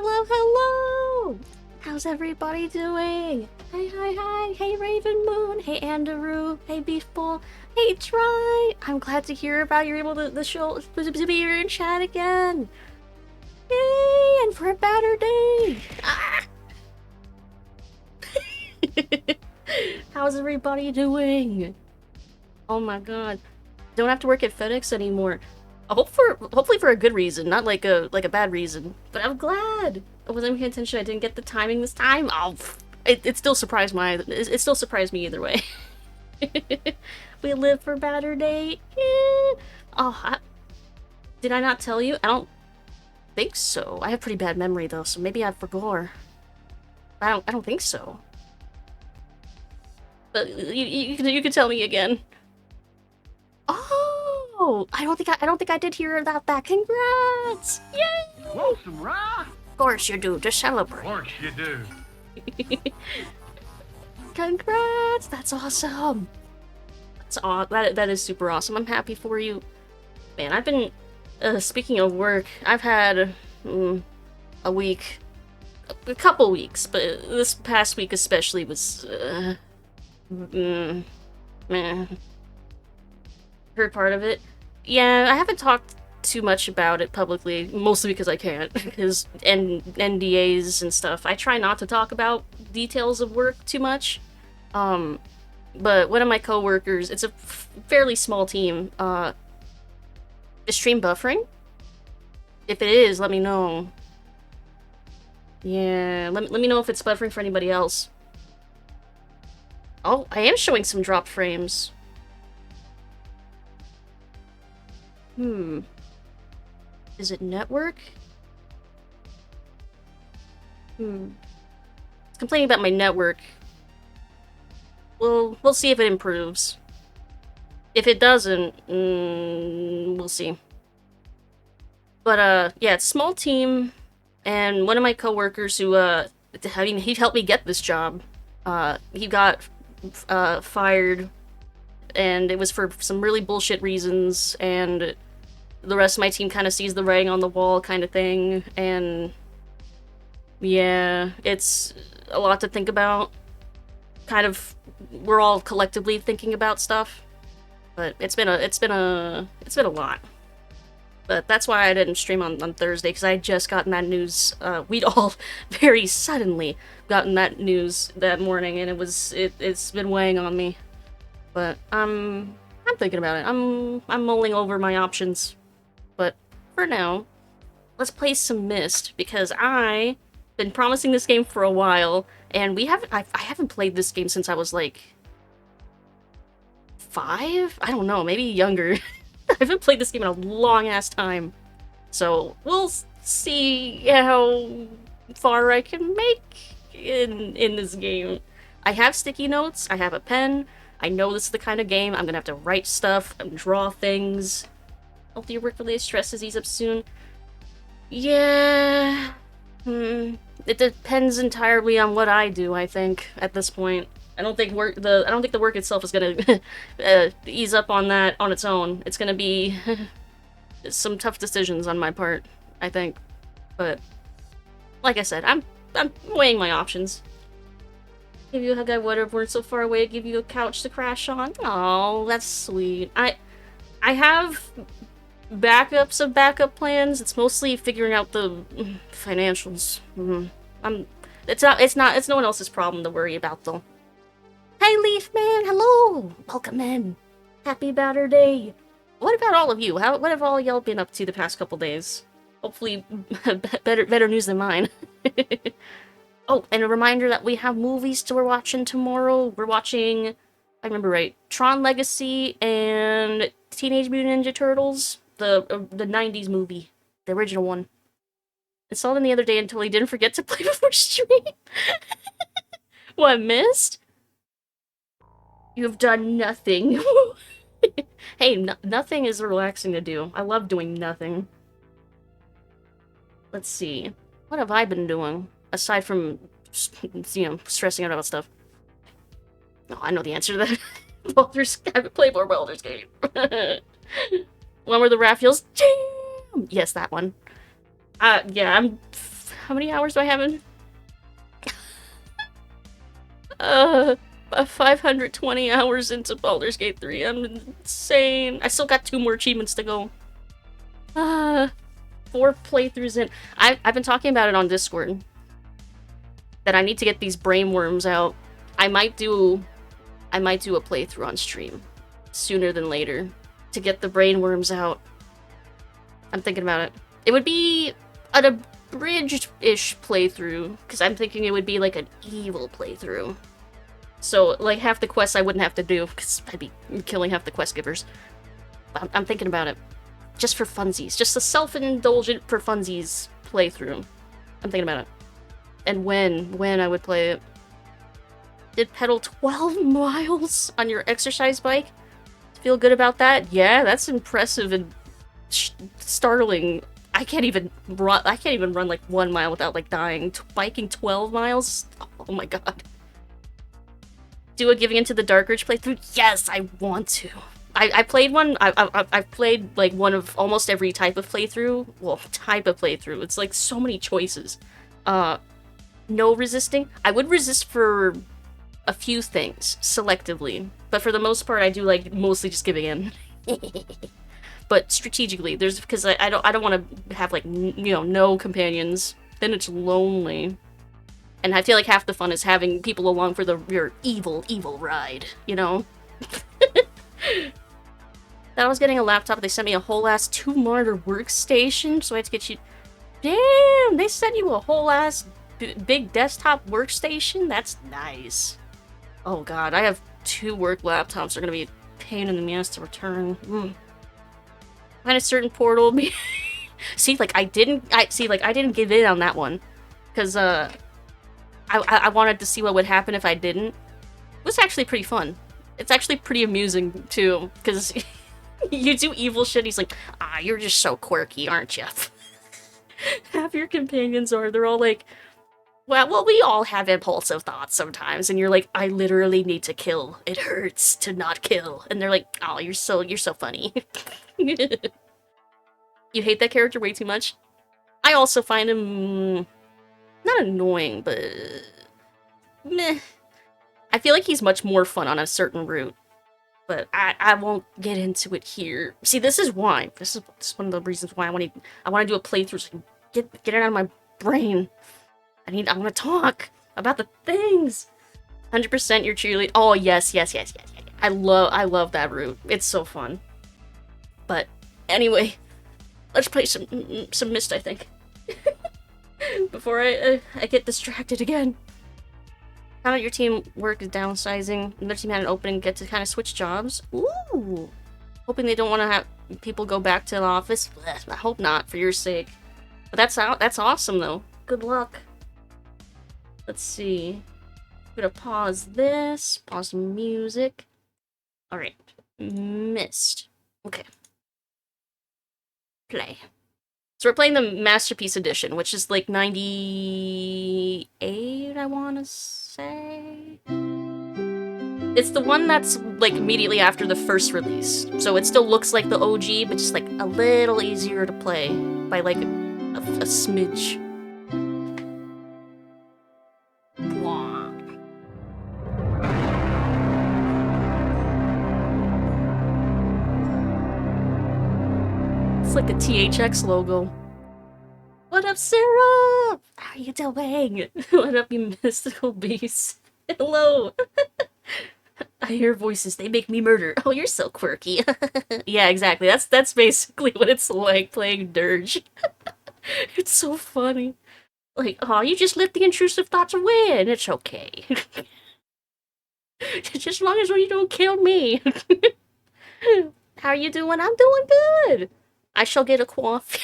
Hello, hello! How's everybody doing? Hey, hi, hi! Hey, Raven Moon! Hey, Andrew! Hey, Beefball! Hey, Try! I'm glad to hear about you're able to be here in chat again! Yay! And for a better day! Ah! How's everybody doing? Oh my god. Don't have to work at FedEx anymore. Hopefully for a good reason, not like a bad reason. But I'm glad. I wasn't paying attention. I didn't get the timing this time. Oh, it still surprised me either way. We live for a better day. Yeah. Oh, did I not tell you? I don't think so. I have pretty bad memory though, so maybe I forgot. I don't think so. But you can tell me again. Oh, I don't think I did hear about that. Congrats! Yay! Awesome, right? Of course you do, to celebrate. Of course you do. Congrats! That's awesome. That is super awesome. I'm happy for you. Man, I've been speaking of work, I've had a week, a couple weeks, but this past week especially was meh. Heard part of it. Yeah, I haven't talked too much about it publicly, mostly because I can't, because NDAs and stuff. I try not to talk about details of work too much. But one of my coworkers, it's a fairly small team, is stream buffering? If it is, let me know. Yeah, let me know if it's buffering for anybody else. Oh, I am showing some dropped frames. Is it network? It's complaining about my network. We'll see if it improves. If it doesn't, we'll see. But, yeah, it's a small team, and one of my coworkers who, he helped me get this job. He got, fired, and it was for some really bullshit reasons, and the rest of my team kind of sees the writing on the wall kind of thing, and yeah, it's a lot to think about. Kind of, we're all collectively thinking about stuff, but it's been a lot. But that's why I didn't stream on Thursday, because I had just gotten that news. We'd all very suddenly gotten that news that morning, and it's been weighing on me. But I'm thinking about it. I'm mulling over my options. But for now, let's play some Myst, because I've been promising this game for a while, and I haven't played this game since I was like 5? I don't know, maybe younger. I haven't played this game in a long ass time. So we'll see how far I can make in this game. I have sticky notes, I have a pen. I know this is the kind of game I'm gonna have to write stuff and draw things. Hopefully your work-related stresses ease up soon. Yeah... It depends entirely on what I do, I think, at this point. I don't think the work itself is gonna ease up on that on its own. It's gonna be some tough decisions on my part, I think. But like I said, I'm weighing my options. Give you a hug, I would have weren't so far away, give you a couch to crash on. Oh, that's sweet. I have backups of backup plans. It's mostly figuring out the financials. It's no one else's problem to worry about though. Hey Leaf Man, hello! Welcome in. Happy Batter Day. What about all of you? What have all y'all been up to the past couple days? Hopefully better news than mine. Oh, and a reminder that we have movies we're watching tomorrow. We're watching, I remember right, Tron Legacy and Teenage Mutant Ninja Turtles, the 90s movie, the original one. I saw them the other day until he didn't forget to play before stream. What, Myst? You've done nothing. Hey, nothing is relaxing to do. I love doing nothing. Let's see. What have I been doing? Aside from, you know, stressing out about stuff. Oh, I know the answer to that. I haven't played more Baldur's Gate. One where the raft feels, jam! Yes, that one. Yeah, how many hours do I have in? 520 hours into Baldur's Gate 3. I'm insane. I still got 2 more achievements to go. 4 playthroughs in. I've been talking about it on Discord. That I need to get these brain worms out. I might do a playthrough on stream. Sooner than later. To get the brain worms out. I'm thinking about it. It would be an abridged-ish playthrough. Because I'm thinking it would be like an evil playthrough. So, like, half the quests I wouldn't have to do, because I'd be killing half the quest givers. But I'm thinking about it. Just for funsies. Just a self-indulgent for funsies playthrough. I'm thinking about it. And when I would play it. Did pedal 12 miles on your exercise bike? Feel good about that? Yeah, that's impressive and startling. I can't even run like 1 mile without like dying. Biking 12 miles? Oh my god. Do a Giving Into the Dark Urge playthrough? Yes, I want to. I played one. I've played like one of almost every type of playthrough. Well, type of playthrough. It's like so many choices. No resisting. I would resist for a few things selectively, but for the most part, I do like mostly just giving in. But strategically, there's because I don't want to have like no companions. Then it's lonely. And I feel like half the fun is having people along for your evil ride, you know? That I was getting a laptop, they sent me a whole ass 2-monitor workstation, so I had to get you... Damn! They sent you a whole ass big desktop workstation? That's nice. Oh god, I have 2 work laptops. They're gonna be a pain in the ass to return. Find a certain portal. See, like, I didn't give in on that one. Because, I wanted to see what would happen if I didn't. It was actually pretty fun. It's actually pretty amusing, too, because you do evil shit, he's like, you're just so quirky, aren't you? Half your companions are, they're all like, well, we all have impulsive thoughts sometimes, and you're like, I literally need to kill. It hurts to not kill. And they're like, oh, you're so funny. You hate that character way too much? I also find him... not annoying, but... meh. I feel like he's much more fun on a certain route. But I won't get into it here. See, this is why. This is one of the reasons why I want to do a playthrough so I can get it out of my brain. I want to talk about the things. 100% your cheerleader. Oh, yes. I love that route. It's so fun. But anyway, let's play some Myst, I think. Before I get distracted again. Found out your team work is downsizing. Another team had an opening, get to kind of switch jobs. Ooh! Hoping they don't want to have people go back to the office. Blech, I hope not, for your sake. But that's awesome, though. Good luck. Let's see. I'm gonna pause this. Pause the music. Alright. Myst. Okay. Play. So we're playing the Masterpiece Edition, which is like 98, I want to say? It's the one that's like immediately after the first release. So it still looks like the OG, but just like a little easier to play by like a smidge. It's like the THX logo. What up, Sarah? How are you doing? What up, you mystical beasts? Hello. I hear voices. They make me murder. Oh, you're so quirky. Yeah, exactly. That's basically what it's like playing Dirge. It's so funny. Like, oh, you just let the intrusive thoughts win. It's okay. Just as long as you don't kill me. How are you doing? I'm doing good. I shall get a coffee.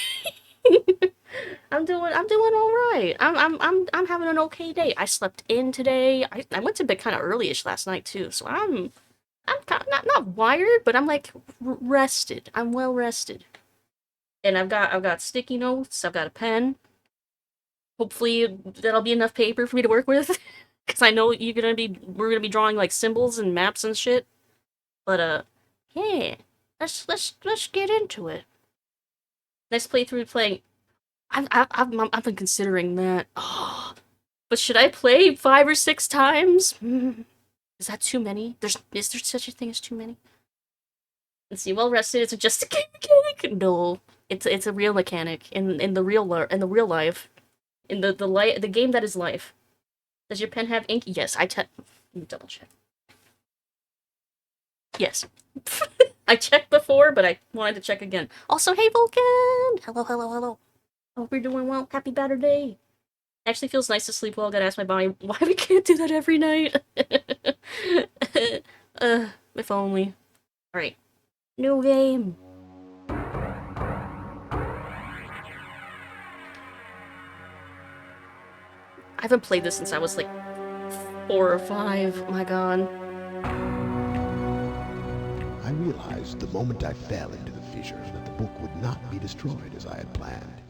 I'm doing all right. I'm having an okay day. I slept in today. I went to bed kind of early-ish last night too, so I'm kind of not wired, but I'm like rested. I'm well rested. And I've got sticky notes. I've got a pen. Hopefully that'll be enough paper for me to work with, because I know we're gonna be drawing like symbols and maps and shit. But yeah, let's get into it. Next playthrough playing I've been considering that. Oh, but should I play 5 or 6 times? Is that too many? Is there such a thing as too many? Let's see. Well rested. It's just a game mechanic. No, it's a real mechanic in the real life in the game that is life. Does your pen have ink? Yes. Let me double check. Yes. I checked before, but I wanted to check again. Also, hey Vulcan! Hello, hello, hello. Hope you're doing well. Happy better day. Actually feels nice to sleep well. Gotta ask my body why we can't do that every night. If only. Alright. New game. I haven't played this since I was like 4 or 5. My god. I realized the moment I fell into the fissure that the book would not be destroyed as I had planned.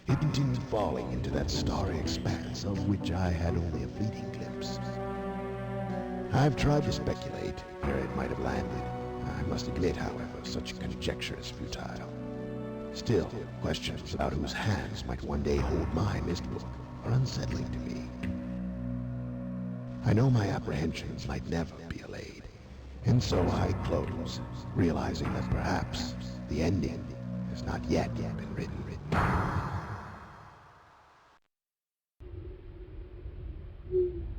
It continued falling into that starry expanse of which I had only a fleeting glimpse. I've tried to speculate where it might have landed. I must admit, however, such conjecture is futile. Still, questions about whose hands might one day hold my Myst book are unsettling to me. I know my apprehensions might never be allayed, and so I close, realizing that perhaps the ending has not yet been written.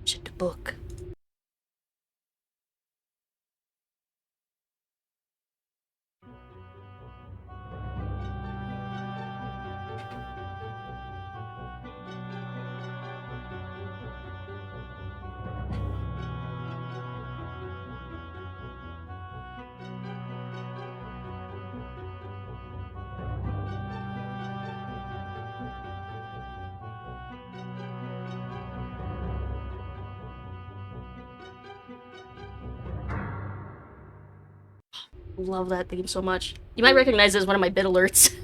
Shit, the book. Love that theme so much. You might recognize it as one of my bit alerts.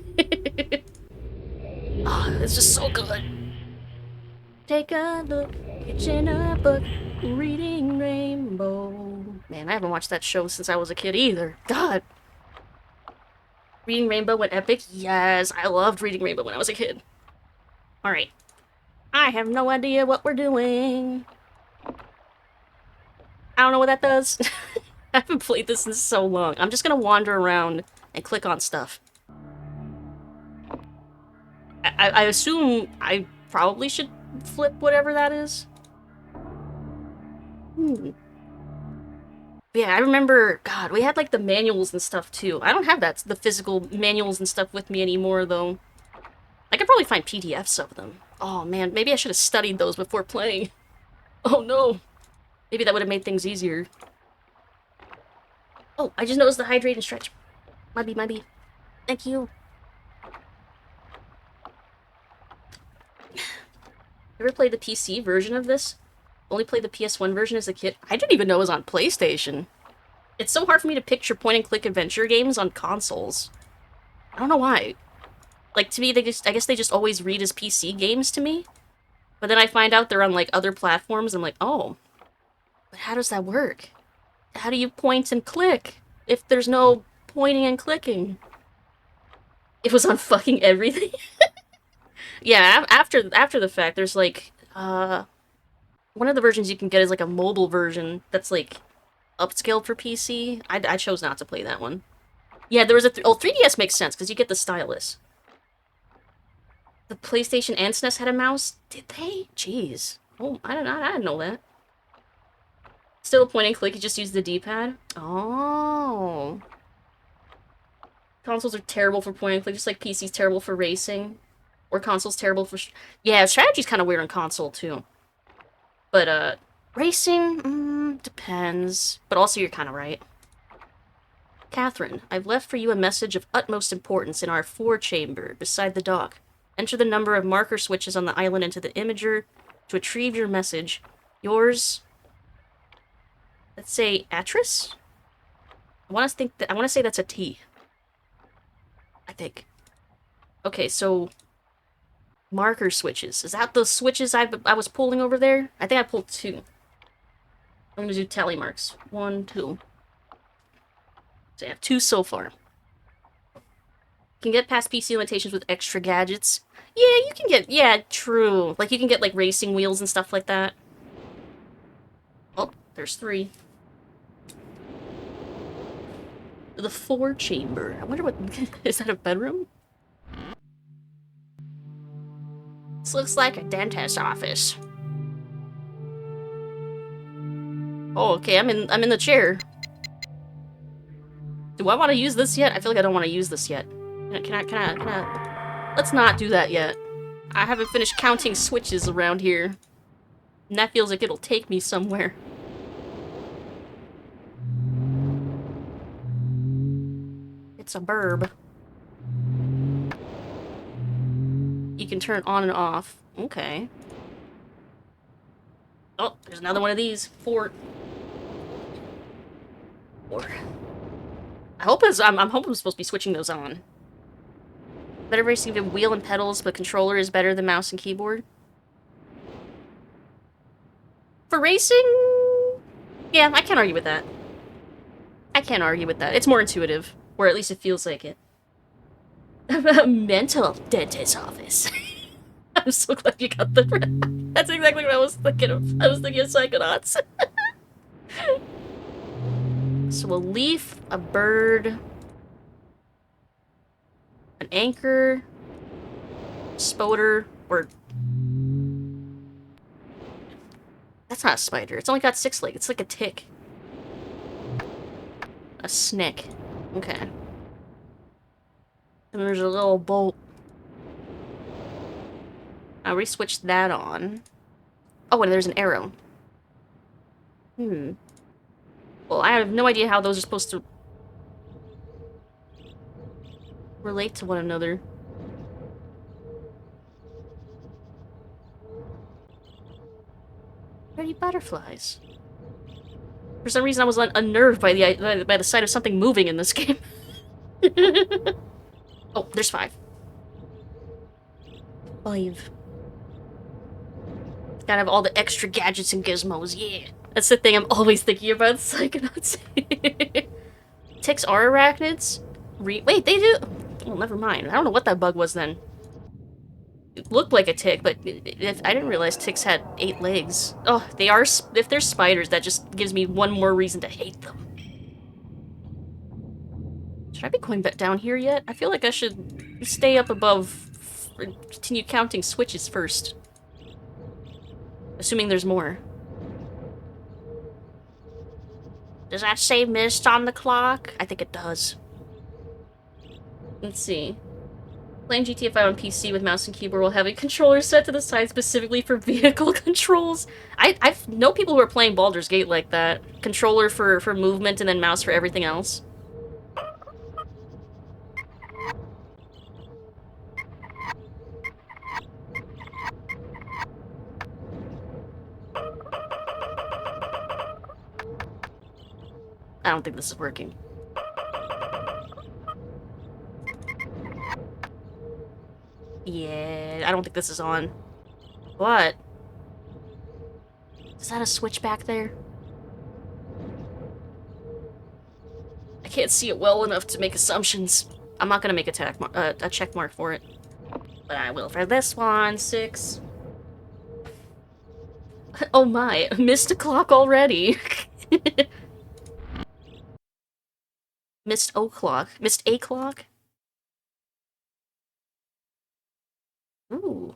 Oh, it's just so good. Take a look, it's in a book, reading Rainbow. Man, I haven't watched that show since I was a kid either. God. Reading Rainbow went epic? Yes, I loved Reading Rainbow when I was a kid. Alright. I have no idea what we're doing. I don't know what that does. I haven't played this in so long. I'm just gonna wander around and click on stuff. I assume I probably should flip whatever that is. Yeah, I remember, God, we had like the manuals and stuff too. I don't have the physical manuals and stuff with me anymore though. I could probably find PDFs of them. Oh man, maybe I should have studied those before playing. Oh no. Maybe that would have made things easier. Oh, I just noticed the hydrate and stretch. Might be. Thank you. Ever played the PC version of this? Only played the PS1 version as a kid? I didn't even know it was on PlayStation. It's so hard for me to picture point-and-click adventure games on consoles. I don't know why. Like, to me, I guess they just always read as PC games to me. But then I find out they're on, like, other platforms, and I'm like, oh. But how does that work? How do you point and click if there's no pointing and clicking? It was on fucking everything. Yeah, after the fact, there's, like, one of the versions you can get is, like, a mobile version that's, like, upscaled for PC. I chose not to play that one. Yeah, there was a... 3DS makes sense, because you get the stylus. The PlayStation and SNES had a mouse? Did they? Jeez. Oh, I didn't know that. Still a point and click, you just use the D-pad? Oh. Consoles are terrible for point and click, just like PC's terrible for racing. Or console's terrible for... Yeah, strategy's kind of weird on console, too. But, racing? Depends. But also, you're kind of right. Catherine, I've left for you a message of utmost importance in our 4-chamber, beside the dock. Enter the number of marker switches on the island into the imager to retrieve your message. Yours... Let's say Atris? I want to say that's a T. I think. Okay, so... Marker switches. Is that the switches I was pulling over there? I think I pulled 2. I'm gonna do tally marks. 1, 2. So I have 2 so far. Can get past PC limitations with extra gadgets. Yeah, you can get... Yeah, true. Like, you can get, like, racing wheels and stuff like that. Oh, there's 3. The 4 chamber. I wonder what... Is that a bedroom? This looks like a dentist's office. Oh, okay, I'm in the chair. Do I want to use this yet? I feel like I don't want to use this yet. Can I... Let's not do that yet. I haven't finished counting switches around here. And that feels like it'll take me somewhere. It's a burb. You can turn on and off. Okay. Oh, there's another one of these. 4. I hope I'm hoping I'm supposed to be switching those on. Better racing with wheel and pedals, but controller is better than mouse and keyboard. For racing? Yeah, I can't argue with that. I can't argue with that. It's more intuitive. Or at least it feels like it. A mental dentist office. I'm so glad you got the... That's exactly what I was thinking of. I was thinking of Psychonauts. So a leaf, a bird, an anchor, spoder, or... That's not a spider. It's only got 6 legs. It's like a tick. A snake. Okay. And there's a little bolt. I already switched that on. Oh, and there's an arrow. Well, I have no idea how those are supposed to relate to one another. Pretty butterflies. For some reason, I was unnerved by the sight of something moving in this game. Oh, there's 5. 5. Gotta have all the extra gadgets and gizmos, yeah. That's the thing I'm always thinking about Psychonauts. Ticks are arachnids? Wait, they do? Oh, never mind. I don't know what that bug was then. It looked like a tick, but I didn't realize ticks had 8 legs. Oh, they are... If they're spiders, that just gives me one more reason to hate them. Should I be going back down here yet? I feel like I should stay up above... Continue counting switches first. Assuming there's more. Does that say Myst on the clock? I think it does. Let's see. Playing GTA 5 on PC with mouse and keyboard will have a controller set to the side specifically for vehicle controls. I know people who are playing Baldur's Gate like that. Controller for movement and then mouse for everything else. I don't think this is working. Yeah, I don't think this is on. What? Is that a switch back there? I can't see it well enough to make assumptions. I'm not gonna make a check mark for it. But I will for this one. 6. Oh my, missed a clock already. Missed o'clock. Missed a clock? Ooh.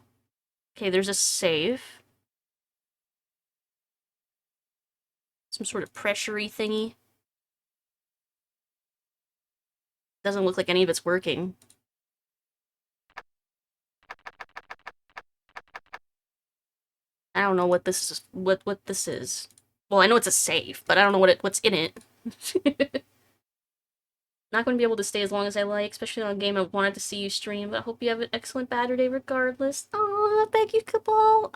Okay, there's a save. Some sort of pressure-y thingy. Doesn't look like any of it's working. I don't know what this is. What this is. Well, I know it's a save, but I don't know what's in it. Not going to be able to stay as long as I like, especially on a game I wanted to see you stream, but I hope you have an excellent Saturday regardless. Oh, thank you, Cabal.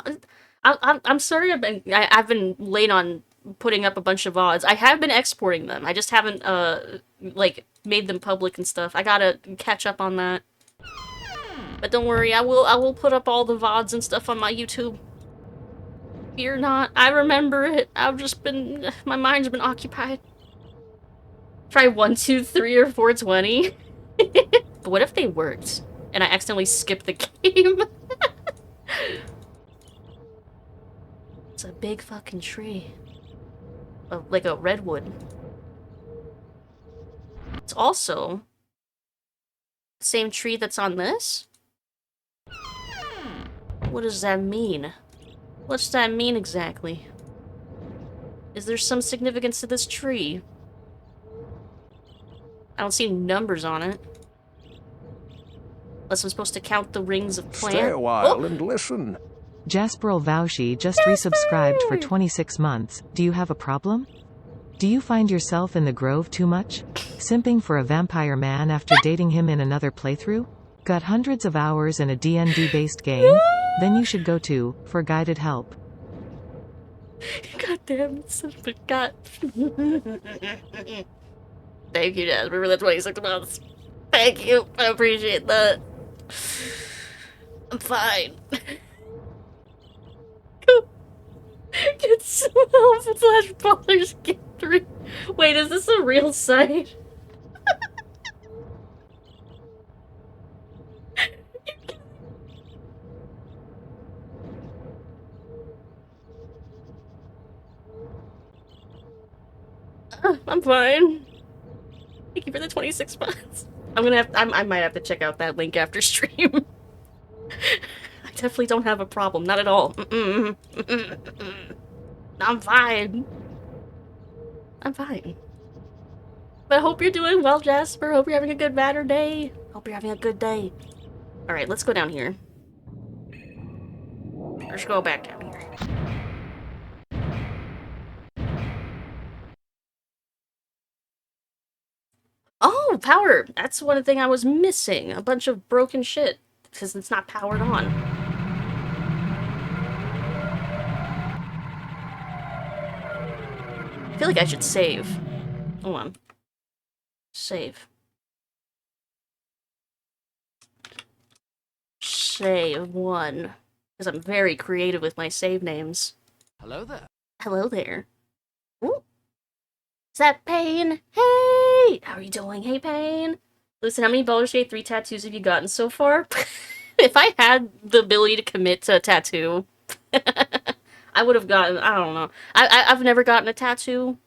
I'm sorry I've been late on putting up a bunch of VODs. I have been exporting them. I just haven't, like, made them public and stuff. I gotta catch up on that. But don't worry, I will put up all the VODs and stuff on my YouTube. Fear not, I remember it. I've just been, my mind's been occupied. Try 1, 2, 3, or 420. But what if they worked, and I accidentally skipped the game? It's a big fucking tree. Like a redwood. It's also the same tree that's on this? What does that mean? What does that mean exactly? Is there some significance to this tree? I don't see any numbers on it. Unless I'm supposed to count the rings of plant. Stay a while and listen. Jasperl Vaushi just resubscribed for 26 months. Do you have a problem? Do you find yourself in the Grove too much? Simping for a vampire man after dating him in another playthrough? Got hundreds of hours in a D&D-based game? Then you should go to, for guided help. God damn it, God. Thank you, Jasper, for the 26 months. Thank you. I appreciate that. I'm fine. Get some help / Baldur's Gate 3. Wait, is this a real site? I'm fine. Thank you for the 26 months. I might have to check out that link after stream. I definitely don't have a problem. Not at all. I'm fine. I'm fine. But I hope you're doing well, Jasper. Hope you're having a good matter day. Hope you're having a good day. Alright, let's go down here. Let's go back down here. Oh, power! That's one thing I was missing. A bunch of broken shit. Because it's not powered on. I feel like I should save. Hold on. Save. Save 1. Because I'm very creative with my save names. Hello there. Hello there. Ooh. Is that Pain? Hey! How are you doing? Hey, Pain. Listen, how many Baldur's Gate 3 tattoos have you gotten so far? If I had the ability to commit to a tattoo, I would have gotten, I don't know. I've never gotten a tattoo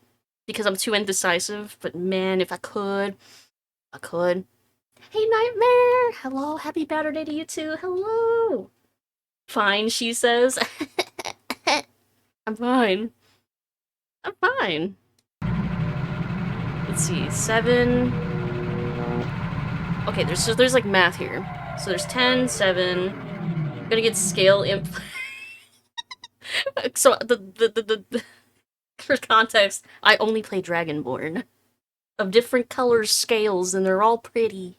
because I'm too indecisive, but man, if I could, I could. Hey, Nightmare! Hello, happy Batter Day to you too. Hello! Fine, she says. I'm fine. I'm fine. Let's see, 7. Okay, there's like math here. So there's 10, 7. I'm gonna get scale imp. So for context, I only play Dragonborn of different colors, scales, and they're all pretty.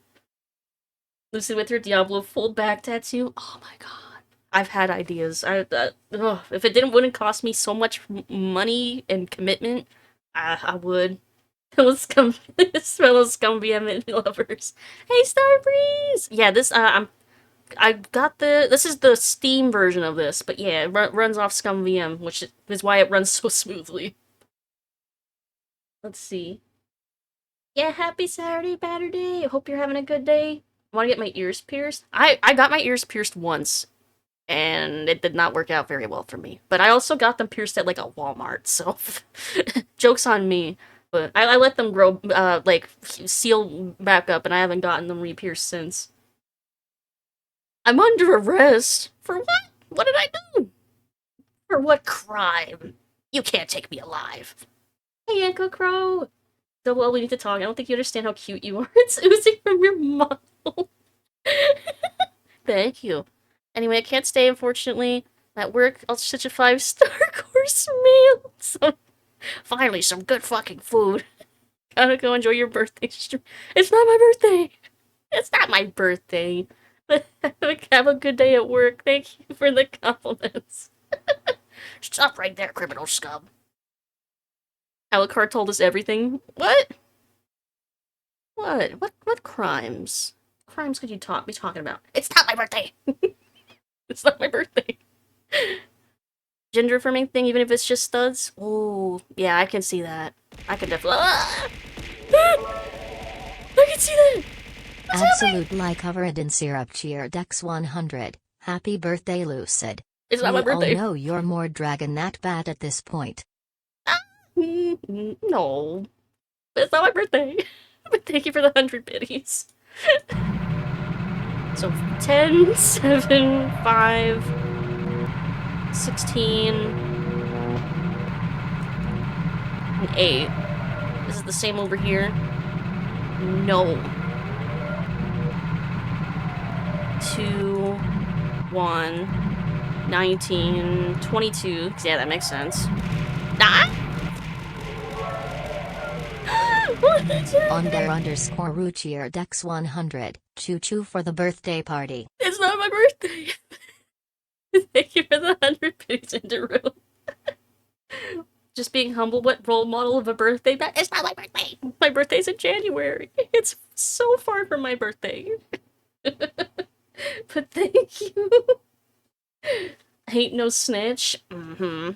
Lucid with her Diablo full back tattoo. Oh my god. I've had ideas. If it wouldn't cost me so much money and commitment, I would. Fellow Scumby lovers. Hey, Starbreeze! Yeah, this, I got this is the Steam version of this, but yeah, it runs off ScumVM, which is why it runs so smoothly. Let's see. Yeah, happy Saturday, Batter Day. I hope you're having a good day. I want to get my ears pierced. I got my ears pierced once, and it did not work out very well for me. But I also got them pierced at, like, a Walmart, so joke's on me. But I let them grow, like, seal back up, and I haven't gotten them re-pierced since. I'm under arrest. For what? What did I do? For what crime? You can't take me alive. Hey, Uncle Crow. Double L, we need to talk. I don't think you understand how cute you are. It's oozing from your mouth. Thank you. Anyway, I can't stay, unfortunately. At work, I'll such a 5-star course meal. So, finally, some good fucking food. Gotta go enjoy your birthday stream. It's not my birthday. It's not my birthday. Have a good day at work. Thank you for the compliments. Stop right there, criminal scum. Alucard told us everything. What? What crimes? Crimes could you be talking about? It's not my birthday! It's not my birthday. Gender affirming thing, even if it's just studs? Oh, yeah, I can see that. I can definitely. I can see that! Absolute lie covered in syrup. Cheer Dex 100. Happy birthday, Lucid. It's not We my birthday. all know you're more dragon that bad at this point. No. It's not my birthday. But thank you for the 100 biddies. So 10, 7, 5, 16, and 8. Is it the same over here? No. 2, 1, 19, 22. Yeah, that makes sense. Ah! _Ruchier Dex 100. Choo choo for the birthday party. It's not my birthday. Thank you for the 100 biddies into room. Just being humble, what role model of a birthday? It's not my birthday! My birthday's in January. It's so far from my birthday. But thank you. Ain't no snitch. Let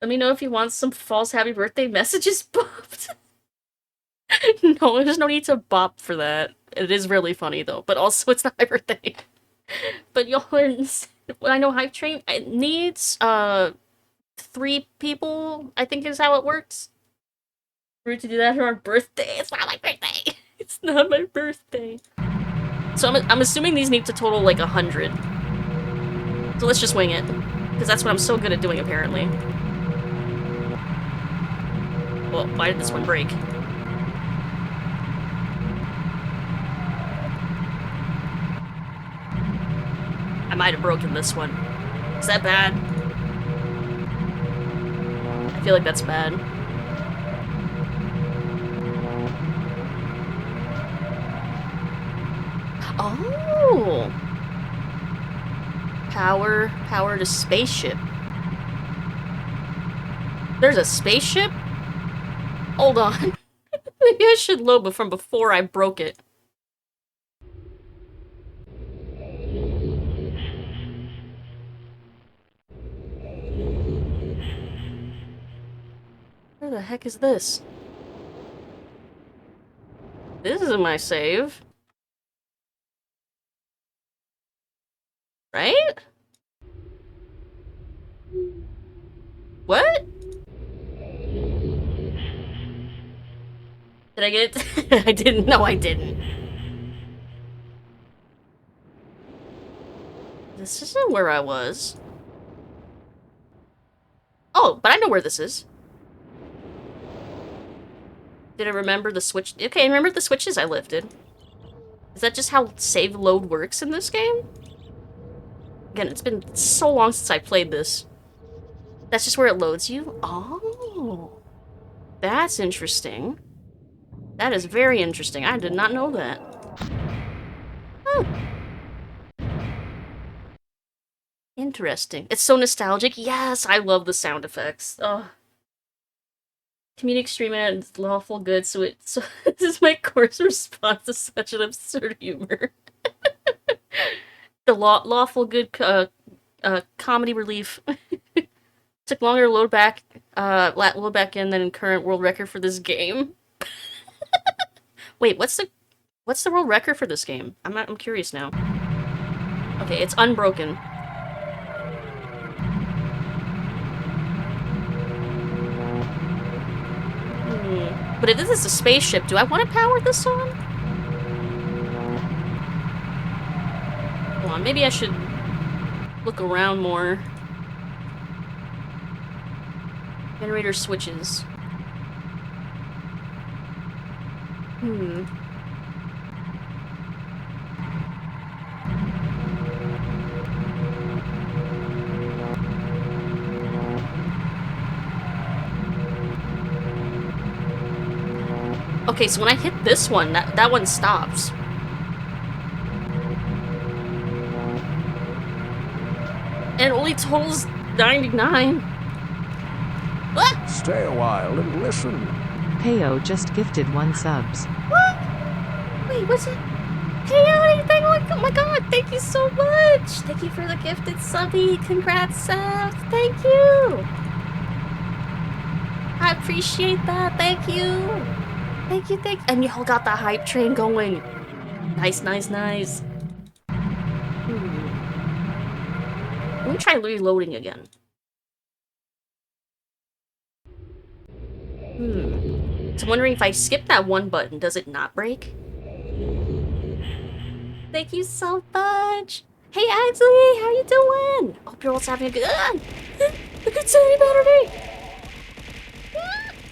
me know if you want some false happy birthday messages bopped. No, there's no need to bop for that. It is really funny though, but also it's not my birthday. But y'all are... I know Hype Train, it needs, 3 people, I think is how it works. Rude to do that for our birthday. It's not my birthday. It's not my birthday. So I'm assuming these need to total like 100. So let's just wing it. Because that's what I'm so good at doing, apparently. Well, why did this one break? I might have broken this one. Is that bad? I feel like that's bad. Oh! Power to spaceship. There's a spaceship? Hold on. Maybe I should load from before I broke it. Where the heck is this? This isn't my save. Right? What? Did I get it? I didn't. No, I didn't. This isn't where I was. Oh, but I know where this is. Did I remember the switch? Okay, I remember the switches I lifted. Is that just how save load works in this game? Again, it's been so long since I played this. That's just where it loads you? Oh. That's interesting. That is very interesting. I did not know that. Huh. Interesting. It's so nostalgic. Yes, I love the sound effects. Oh. Comedic streaming at lawful good, so this is my course response to such an absurd humor. The lawful good comedy relief. Took longer to load back in than in current world record for this game. Wait, what's the world record for this game? I'm curious now. Okay, it's unbroken. But if this is a spaceship, do I want to power this on? Hold on, maybe I should look around more. Generator switches. Okay, so when I hit this one, that one stops. And it only totals 99. What? Stay a while and listen. Payo just gifted 1 subs. What? Wait, what's it? Hey, anything? Oh my god, thank you so much! Thank you for the gifted subby. Congrats, Seth. Thank you! I appreciate that. Thank you. Thank you. And y'all got the hype train going. Nice, nice, nice. Let me try reloading again. So I'm wondering if I skip that one button, does it not break? Thank you so much. Hey, Axley, how you doing? Hope you're also having a good Saturday, Saturday.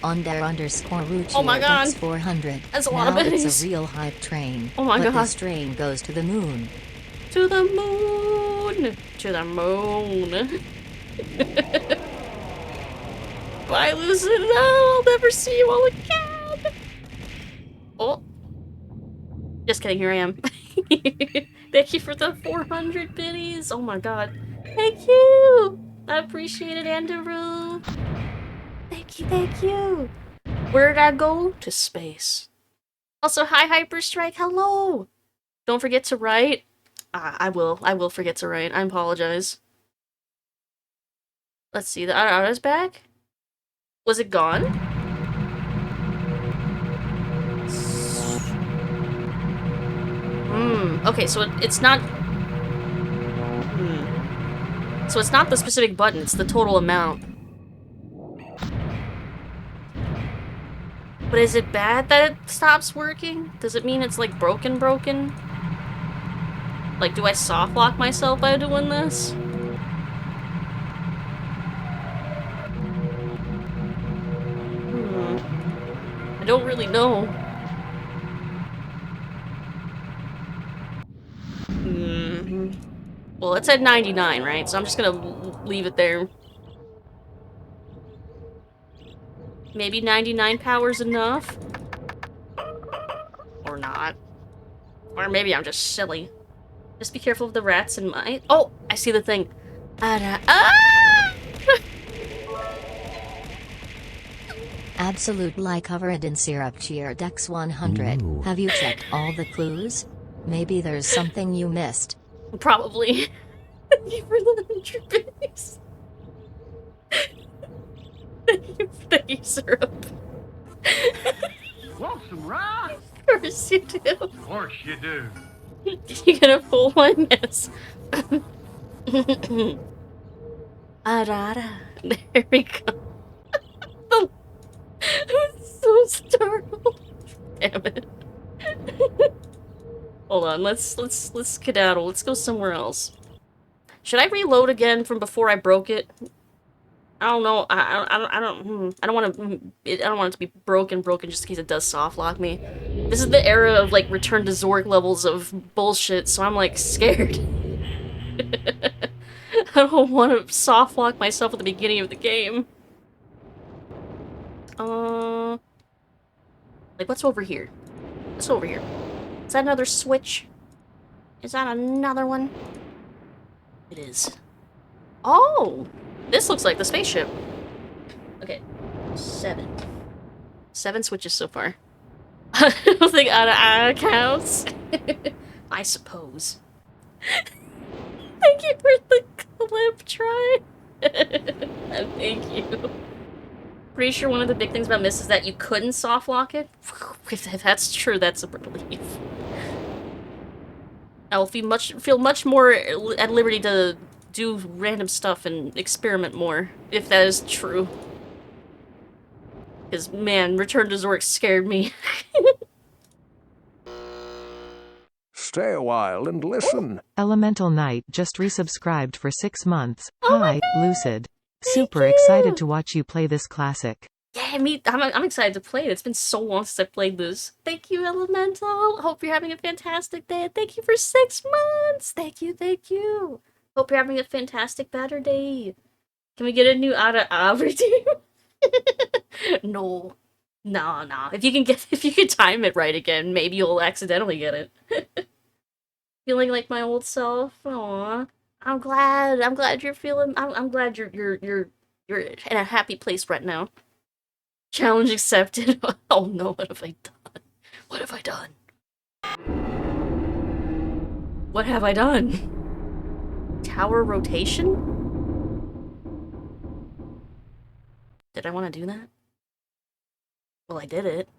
_Ruchi Oh my god. Dex 400. That's a lot Now of it's pennies. a real hype train. Oh my but god. this train goes to the moon. To the moon. To the moon. Bye, Lucid. No, I'll never see you all again. Oh. Just kidding, here I am. Thank you for the 400 biddies. Oh my god. Thank you. I appreciate it, Andrew. Thank you, thank you. Where did I go? To space. Also, hi, Hyperstrike. Hello. Don't forget to write. I will forget to write. I apologize. Let's see, the Ara's back? Was it gone? Okay, so it's not... So it's not the specific button, it's the total amount. But is it bad that it stops working? Does it mean it's like broken? Like, do I soft lock myself by doing this? I don't really know. Well, it's at 99, right? So I'm just gonna leave it there. Maybe 99 power's enough? Or not. Or maybe I'm just silly. Just be careful of the rats and my... Oh! I see the thing. Absolute like covered in syrup cheer Dex 100. Ooh. Have you checked all the clues? Maybe there's something you missed. Probably. Thank you for the 100 biddies. Thank you, syrup. Want some rye? Of course you do. Of course you do. You're gonna pull my mess. Arara. There we go. I'm so startled. Damn it. Hold on, let's skedaddle. Let's go somewhere else. Should I reload again from before I broke it? I don't know. I don't want it to be broken just in case it does soft lock me. This is the era of like Return to Zork levels of bullshit, so I'm like scared. I don't want to soft lock myself at the beginning of the game. Like what's over here? What's over here? Is that another switch? Is that another one? It is. Oh! This looks like the spaceship. Okay. 7. 7 switches so far. I don't think out counts. I suppose. Thank you for the clip try. Thank you. Pretty sure one of the big things about Myst is that you couldn't soft lock it. If that's true, that's a relief. I'll feel much more at liberty to do random stuff and experiment more, if that is true. Because, man, Return to Zork scared me. Stay a while and listen. Elemental Knight just resubscribed for 6 months. Oh my Hi, God. Lucid. Thank Super you. excited to watch you play this classic. Yeah, I'm excited to play it. It's been so long since I played this. Thank you, Elemental. Hope you're having a fantastic day. Thank you for 6 months. Thank you, thank you. Hope you're having a fantastic better day. Can we get a new redeem? No. No. If you can time it right again, maybe you'll accidentally get it. Feeling like my old self. Aw. I'm glad you're feeling I'm glad you're in a happy place right now. Challenge accepted. Oh no, what have I done? What have I done? What have I done? Tower rotation? Did I want to do that? Well, I did it.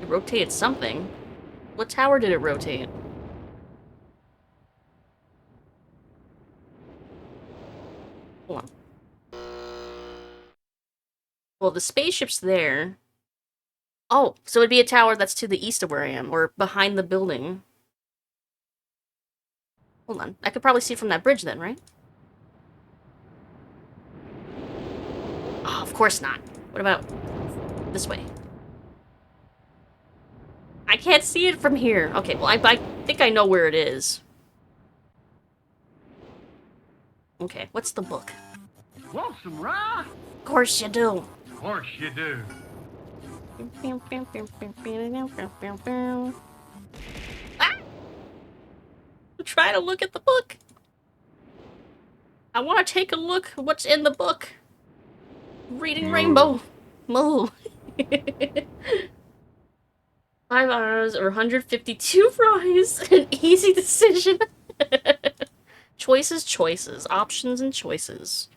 It rotated something. What tower did it rotate? Hold on. Well, the spaceship's there. Oh, so it'd be a tower that's to the east of where I am, or behind the building. Hold on. I could probably see it from that bridge then, right? Oh, of course not. What about this way? I can't see it from here. Okay, well, I think I know where it is. Okay, what's the book? Want some rye? Of course you do. Of course you do. Ah! I'm trying to look at the book. I want to take a look at what's in the book. Reading Rainbow. Moo. 5 hours or 152 fries. An easy decision. Choices. Options and choices.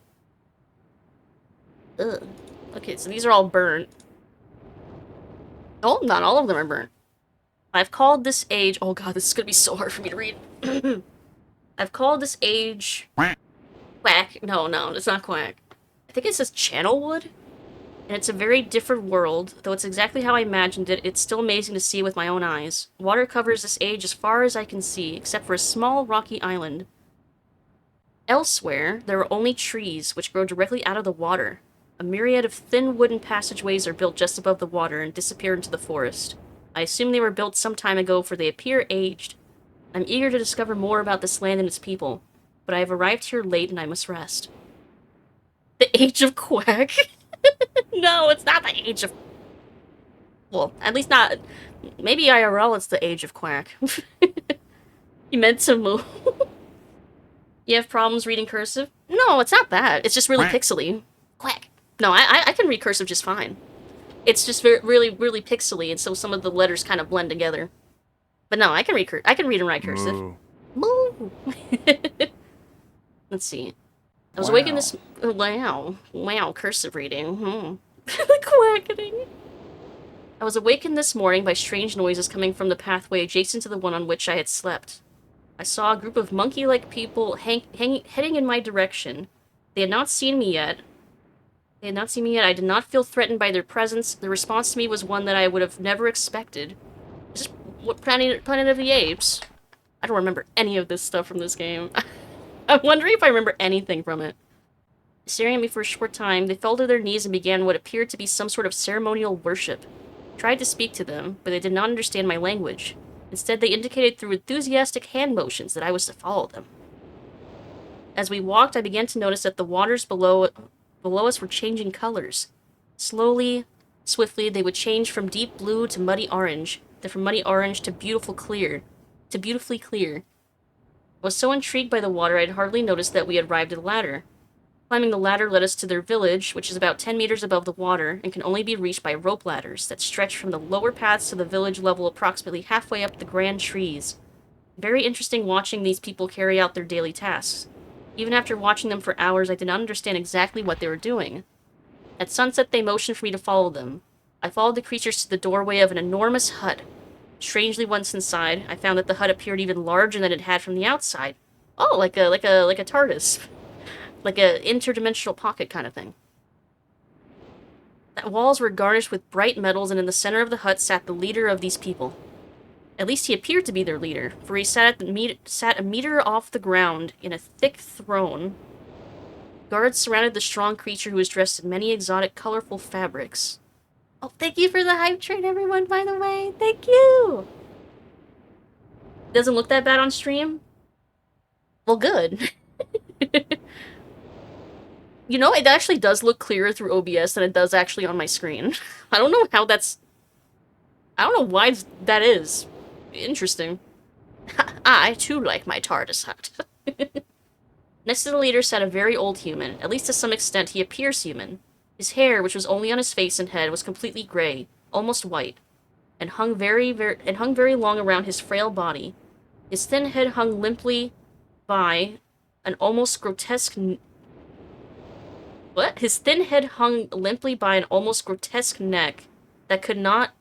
Ugh. Okay, so these are all burnt. Oh, not all of them are burnt. I've called this age... Oh god, this is gonna be so hard for me to read. I've called this age... Quack. No, it's not quack. I think it says Channelwood? And it's a very different world. Though it's exactly how I imagined it, it's still amazing to see with my own eyes. Water covers this age as far as I can see, except for a small rocky island. Elsewhere, there are only trees, which grow directly out of the water. A myriad of thin wooden passageways are built just above the water and disappear into the forest. I assume they were built some time ago, for they appear aged. I'm eager to discover more about this land and its people, but I have arrived here late and I must rest. The Age of Quack? No, it's not the Age of... Well, at least not... Maybe IRL it's the Age of Quack. You meant to move. You have problems reading cursive? No, it's not that. It's just really pixely. Quack. No, I can read cursive just fine. It's just really pixely, and so some of the letters kind of blend together. But no, I can read and write cursive. Moo. Let's see. I was awakened this... Wow, cursive reading. The quackening. I was awakened this morning by strange noises coming from the pathway adjacent to the one on which I had slept. I saw a group of monkey-like people heading in my direction. They had not seen me yet. I did not feel threatened by their presence. The response to me was one that I would have never expected. Is this what Planet of the Apes? I don't remember any of this stuff from this game. I'm wondering if I remember anything from it. Staring at me for a short time, they fell to their knees and began what appeared to be some sort of ceremonial worship. I tried to speak to them, but they did not understand my language. Instead, they indicated through enthusiastic hand motions that I was to follow them. As we walked, I began to notice that the waters below us were changing colors. Slowly, swiftly, they would change from deep blue to muddy orange, then from muddy orange to beautifully clear. I was so intrigued by the water I had hardly noticed that we had arrived at a ladder. Climbing the ladder led us to their village, which is about 10 meters above the water, and can only be reached by rope ladders that stretch from the lower paths to the village level approximately halfway up the grand trees. Very interesting watching these people carry out their daily tasks. Even after watching them for hours, I did not understand exactly what they were doing. At sunset, they motioned for me to follow them. I followed the creatures to the doorway of an enormous hut. Strangely, once inside, I found that the hut appeared even larger than it had from the outside. Oh, like a TARDIS. Like a interdimensional pocket kind of thing. The walls were garnished with bright metals, and in the center of the hut sat the leader of these people. At least he appeared to be their leader, for he sat a meter off the ground in a thick throne. Guards surrounded the strong creature who was dressed in many exotic, colorful fabrics. Oh, thank you for the hype train, everyone, by the way. Thank you! Doesn't look that bad on stream? Well, good. You know, it actually does look clearer through OBS than it does actually on my screen. I don't know how that's... I don't know why that is. Interesting. I, too, like my TARDIS hut. Next to the leader sat a very old human. At least to some extent, he appears human. His hair, which was only on his face and head, was completely gray, almost white, and hung very long around his frail body. His thin head hung limply by an almost grotesque... What? His thin head hung limply by an almost grotesque neck that could not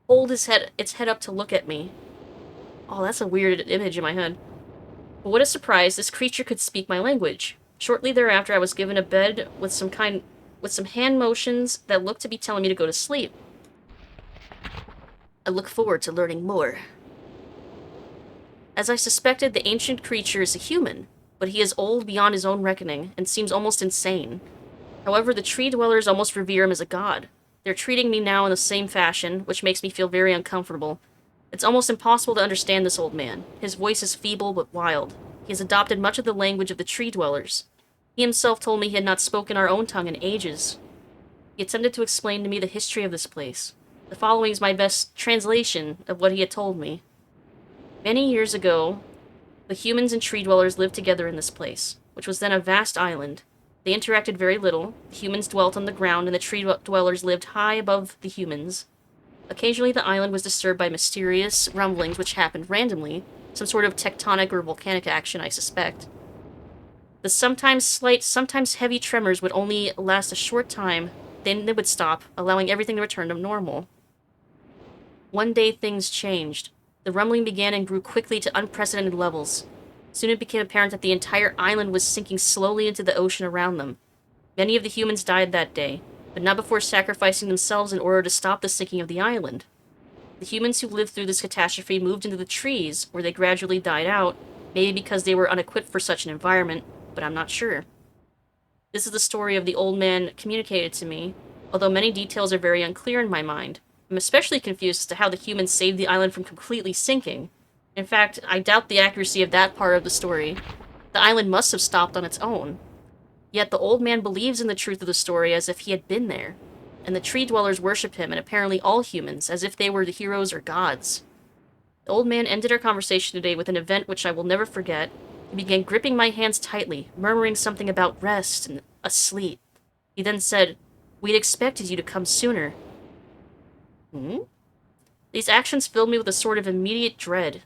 hold its head up to look at me. Oh, that's a weird image in my head. But what a surprise, this creature could speak my language. Shortly thereafter, I was given a bed with some hand motions that looked to be telling me to go to sleep. I look forward to learning more. As I suspected, the ancient creature is a human, but he is old beyond his own reckoning and seems almost insane. However, the tree dwellers almost revere him as a god. They're treating me now in the same fashion, which makes me feel very uncomfortable. It's almost impossible to understand this old man. His voice is feeble but wild. He has adopted much of the language of the tree dwellers. He himself told me he had not spoken our own tongue in ages. He attempted to explain to me the history of this place. The following is my best translation of what he had told me. Many years ago, the humans and tree dwellers lived together in this place, which was then a vast island. They interacted very little. The humans dwelt on the ground, and the tree dwellers lived high above the humans. Occasionally, the island was disturbed by mysterious rumblings which happened randomly, some sort of tectonic or volcanic action, I suspect. The sometimes slight, sometimes heavy tremors would only last a short time, then they would stop, allowing everything to return to normal. One day, things changed. The rumbling began and grew quickly to unprecedented levels. Soon it became apparent that the entire island was sinking slowly into the ocean around them. Many of the humans died that day, but not before sacrificing themselves in order to stop the sinking of the island. The humans who lived through this catastrophe moved into the trees, where they gradually died out, maybe because they were unequipped for such an environment, but I'm not sure. This is the story of the old man communicated to me, although many details are very unclear in my mind. I'm especially confused as to how the humans saved the island from completely sinking. In fact, I doubt the accuracy of that part of the story. The island must have stopped on its own. Yet the old man believes in the truth of the story as if he had been there, and the tree dwellers worship him, and apparently all humans, as if they were the heroes or gods. The old man ended our conversation today with an event which I will never forget. He began gripping my hands tightly, murmuring something about rest and asleep. He then said, "We'd expected you to come sooner." These actions filled me with a sort of immediate dread.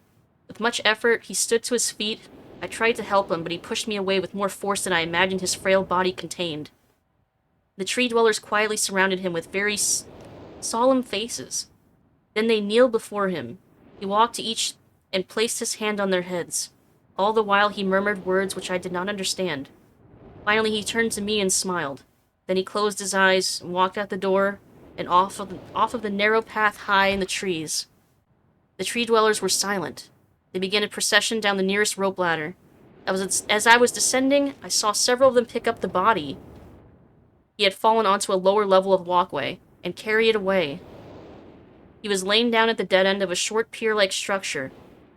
With much effort, he stood to his feet. I tried to help him, but he pushed me away with more force than I imagined his frail body contained. The tree dwellers quietly surrounded him with very solemn faces. Then they kneeled before him. He walked to each and placed his hand on their heads. All the while he murmured words which I did not understand. Finally he turned to me and smiled. Then he closed his eyes and walked out the door and off of the narrow path high in the trees. The tree dwellers were silent. They began a procession down the nearest rope ladder. As I was descending, I saw several of them pick up the body. He had fallen onto a lower level of walkway and carry it away. He was laying down at the dead end of a short pier-like structure.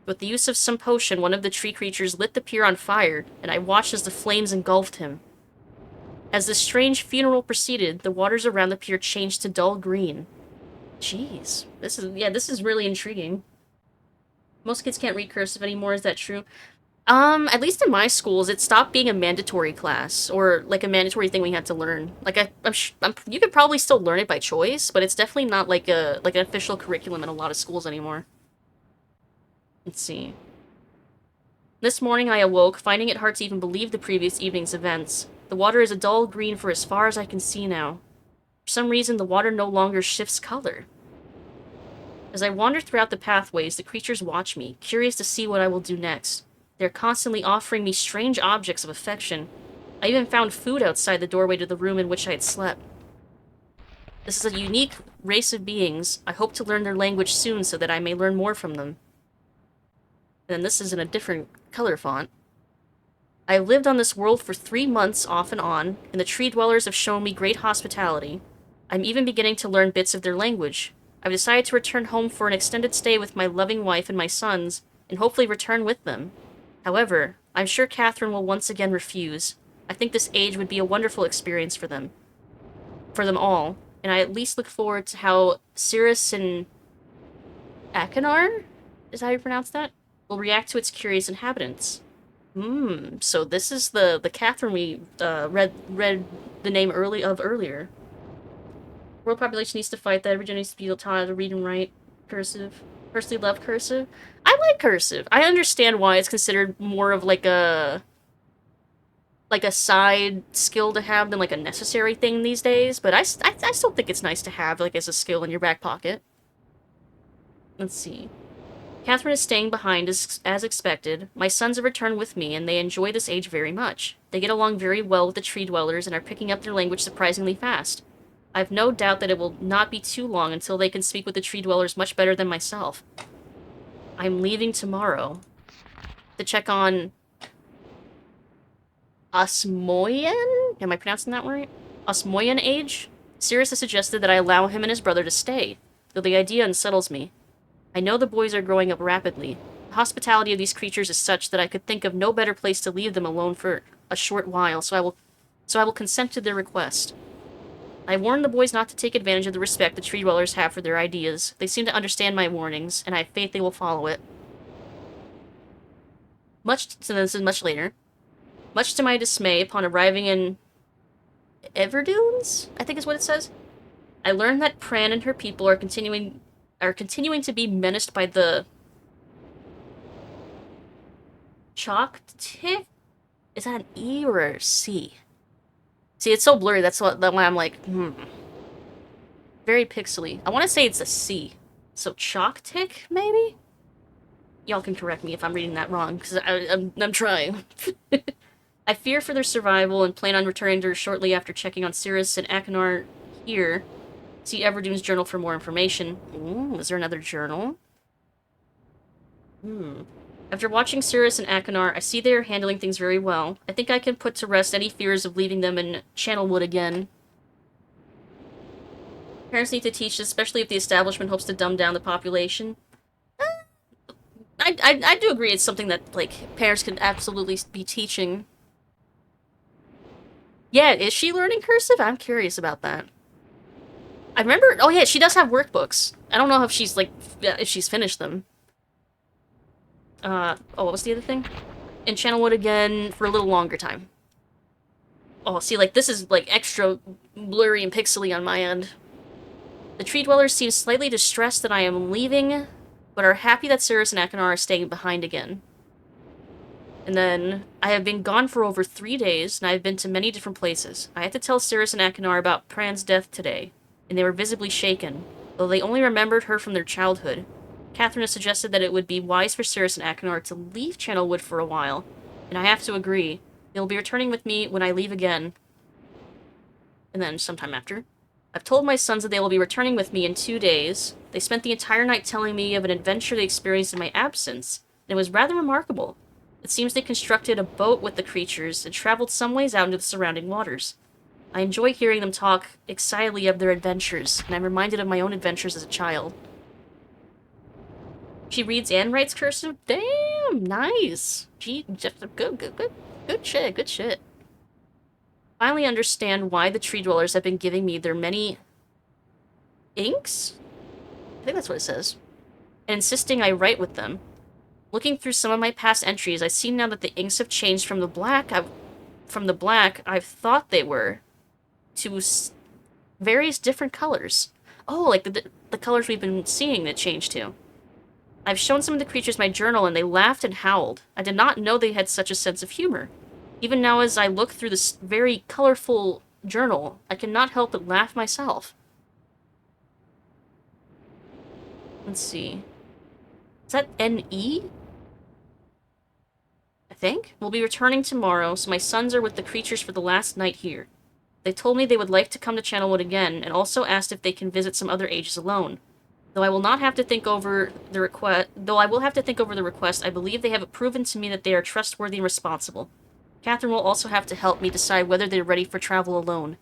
With the use of some potion, one of the tree creatures lit the pier on fire, and I watched as the flames engulfed him. As this strange funeral proceeded, the waters around the pier changed to dull green. Jeez. This is really intriguing. Most kids can't read cursive anymore, is that true? At least in my schools, it stopped being a mandatory class, or, like, a mandatory thing we had to learn. Like, you could probably still learn it by choice, but it's definitely not, like, an official curriculum in a lot of schools anymore. Let's see. This morning I awoke, finding it hard to even believe the previous evening's events. The water is a dull green for as far as I can see now. For some reason, the water no longer shifts color. As I wander throughout the pathways, the creatures watch me, curious to see what I will do next. They're constantly offering me strange objects of affection. I even found food outside the doorway to the room in which I had slept. This is a unique race of beings. I hope to learn their language soon so that I may learn more from them. And this is in a different color font. I have lived on this world for 3 months off and on, and the tree dwellers have shown me great hospitality. I'm even beginning to learn bits of their language. I've decided to return home for an extended stay with my loving wife and my sons, and hopefully return with them. However, I'm sure Catherine will once again refuse. I think this age would be a wonderful experience for them all, and I at least look forward to how Cirrus and Akinar, is how you pronounce that, will react to its curious inhabitants. So this is the Catherine we read the name earlier. World population needs to fight that. Every needs to be taught how to read and write cursive. Personally love cursive. I like cursive. I understand why it's considered more of like a side skill to have than like a necessary thing these days, but I still think it's nice to have like as a skill in your back pocket. Let's see. Catherine is staying behind as expected. My sons have returned with me, and they enjoy this age very much. They get along very well with the tree dwellers and are picking up their language surprisingly fast. I have no doubt that it will not be too long until they can speak with the tree dwellers much better than myself. I'm leaving tomorrow to check on Osmoyan? Am I pronouncing that right? Osmoyan age? Sirius has suggested that I allow him and his brother to stay, though the idea unsettles me. I know the boys are growing up rapidly. The hospitality of these creatures is such that I could think of no better place to leave them alone for a short while, so I will consent to their request. I warned the boys not to take advantage of the respect the tree dwellers have for their ideas. They seem to understand my warnings, and I have faith they will follow it. So this is much later. Much to my dismay, upon arriving in Everdunes, I think is what it says, I learned that Pran and her people are continuing to be menaced by the Chalk Tick? Is that an E or a C? See, it's so blurry, that's why I'm like, Very pixely. I want to say it's a C. So Chalk Tick, maybe? Y'all can correct me if I'm reading that wrong, because I'm trying. I fear for their survival and plan on returning to her shortly after checking on Cirrus and Achenar here. See Everdune's journal for more information. Ooh, is there another journal? After watching Cirrus and Achenar, I see they are handling things very well. I think I can put to rest any fears of leaving them in Channelwood again. Parents need to teach this, especially if the establishment hopes to dumb down the population. I do agree it's something that, like, parents could absolutely be teaching. Yeah, is she learning cursive? I'm curious about that. I remember... Oh, yeah, she does have workbooks. I don't know if she's, like, if she's finished them. Oh, what was the other thing? In Channelwood again for a little longer time. Oh, see, like, this is, like, extra blurry and pixely on my end. The tree dwellers seem slightly distressed that I am leaving, but are happy that Cirrus and Achenar are staying behind again. And then, I have been gone for over 3 days, and I have been to many different places. I had to tell Cirrus and Achenar about Pran's death today, and they were visibly shaken, though they only remembered her from their childhood. Catherine has suggested that it would be wise for Cirrus and Achenar to leave Channelwood for a while, and I have to agree. They will be returning with me when I leave again. And then, sometime after. I've told my sons that they will be returning with me in 2 days. They spent the entire night telling me of an adventure they experienced in my absence, and it was rather remarkable. It seems they constructed a boat with the creatures and traveled some ways out into the surrounding waters. I enjoy hearing them talk excitedly of their adventures, and I'm reminded of my own adventures as a child. She reads and writes cursive? Damn, nice. Gee, just good shit. Finally understand why the tree dwellers have been giving me their many inks? I think that's what it says. And insisting I write with them. Looking through some of my past entries, I see now that the inks have changed from the black I've thought they were to various different colors. Oh, like the colors we've been seeing that changed to. I've shown some of the creatures my journal and they laughed and howled. I did not know they had such a sense of humor. Even now as I look through this very colorful journal, I cannot help but laugh myself. Let's see. Is that N-E? I think? We'll be returning tomorrow, so my sons are with the creatures for the last night here. They told me they would like to come to Channelwood again, and also asked if they can visit some other ages alone. Though I will have to think over the request, I believe they have proven to me that they are trustworthy and responsible. Catherine will also have to help me decide whether they are ready for travel alone.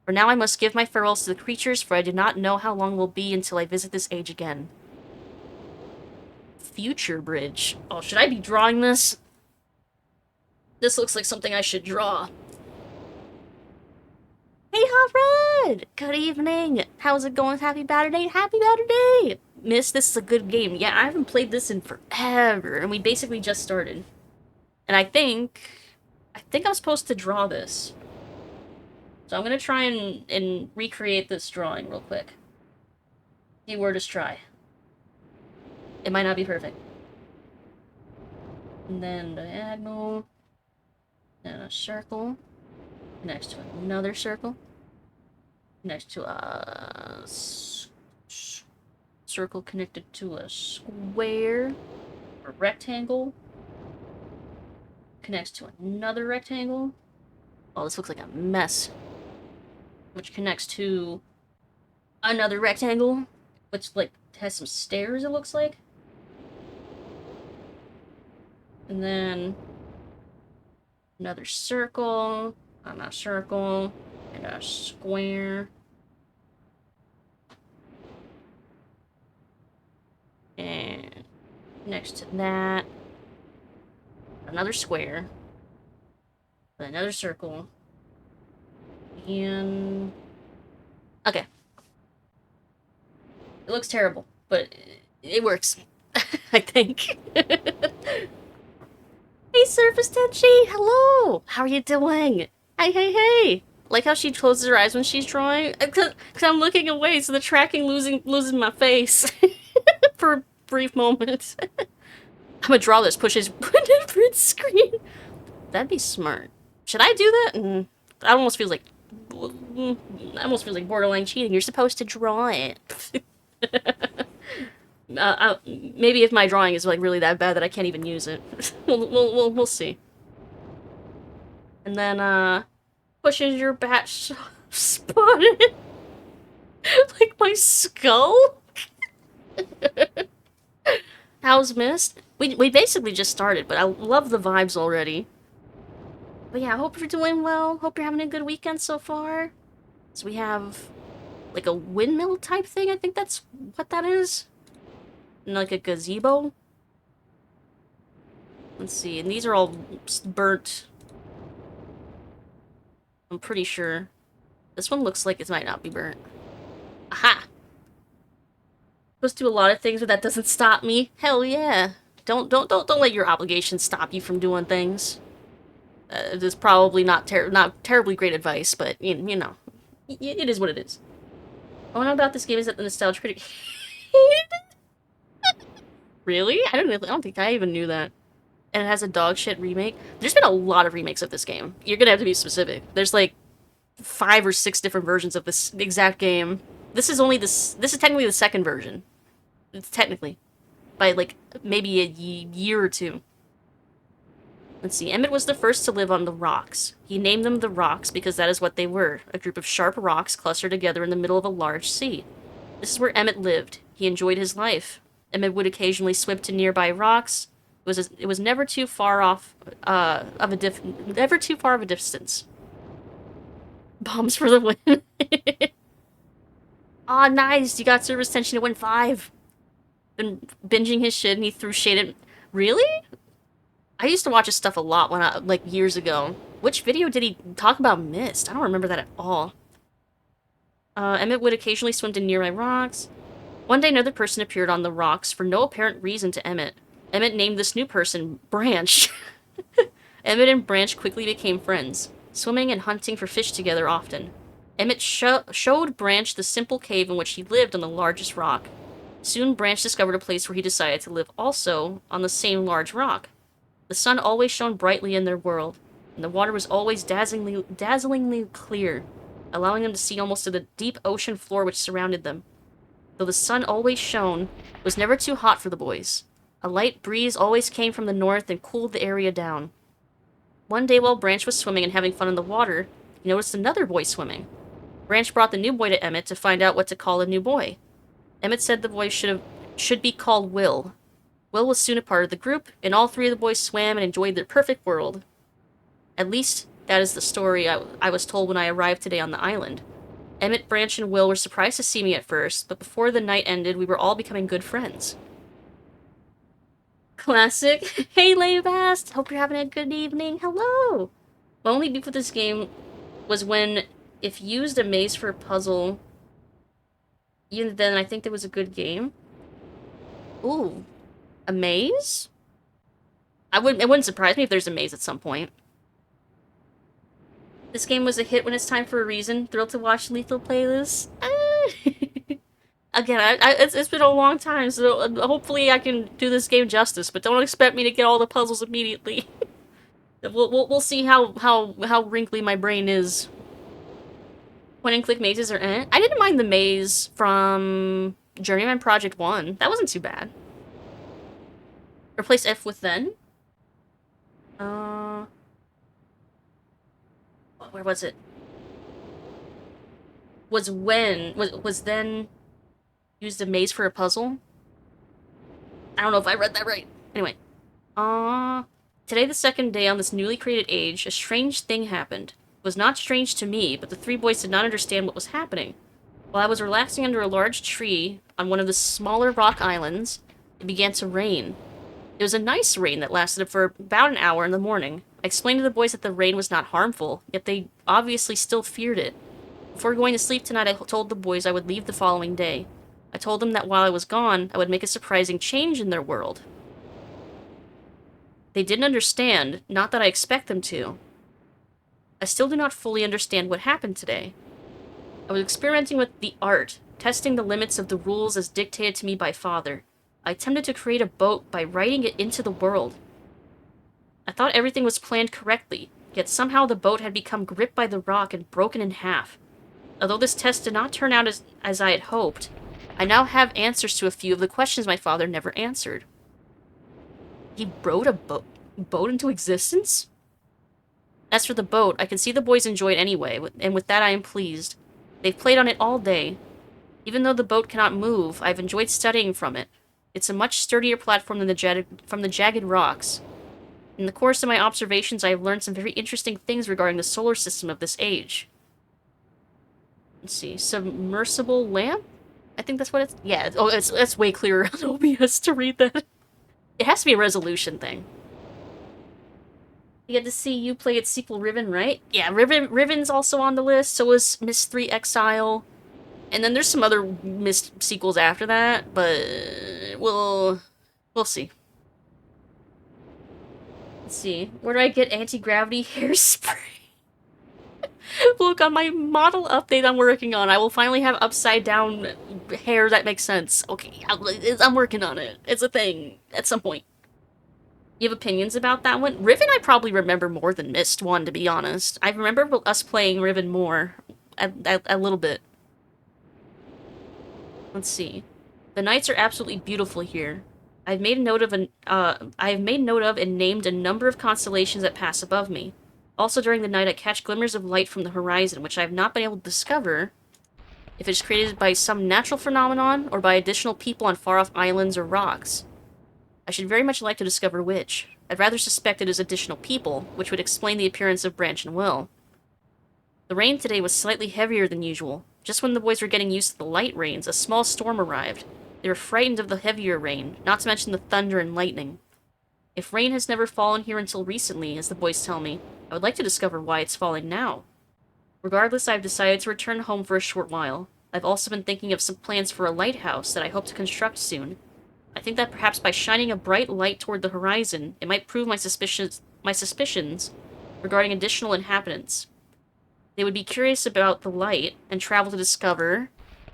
For now I must give my farewells to the creatures, for I do not know how long it will be until I visit this age again. Future Bridge. Oh, should I be drawing this? This looks like something I should draw. Hey, Hot Red! Good evening! How's it going? Happy Saturday! Happy Saturday! Myst, this is a good game. Yeah, I haven't played this in forever, and we basically just started. And I think I'm supposed to draw this. So I'm gonna try and recreate this drawing real quick. Keyword is try. It might not be perfect. And then diagonal. And a circle. Next to another circle. Next to a circle connected to a square or rectangle. Connects to another rectangle. Oh, this looks like a mess. Which connects to another rectangle, which like has some stairs, it looks like. And then another circle, and a circle, and a square. And next to that, another square, another circle, and... okay. It looks terrible, but it works, I think. Hey, Surface Tenchi! Hello! How are you doing? Hey, hey, hey! Like how she closes her eyes when she's drawing? Because I'm looking away, so the tracking loses my face. For a brief moment. I'm gonna draw this, push his print screen. That'd be smart. Should I do that? That almost feels like... that almost feels like borderline cheating. You're supposed to draw it. Maybe if my drawing is like really that bad that I can't even use it. We'll see. And then pushes your bat spot in. Like my skull. How's Myst? We basically just started, but I love the vibes already. But yeah, I hope you're doing well. Hope you're having a good weekend so far. So we have like a windmill type thing. I think that's what that is. And like a gazebo. Let's see, and these are all burnt. I'm pretty sure. This one looks like it might not be burnt. Aha! Supposed to do a lot of things, but that doesn't stop me. Hell yeah! Don't let your obligations stop you from doing things. It is probably not terribly great advice, but you know, it is what it is. What I know about this game is that the nostalgia critic hated it. Really? I don't think I even knew that. And it has a dog shit remake. There's been a lot of remakes of this game. You're gonna have to be specific. There's like 5 or 6 different versions of this exact game. This is technically the second version. It's technically. By like maybe a year or two. Let's see. Emmett was the first to live on the rocks. He named them the rocks because that is what they were. A group of sharp rocks clustered together in the middle of a large sea. This is where Emmett lived. He enjoyed his life. Emmett would occasionally swim to nearby rocks. It was never too far off never too far of a distance. Bombs for the win. Aw, nice. You got service tension to win 5. Been binging his shit and he threw shade at... Really? I used to watch his stuff a lot when like years ago. Which video did he talk about Myst? I don't remember that at all. Emmett would occasionally swim to nearby rocks. One day, another person appeared on the rocks for no apparent reason to Emmett. Emmett named this new person Branch. Emmett and Branch quickly became friends, swimming and hunting for fish together often. Emmett showed Branch the simple cave in which he lived on the largest rock. Soon, Branch discovered a place where he decided to live also on the same large rock. The sun always shone brightly in their world, and the water was always dazzlingly clear, allowing them to see almost to the deep ocean floor which surrounded them. Though the sun always shone, it was never too hot for the boys. A light breeze always came from the north and cooled the area down. One day while Branch was swimming and having fun in the water, he noticed another boy swimming. Branch brought the new boy to Emmett to find out what to call a new boy. Emmett said the boy should be called Will. Will was soon a part of the group, and all 3 of the boys swam and enjoyed their perfect world. At least, that is the story I was told when I arrived today on the island. Emmett, Branch, and Will were surprised to see me at first, but before the night ended, we were all becoming good friends. Classic. Hey, Layvast! Hope you're having a good evening. Hello! My only beef with this game was when, if used a maze for a puzzle, even then I think it was a good game. Ooh. A maze? It wouldn't surprise me if there's a maze at some point. This game was a hit when it's time for a reason. Thrilled to watch Lethal Playlist. Again, it's been a long time, so hopefully I can do this game justice, but don't expect me to get all the puzzles immediately. We'll see how wrinkly my brain is. Point and click mazes are I didn't mind the maze from Journeyman Project 1. That wasn't too bad. Replace F with then. Where was it? Was then used a maze for a puzzle? I don't know if I read that right. Anyway. Today, the second day on this newly created age, a strange thing happened. It was not strange to me, but the three boys did not understand what was happening. While I was relaxing under a large tree on one of the smaller rock islands, it began to rain. It was a nice rain that lasted for about an hour in the morning. I explained to the boys that the rain was not harmful, yet they obviously still feared it. Before going to sleep tonight, I told the boys I would leave the following day. I told them that while I was gone, I would make a surprising change in their world. They didn't understand, not that I expect them to. I still do not fully understand what happened today. I was experimenting with the art, testing the limits of the rules as dictated to me by Father. I attempted to create a boat by writing it into the world. I thought everything was planned correctly, yet somehow the boat had become gripped by the rock and broken in half. Although this test did not turn out as I had hoped, I now have answers to a few of the questions my father never answered. He wrote a boat into existence? As for the boat, I can see the boys enjoy it anyway, and with that I am pleased. They've played on it all day. Even though the boat cannot move, I've enjoyed studying from it. It's a much sturdier platform than the jagged rocks. In the course of my observations, I have learned some very interesting things regarding the solar system of this age. Let's see. Submersible lamp? I think that's what it's... Yeah, it's way clearer on OBS to read that. It has to be a resolution thing. You get to see you play its sequel, Riven, right? Yeah, Riven's also on the list, so is Myst 3 Exile. And then there's some other Myst sequels after that, but we'll see. Let's see. Where do I get anti-gravity hairspray? Look, on my model update I'm working on, I will finally have upside-down hair that makes sense. Okay, I'm working on it. It's a thing at some point. You have opinions about that one? Riven I probably remember more than Myst 1, to be honest. I remember us playing Riven more. A little bit. Let's see. The nights are absolutely beautiful here. I have made note of and named a number of constellations that pass above me. Also during the night I catch glimmers of light from the horizon, which I have not been able to discover if it is created by some natural phenomenon or by additional people on far-off islands or rocks. I should very much like to discover which. I'd rather suspect it is additional people, which would explain the appearance of Branch and Will. The rain today was slightly heavier than usual. Just when the boys were getting used to the light rains, a small storm arrived. They were frightened of the heavier rain, not to mention the thunder and lightning. If rain has never fallen here until recently, as the boys tell me, I would like to discover why it's falling now. Regardless, I've decided to return home for a short while. I've also been thinking of some plans for a lighthouse that I hope to construct soon. I think that perhaps by shining a bright light toward the horizon, it might prove my suspicions regarding additional inhabitants. They would be curious about the light and travel to discover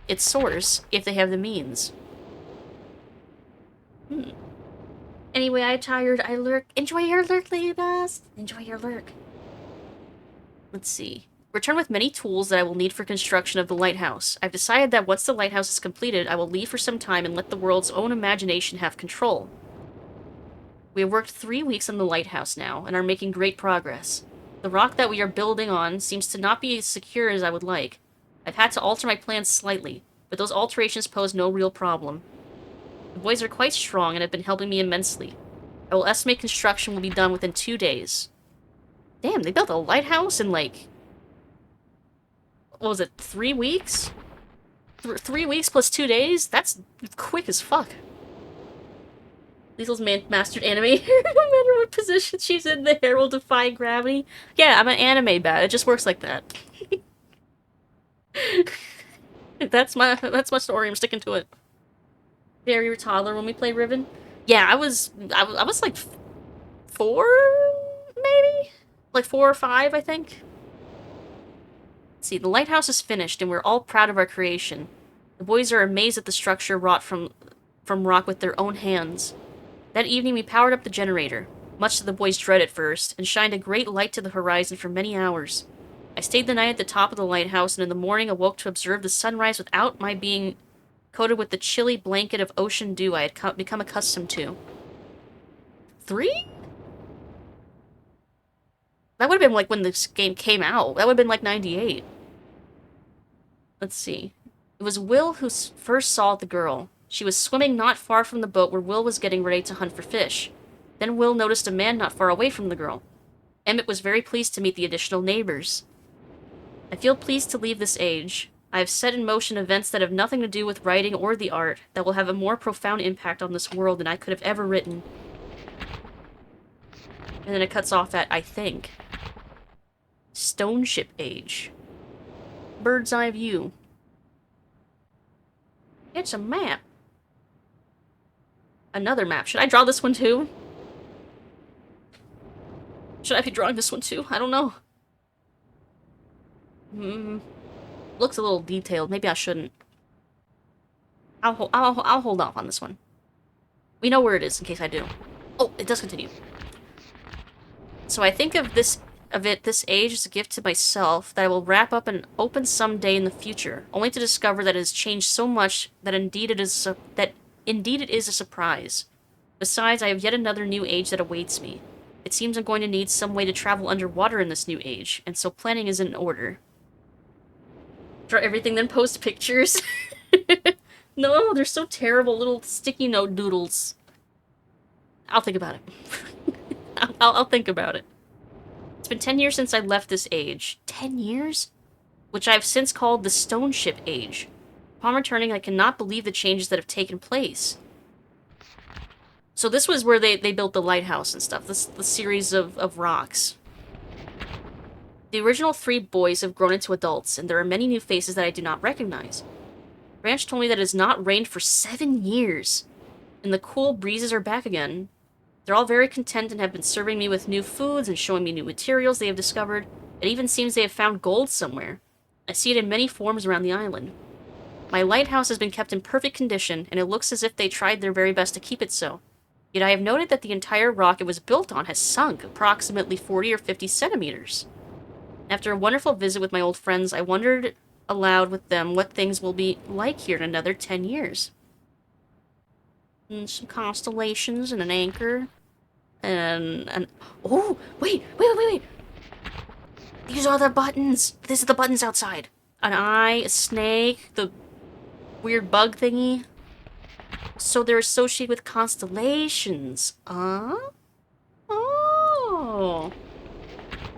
its source if they have the means. Anyway, I'm tired. I lurk. Enjoy your lurk, ladies. Enjoy your lurk. Let's see. Return with many tools that I will need for construction of the lighthouse. I've decided that once the lighthouse is completed, I will leave for some time and let the world's own imagination have control. We have worked 3 weeks on the lighthouse now, and are making great progress. The rock that we are building on seems to not be as secure as I would like. I've had to alter my plans slightly, but those alterations pose no real problem. The boys are quite strong and have been helping me immensely. I will estimate construction will be done within 2 days. Damn, they built a lighthouse in, like... What was it, 3 weeks? 3 weeks plus 2 days? That's quick as fuck. Liesl's mastered anime. No matter what position she's in, the hair will defy gravity. Yeah, I'm an anime bat. It just works like that. That's my story. I'm sticking to it. Very you were a toddler when we played Riven. Yeah, I was like 4, maybe? Like 4 or 5, I think. Let's see, the lighthouse is finished, and we're all proud of our creation. The boys are amazed at the structure wrought from rock with their own hands. That evening we powered up the generator, much to the boys' dread at first, and shined a great light to the horizon for many hours. I stayed the night at the top of the lighthouse, and in the morning awoke to observe the sunrise without my being coated with the chilly blanket of ocean dew I had become accustomed to. 3? That would have been like when this game came out. That would have been like 98. Let's see. It was Will who first saw the girl. She was swimming not far from the boat where Will was getting ready to hunt for fish. Then Will noticed a man not far away from the girl. Emmett was very pleased to meet the additional neighbors. I feel pleased to leave this age. I have set in motion events that have nothing to do with writing or the art that will have a more profound impact on this world than I could have ever written. And then it cuts off at, I think. Stone ship age. Bird's eye view. It's a map. Another map. Should I draw this one too? Should I be drawing this one too? I don't know. Looks a little detailed. Maybe I shouldn't. I'll hold off on this one. We know where it is in case I do. Oh, it does continue. So I think of this age as a gift to myself that I will wrap up and open someday in the future, only to discover that it has changed so much that indeed it is a surprise. Besides, I have yet another new age that awaits me. It seems I'm going to need some way to travel underwater in this new age, and so planning is in order. Draw everything, then post pictures. No, they're so terrible, little sticky note doodles. I'll think about it. I'll think about it. It's been 10 years since I left this age. 10 years? Which I've since called the Stone Ship Age. Upon returning, I cannot believe the changes that have taken place. So this was where they built the lighthouse and stuff. The series of rocks. The original 3 boys have grown into adults, and there are many new faces that I do not recognize. Branch told me that it has not rained for 7 years, and the cool breezes are back again. They're all very content and have been serving me with new foods and showing me new materials they have discovered. It even seems they have found gold somewhere. I see it in many forms around the island. My lighthouse has been kept in perfect condition, and it looks as if they tried their very best to keep it so. Yet I have noted that the entire rock it was built on has sunk approximately 40 or 50 centimeters. After a wonderful visit with my old friends, I wondered aloud with them what things will be like here in another 10 years. And some constellations and an anchor. And oh, wait. These are the buttons. These are the buttons outside. An eye, a snake, the weird bug thingy. So they're associated with constellations. Oh.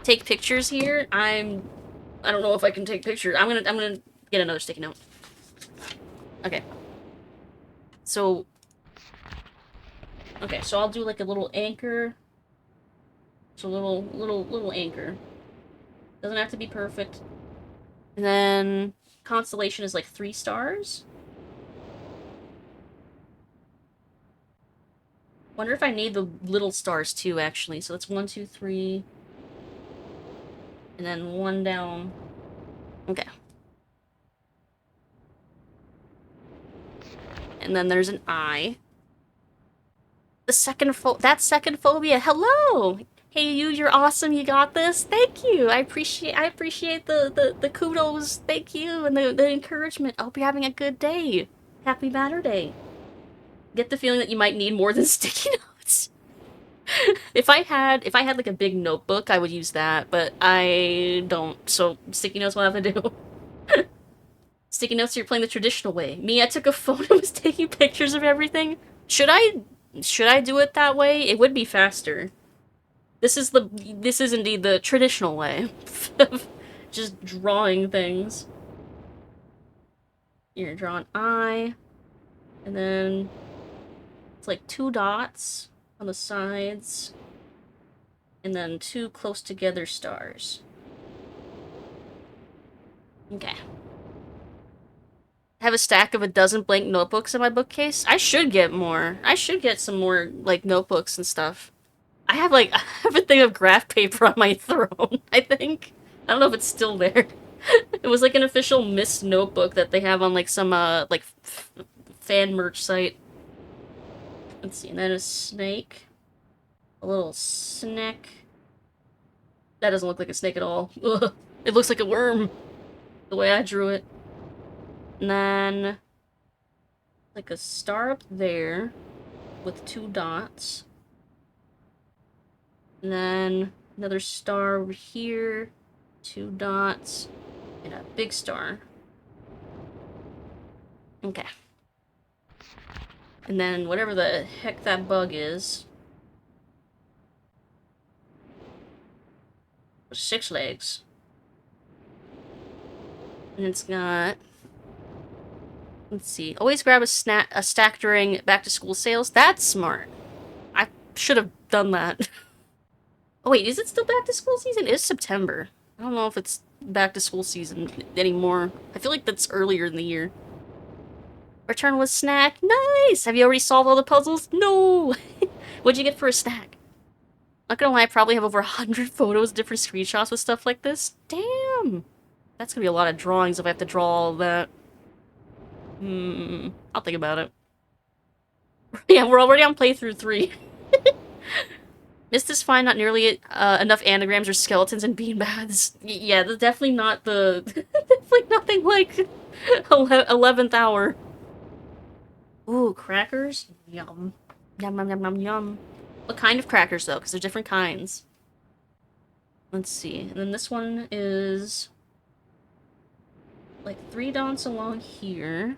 Take pictures here. I don't know if I can take pictures. I'm gonna get another sticky note. Okay. So I'll do like a little anchor. So little anchor. Doesn't have to be perfect. And then constellation is like 3 stars. Wonder if I need the little stars too, actually. So that's 1, 2, 3. And then 1 down. Okay. And then there's an eye. That second phobia. Hello! Hey, you're awesome. You got this. Thank you. I appreciate the kudos. Thank you. And the encouragement. I hope you're having a good day. Happy Matter Day. Get the feeling that you might need more than sticky notes. If I had like a big notebook, I would use that, but I don't. So sticky notes will have to do. Sticky notes, you're playing the traditional way. Me, I took a phone and was taking pictures of everything. Should I do it that way? It would be faster. This is indeed the traditional way of just drawing things. You're draw an eye, and then it's like 2 dots on the sides, and then 2 close together stars. Okay. I have a stack of 12 blank notebooks in my bookcase. I should get more. I should get some more, like, notebooks and stuff. I have a thing of graph paper on my throne, I think. I don't know if it's still there. It was like an official Myst notebook that they have on, like, some, fan merch site. Let's see, and then a snake. A little snake. That doesn't look like a snake at all. Ugh. It looks like a worm. The way I drew it. And then like a star up there with 2 dots. And then another star over here, 2 dots, and a big star. Okay. And then whatever the heck that bug is. 6 legs. And it's got... Let's see. Always grab a stack during back-to-school sales. That's smart. I should have done that. Oh wait, is it still back-to-school season? It is September. I don't know if it's back-to-school season anymore. I feel like that's earlier in the year. Return with snack. Nice! Have you already solved all the puzzles? No! What'd you get for a snack? Not gonna lie, I probably have over 100 photos, different screenshots with stuff like this. Damn! That's gonna be a lot of drawings if I have to draw all of that. I'll think about it. Yeah, we're already on playthrough 3. Myst is fine, not nearly enough anagrams or skeletons and bean baths. Yeah, there's definitely not the... definitely nothing like 11th hour. Ooh, crackers? Yum. Yum, yum, yum, yum, yum. What kind of crackers, though? Because there's different kinds. Let's see. And then this one is... like 3 dots along here.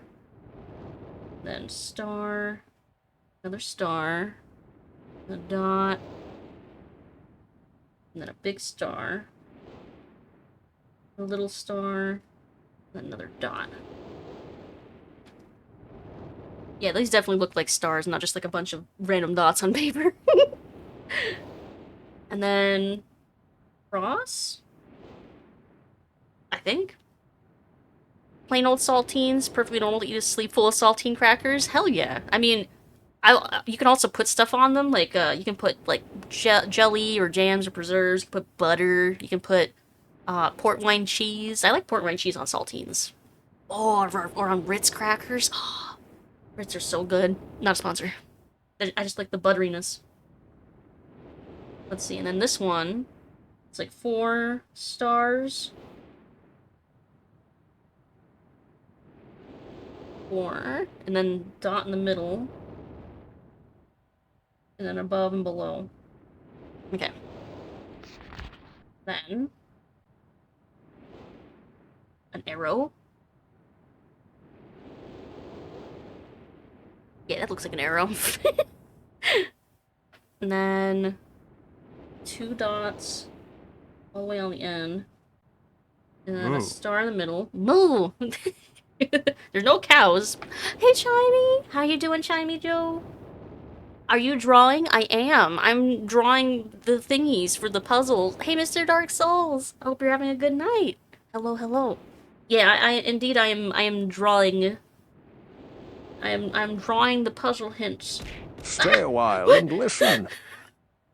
Then star. Another star. A dot. And then a big star. A little star. And another dot. Yeah, these definitely look like stars, not just like a bunch of random dots on paper. And then... cross? I think? Plain old saltines, perfectly normal to eat a sleeve full of saltine crackers? Hell yeah. I mean, you can also put stuff on them, like, you can put, like, jelly or jams or preserves, you can put butter, you can put, port wine cheese. I like port wine cheese on saltines. Oh, or on Ritz crackers. Oh, Ritz are so good. Not a sponsor. I just like the butteriness. Let's see, and then this one, it's like 4 stars. 4, and then dot in the middle. And then above and below. Okay. Then... an arrow. Yeah, that looks like an arrow. And then... 2 dots all the way on the end. And then a star in the middle. Moo! There's no cows. Hey, Chimey! How you doing, Chimey Joe? Are you drawing? I am. I'm drawing the thingies for the puzzles. Hey, Mr. Dark Souls! I hope you're having a good night. Hello, hello. Yeah, indeed I am drawing. I'm drawing the puzzle hints. Stay a while and listen.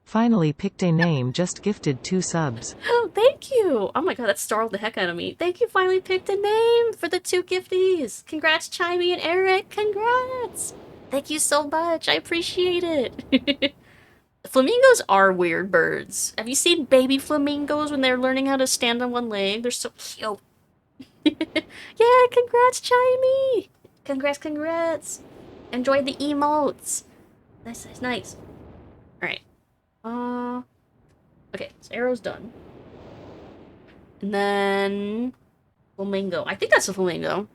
Finally picked a name, just gifted 2 subs. Oh, thank you! Oh my god, that startled the heck out of me. Thank you, finally picked a name for the 2 gifties! Congrats, Chimey and Eric! Congrats! Thank you so much, I appreciate it! Flamingos are weird birds. Have you seen baby flamingos when they're learning how to stand on one leg? They're so cute. Yeah, congrats, Chimey! Congrats, congrats! Enjoy the emotes! Nice, nice, nice. Alright. Okay, so arrow's done. And then... flamingo. I think that's a flamingo.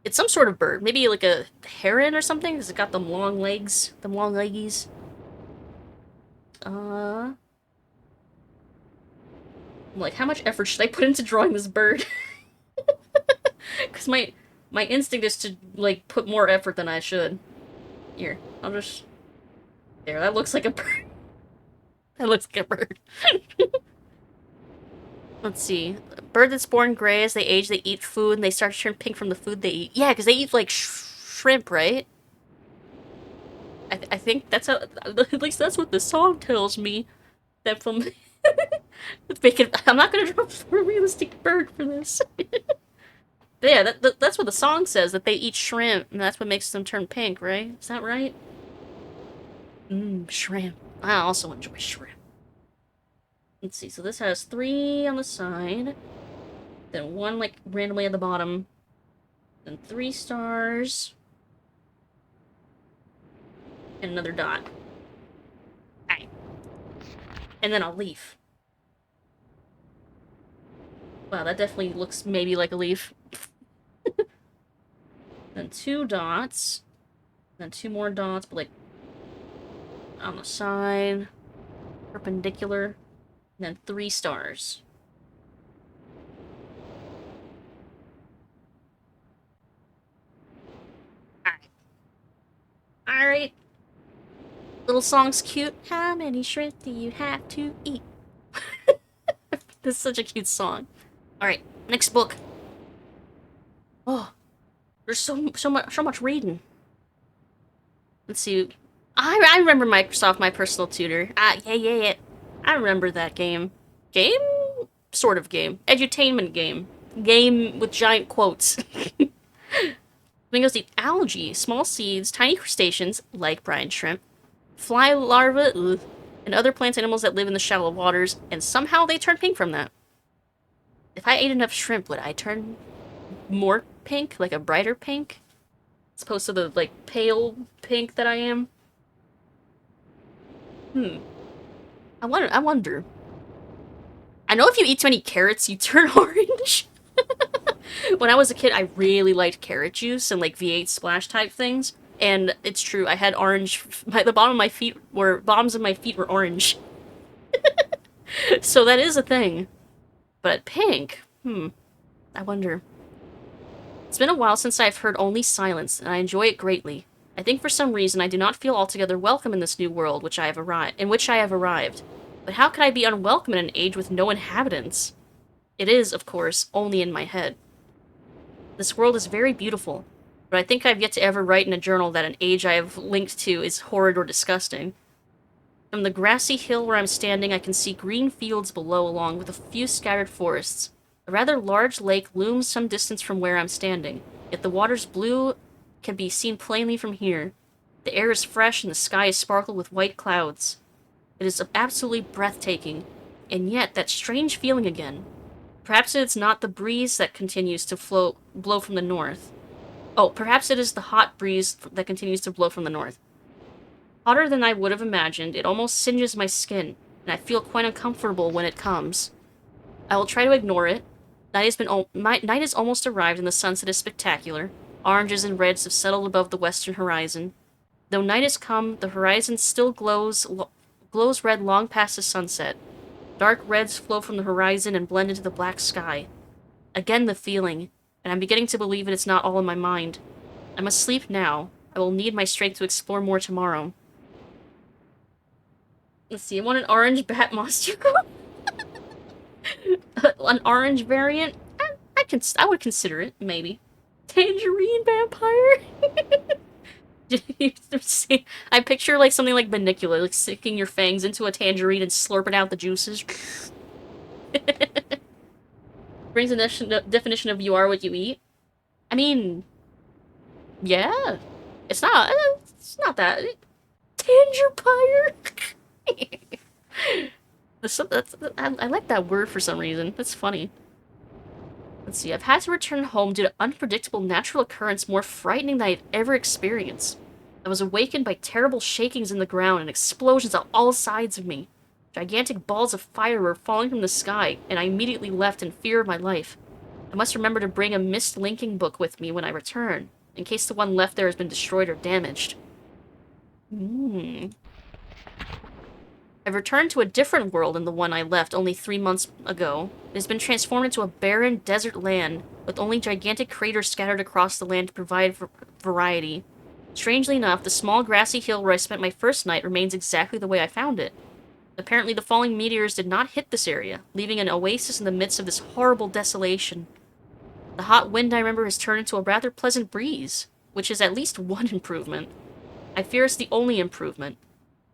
It's some sort of bird. Maybe like a heron or something, because it got them long legs. Them long leggies. I'm like, how much effort should I put into drawing this bird? Because my instinct is to, like, put more effort than I should. Here, I'll just... there, that looks like a bird. That looks like a bird. Let's see. A bird that's born gray, as they age, they eat food, and they start to turn pink from the food they eat. Yeah, because they eat, like, shrimp, right? I think that's how... at least that's what the song tells me. That from... I'm not gonna draw a realistic bird for this. But yeah, that's what the song says, that they eat shrimp, and that's what makes them turn pink, right? Is that right? Shrimp. I also enjoy shrimp. Let's see, so this has 3 on the side, then 1, like, randomly at the bottom, then 3 stars, And another dot. Alright. And then a leaf. Wow, that definitely looks maybe like a leaf. Then 2 dots. Then 2 more dots, but like on the side. Perpendicular. And then 3 stars. Alright. Alright. Little song's cute. How many shrimp do you have to eat? This is such a cute song. Alright, next book. Oh, there's so much reading. Let's see. I remember Microsoft, My Personal Tutor. Yeah. I remember that game. Game? Sort of game. Edutainment game. Game with giant quotes. Flamingos eat algae, small seeds, tiny crustaceans, like brine shrimp, fly larvae, and other plant animals that live in the shallow waters, and somehow they turn pink from that. If I ate enough shrimp, would I turn more pink? Like a brighter pink? As opposed to the, like, pale pink that I am? I wonder. I know if you eat too many carrots, you turn orange. When I was a kid, I really liked carrot juice and, like, V8 splash type things. And it's true, I had orange... the bottoms of my feet were orange. So that is a thing. But pink? I wonder. It's been a while since I've heard only silence, and I enjoy it greatly. I think for some reason I do not feel altogether welcome in this new world in which I have arrived. But how could I be unwelcome in an age with no inhabitants? It is, of course, only in my head. This world is very beautiful, but I think I've yet to ever write in a journal that an age I have linked to is horrid or disgusting. From the grassy hill where I'm standing, I can see green fields below along with a few scattered forests. A rather large lake looms some distance from where I'm standing, yet the water's blue can be seen plainly from here. The air is fresh and the sky is sparkled with white clouds. It is absolutely breathtaking, and yet that strange feeling again. Perhaps it's not the breeze that continues to blow from the north. Oh, perhaps it is the hot breeze that continues to blow from the north. Hotter than I would have imagined, it almost singes my skin, and I feel quite uncomfortable when it comes. I will try to ignore it. Night has almost arrived and the sunset is spectacular. Oranges and reds have settled above the western horizon. Though night has come, the horizon still glows red long past the sunset. Dark reds flow from the horizon and blend into the black sky. Again the feeling, and I'm beginning to believe it's not all in my mind. I must sleep now. I will need my strength to explore more tomorrow. Let's see, I want an orange bat monster. An orange variant? I would consider it, maybe. Tangerine vampire? I picture like something like Banicula, like sticking your fangs into a tangerine and slurping out the juices. Brings the definition of you are what you eat. I mean, yeah. It's not that. Tangerpire? I like that word for some reason. That's funny. Let's see. I've had to return home due to unpredictable natural occurrence more frightening than I've ever experienced. I was awakened by terrible shakings in the ground and explosions on all sides of me. Gigantic balls of fire were falling from the sky, and I immediately left in fear of my life. I must remember to bring a Myst linking book with me when I return, in case the one left there has been destroyed or damaged. I've returned to a different world than the one I left only 3 months ago. It has been transformed into a barren desert land, with only gigantic craters scattered across the land to provide variety. Strangely enough, the small grassy hill where I spent my first night remains exactly the way I found it. Apparently the falling meteors did not hit this area, leaving an oasis in the midst of this horrible desolation. The hot wind I remember has turned into a rather pleasant breeze, which is at least one improvement. I fear it's the only improvement.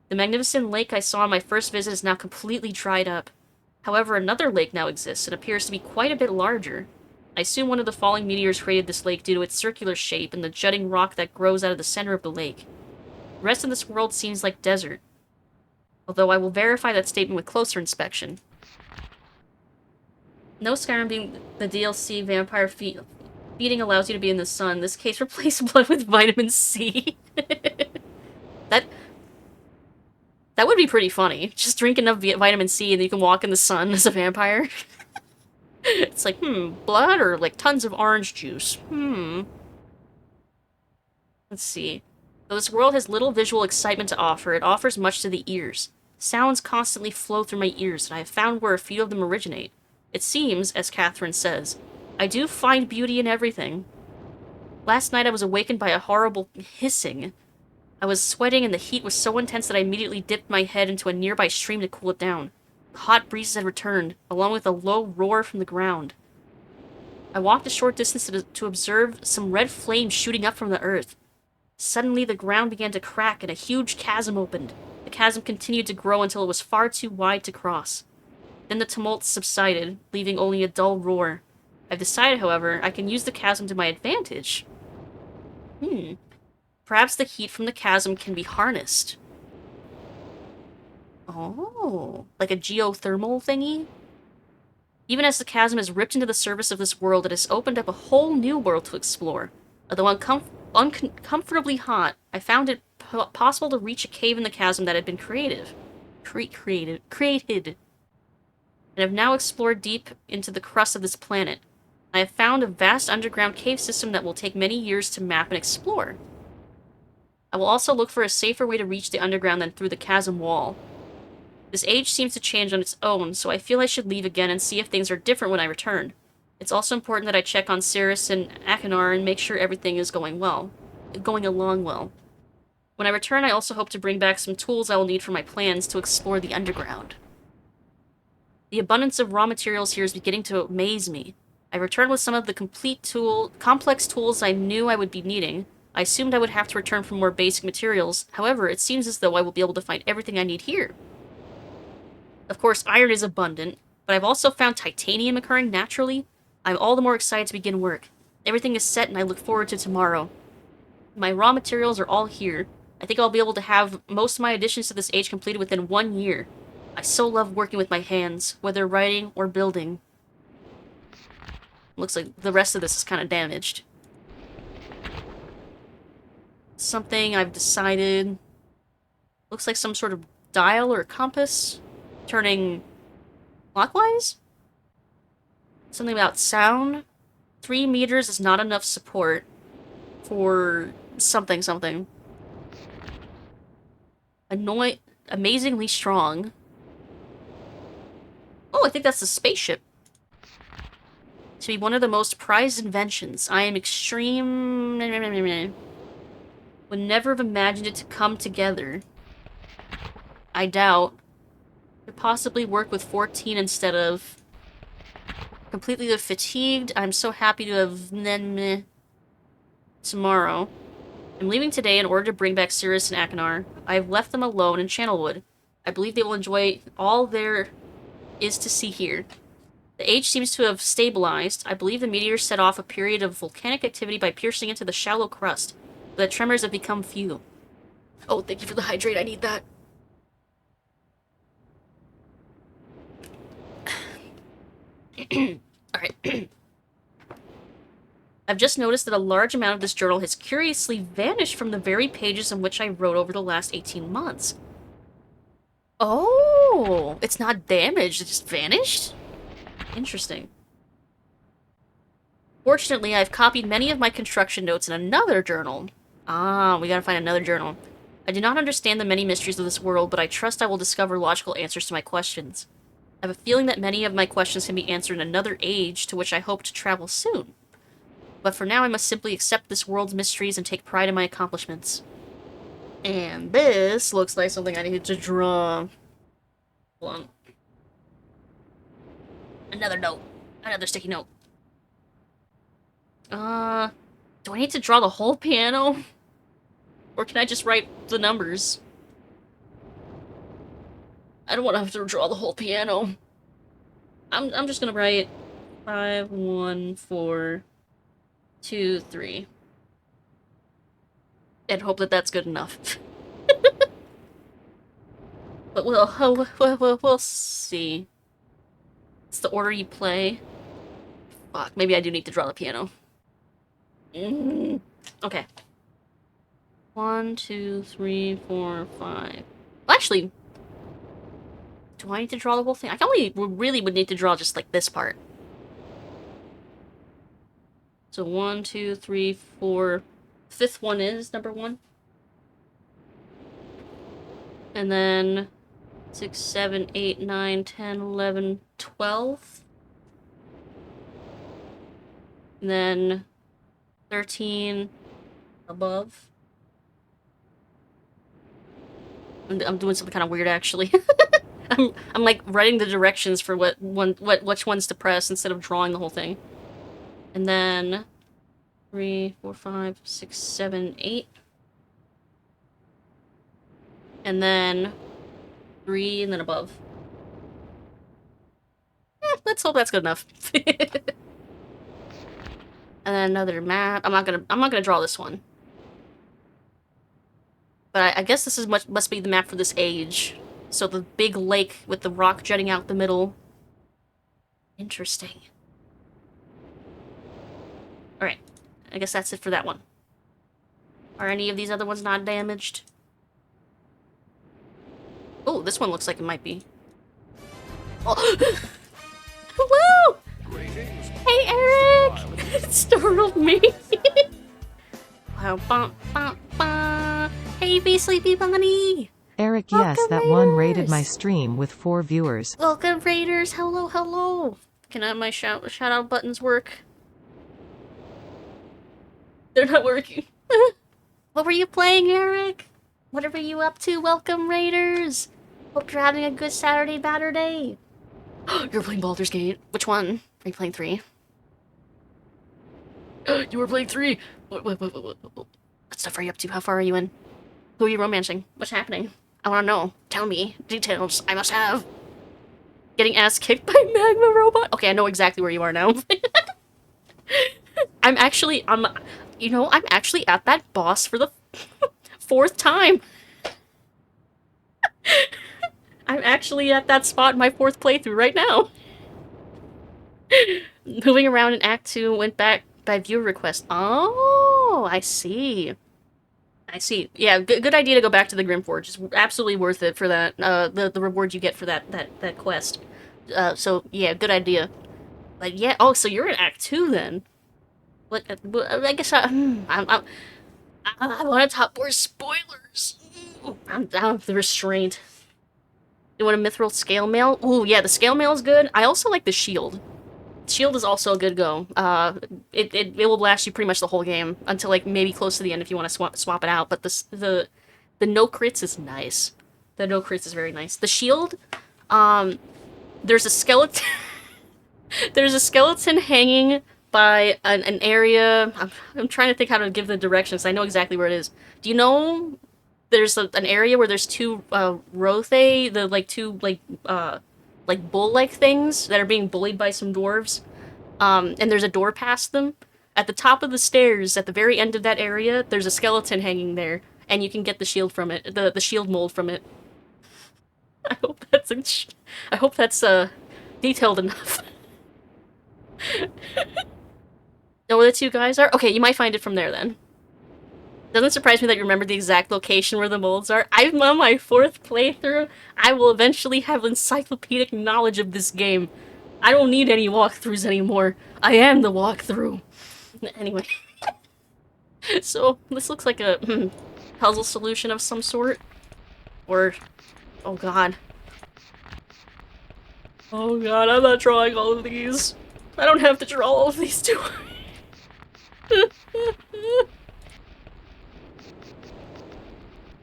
The magnificent lake I saw on my first visit is now completely dried up. However, another lake now exists and appears to be quite a bit larger. I assume one of the falling meteors created this lake due to its circular shape and the jutting rock that grows out of the center of the lake. The rest of this world seems like desert, although I will verify that statement with closer inspection. No Skyrim being the DLC vampire feeding allows you to be in the sun. In this case, replace blood with vitamin C. That would be pretty funny. Just drink enough vitamin C and you can walk in the sun as a vampire. It's like, blood or like tons of orange juice? Let's see. Though this world has little visual excitement to offer, it offers much to the ears. Sounds constantly flow through my ears, and I have found where a few of them originate. It seems, as Catherine says, I do find beauty in everything. Last night I was awakened by a horrible hissing. I was sweating and the heat was so intense that I immediately dipped my head into a nearby stream to cool it down. The hot breezes had returned, along with a low roar from the ground. I walked a short distance to observe some red flames shooting up from the earth. Suddenly the ground began to crack and a huge chasm opened. The chasm continued to grow until it was far too wide to cross. Then the tumult subsided, leaving only a dull roar. I've decided, however, I can use the chasm to my advantage. Perhaps the heat from the chasm can be harnessed. Oh, like a geothermal thingy? Even as the chasm has ripped into the surface of this world, it has opened up a whole new world to explore. Although uncomfortably hot, I found it possible to reach a cave in the chasm that had been created, and have now explored deep into the crust of this planet. I have found a vast underground cave system that will take many years to map and explore. I will also look for a safer way to reach the underground than through the chasm wall. This age seems to change on its own, so I feel I should leave again and see if things are different when I return. It's also important that I check on Cirrus and Achenar and make sure everything is going along well. When I return, I also hope to bring back some tools I will need for my plans to explore the underground. The abundance of raw materials here is beginning to amaze me. I returned with some of the complex tools I knew I would be needing. I assumed I would have to return for more basic materials. However, it seems as though I will be able to find everything I need here. Of course, iron is abundant, but I've also found titanium occurring naturally. I'm all the more excited to begin work. Everything is set and I look forward to tomorrow. My raw materials are all here. I think I'll be able to have most of my additions to this age completed within 1 year. I so love working with my hands, whether writing or building. Looks like the rest of this is kind of damaged. Something I've decided. Looks like some sort of dial or compass. Turning clockwise? Something about sound. 3 meters is not enough support for something. Amazingly strong. Oh, I think that's the spaceship. To be one of the most prized inventions. I am extreme... Would never have imagined it to come together. I doubt. Could possibly work with 14 instead of... Completely fatigued. I'm so happy to have... Tomorrow. I'm leaving today in order to bring back Cirrus and Achenar. I have left them alone in Channelwood. I believe they will enjoy all there is to see here. The age seems to have stabilized. I believe the meteor set off a period of volcanic activity by piercing into the shallow crust. The tremors have become few. Oh, thank you for the hydrate. I need that. Alright. I've just noticed that a large amount of this journal has curiously vanished from the very pages on which I wrote over the last 18 months. Oh, it's not damaged, it just vanished? Interesting. Fortunately, I've copied many of my construction notes in another journal. Ah, we gotta find another journal. I do not understand the many mysteries of this world, but I trust I will discover logical answers to my questions. I have a feeling that many of my questions can be answered in another age to which I hope to travel soon. But for now, I must simply accept this world's mysteries and take pride in my accomplishments. And this looks like something I need to draw. Hold on. Another note. Another sticky note. Do I need to draw the whole piano? Or can I just write the numbers? I don't want to have to draw the whole piano. I'm just gonna write 5, 1, 4, 2, 3. And hope that that's good enough. But we'll see. It's the order you play. Fuck, maybe I do need to draw the piano. Okay. 1, 2, 3, 4, 5. Well, actually, Do I need to draw the whole thing? I only really would need to draw just like this part. So 1, 2, 3, 4. Fifth one is number 1. And then 6, 7, 8, 9, 10, 11, 12. And then 13 above. I'm doing something kind of weird, actually. I'm like writing the directions for which ones to press instead of drawing the whole thing. And then 3, 4, 5, 6, 7, 8. And then 3, and then above. Let's hope that's good enough. And then another map. I'm not gonna draw this one. But I guess this must be the map for this age. So the big lake with the rock jutting out the middle. Interesting. Alright. I guess that's it for that one. Are any of these other ones not damaged? Oh, this one looks like it might be. Oh. Hello! Hey, Eric! It startled me. Wow, bah, bah, bah. Hey, be sleepy bunny! Eric, yes, Welcome, that one rated Raiders! my stream with 4 viewers. Welcome, Raiders! Hello, hello! Can my shout out buttons work? They're not working. What were you playing, Eric? What were you up to? Welcome, Raiders! Hope you're having a good Saturday Day. You're playing Baldur's Gate. Which one? Are you playing 3? You were playing 3! What stuff are you up to? How far are you in? Who are you romancing? What's happening? I wanna know. Tell me. Details. I must have. Getting ass kicked by Magma Robot? Okay, I know exactly where you are now. I'm actually at that boss for the 4th time. I'm actually at that spot in my 4th playthrough right now. Moving around in Act 2 went back by viewer request. Oh, I see. I see. Yeah, good idea to go back to the Grimforge. It's absolutely worth it for that. The reward you get for that quest. So yeah, good idea. But yeah, oh, so you're in Act 2 then. What? I guess I want to top more spoilers. I'm down with the restraint. You want a mithril scale mail? Ooh, yeah, the scale mail is good. I also like the shield. Shield is also a good go. It will last you pretty much the whole game until like maybe close to the end if you want to swap it out. But the no crits is nice. The no crits is very nice. The shield, there's a skeleton. There's a skeleton hanging by an area. I'm trying to think how to give the directions. I know exactly where it is. Do you know? There's an area where there's 2 Rothe, the like 2 like bull-like things that are being bullied by some dwarves. And there's a door past them. At the top of the stairs, at the very end of that area, there's a skeleton hanging there, and you can get the shield from it, the shield mold from it. I hope that's detailed enough. Know where the 2 guys are? Okay, you might find it from there then. Doesn't surprise me that you remember the exact location where the molds are. I'm on my 4th playthrough. I will eventually have encyclopedic knowledge of this game. I don't need any walkthroughs anymore. I am the walkthrough. Anyway. So, this looks like a puzzle solution of some sort. Or, oh god. Oh god, I'm not drawing all of these. I don't have to draw all of these, do I?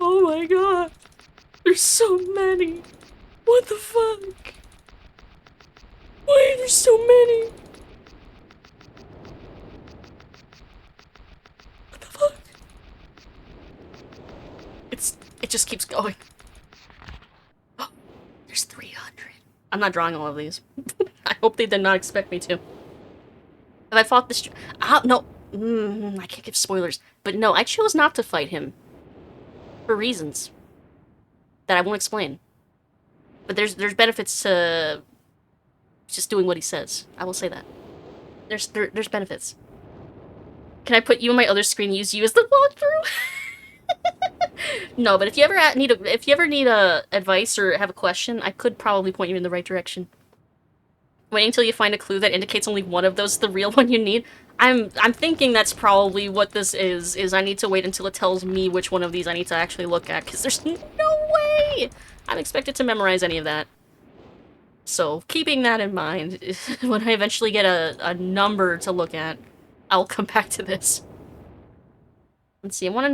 Oh my god. There's so many. What the fuck? Why are there so many? What the fuck? It just keeps going. Oh, there's 300. I'm not drawing all of these. I hope they did not expect me to. Have I fought this? No. I can't give spoilers. But no, I chose not to fight him. For reasons that I won't explain. But there's benefits to just doing what he says. I will say that. There's benefits. Can I put you on my other screen and use you as the walkthrough? No, but if you ever need a advice or have a question, I could probably point you in the right direction. Waiting until you find a clue that indicates only one of those is the real one you need. I'm thinking that's probably what this is I need to wait until it tells me which one of these I need to actually look at, because there's no way I'm expected to memorize any of that. So, keeping that in mind, when I eventually get a number to look at, I'll come back to this. Let's see, I wanted to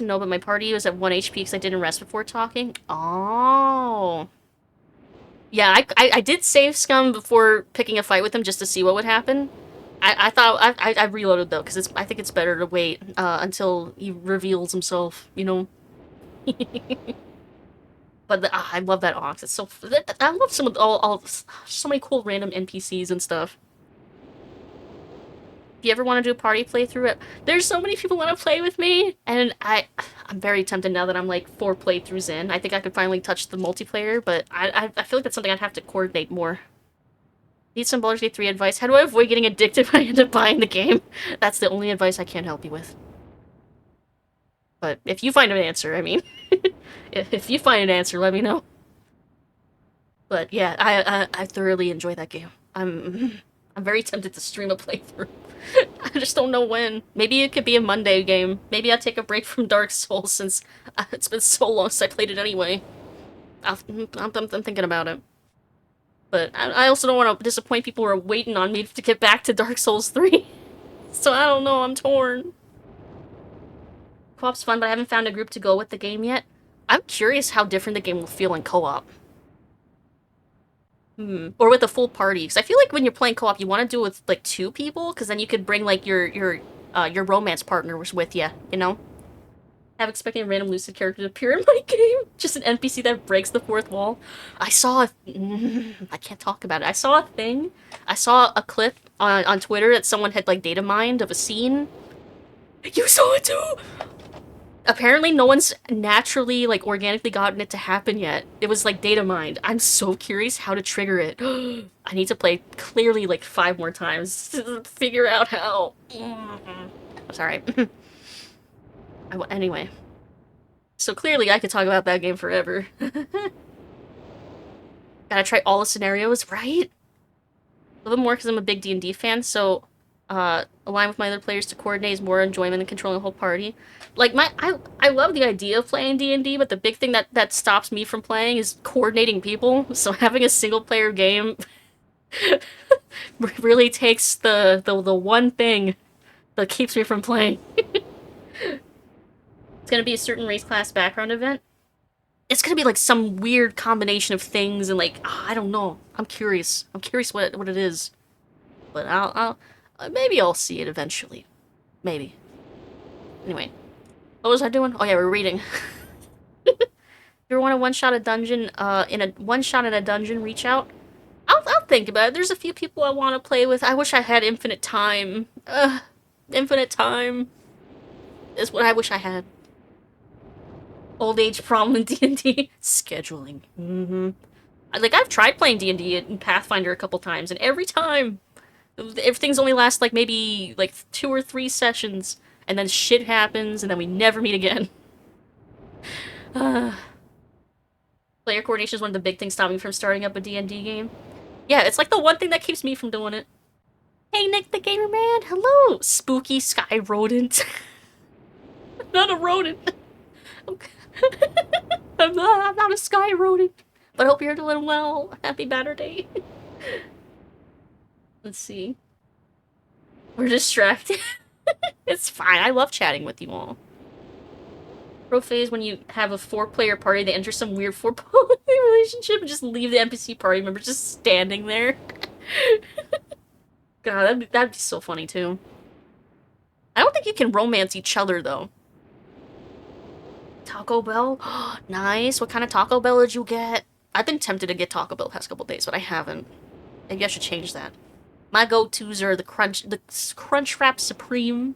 know, but my party was at 1 HP because I didn't rest before talking. Oh. Yeah, I did save Scum before picking a fight with him just to see what would happen. I thought I reloaded though because I think it's better to wait until he reveals himself, you know. But I love that Ox. It's so I love some of all so many cool random NPCs and stuff. If you ever want to do a party playthrough, there's so many people want to play with me, and I'm very tempted now that I'm like 4 playthroughs in. I think I could finally touch the multiplayer, but I feel like that's something I'd have to coordinate more. Need some Baldur's Gate 3 advice. How do I avoid getting addicted when I end up buying the game? That's the only advice I can help you with. But if you find an answer, I mean, if you find an answer, let me know. But yeah, I thoroughly enjoy that game. I'm very tempted to stream a playthrough. I just don't know when. Maybe it could be a Monday game. Maybe I'll take a break from Dark Souls since it's been so long since I played it anyway. I'm thinking about it. But I also don't want to disappoint people who are waiting on me to get back to Dark Souls 3. So I don't know, I'm torn. Co-op's fun, but I haven't found a group to go with the game yet. I'm curious how different the game will feel in co-op. Or with a full party, because I feel like when you're playing co-op, you want to do it with like 2 people, because then you could bring like your romance partner with you, you know? Have expecting a random Lucid character to appear in my game, just an NPC that breaks the 4th wall. I can't talk about it. I saw a clip on Twitter that someone had like data mined of a scene. You saw it too. Apparently no one's naturally, like, organically gotten it to happen yet. It was, like, data mined. I'm so curious how to trigger it. I need to play clearly, like, 5 more times to figure out how. I'm sorry. Anyway. So clearly I could talk about that game forever. Gotta try all the scenarios, right? A little more because I'm a big D&D fan, so align with my other players to coordinate is more enjoyment than controlling the whole party. Like, I love the idea of playing D&D, but the big thing that stops me from playing is coordinating people. So having a single-player game really takes the one thing that keeps me from playing. It's gonna be a certain race class background event. It's gonna be like some weird combination of things and like, I don't know. I'm curious. I'm curious what it is. But I'll maybe I'll see it eventually. Maybe. Anyway. What was I doing? Oh yeah, we're reading. If you ever want to one-shot a dungeon, one-shot in a dungeon, reach out. I'll think about it. There's a few people I want to play with. I wish I had infinite time. Infinite time is what I wish I had. Old age problem in D&D. Scheduling. Like, I've tried playing D&D in Pathfinder a couple times, and every time, everything's only lasts, like, maybe, like, 2 or 3 sessions, and then shit happens, and then we never meet again. Player coordination is one of the big things stopping me from starting up a D&D game. Yeah, it's like the one thing that keeps me from doing it. Hey, Nick the Gamer Man! Hello, spooky sky rodent. I'm not a rodent. I'm not a sky rodent. But I hope you're doing well. Happy Banner Day. Let's see. We're distracted. It's fine. I love chatting with you all. Pro phase when you have a 4-player party, they enter some weird 4-player relationship and just leave the NPC party member just standing there. God, that'd be so funny too. I don't think you can romance each other though. Taco Bell? Nice. What kind of Taco Bell did you get? I've been tempted to get Taco Bell the past couple days, but I haven't. Maybe I should change that. My go-tos are the Crunchwrap Supreme,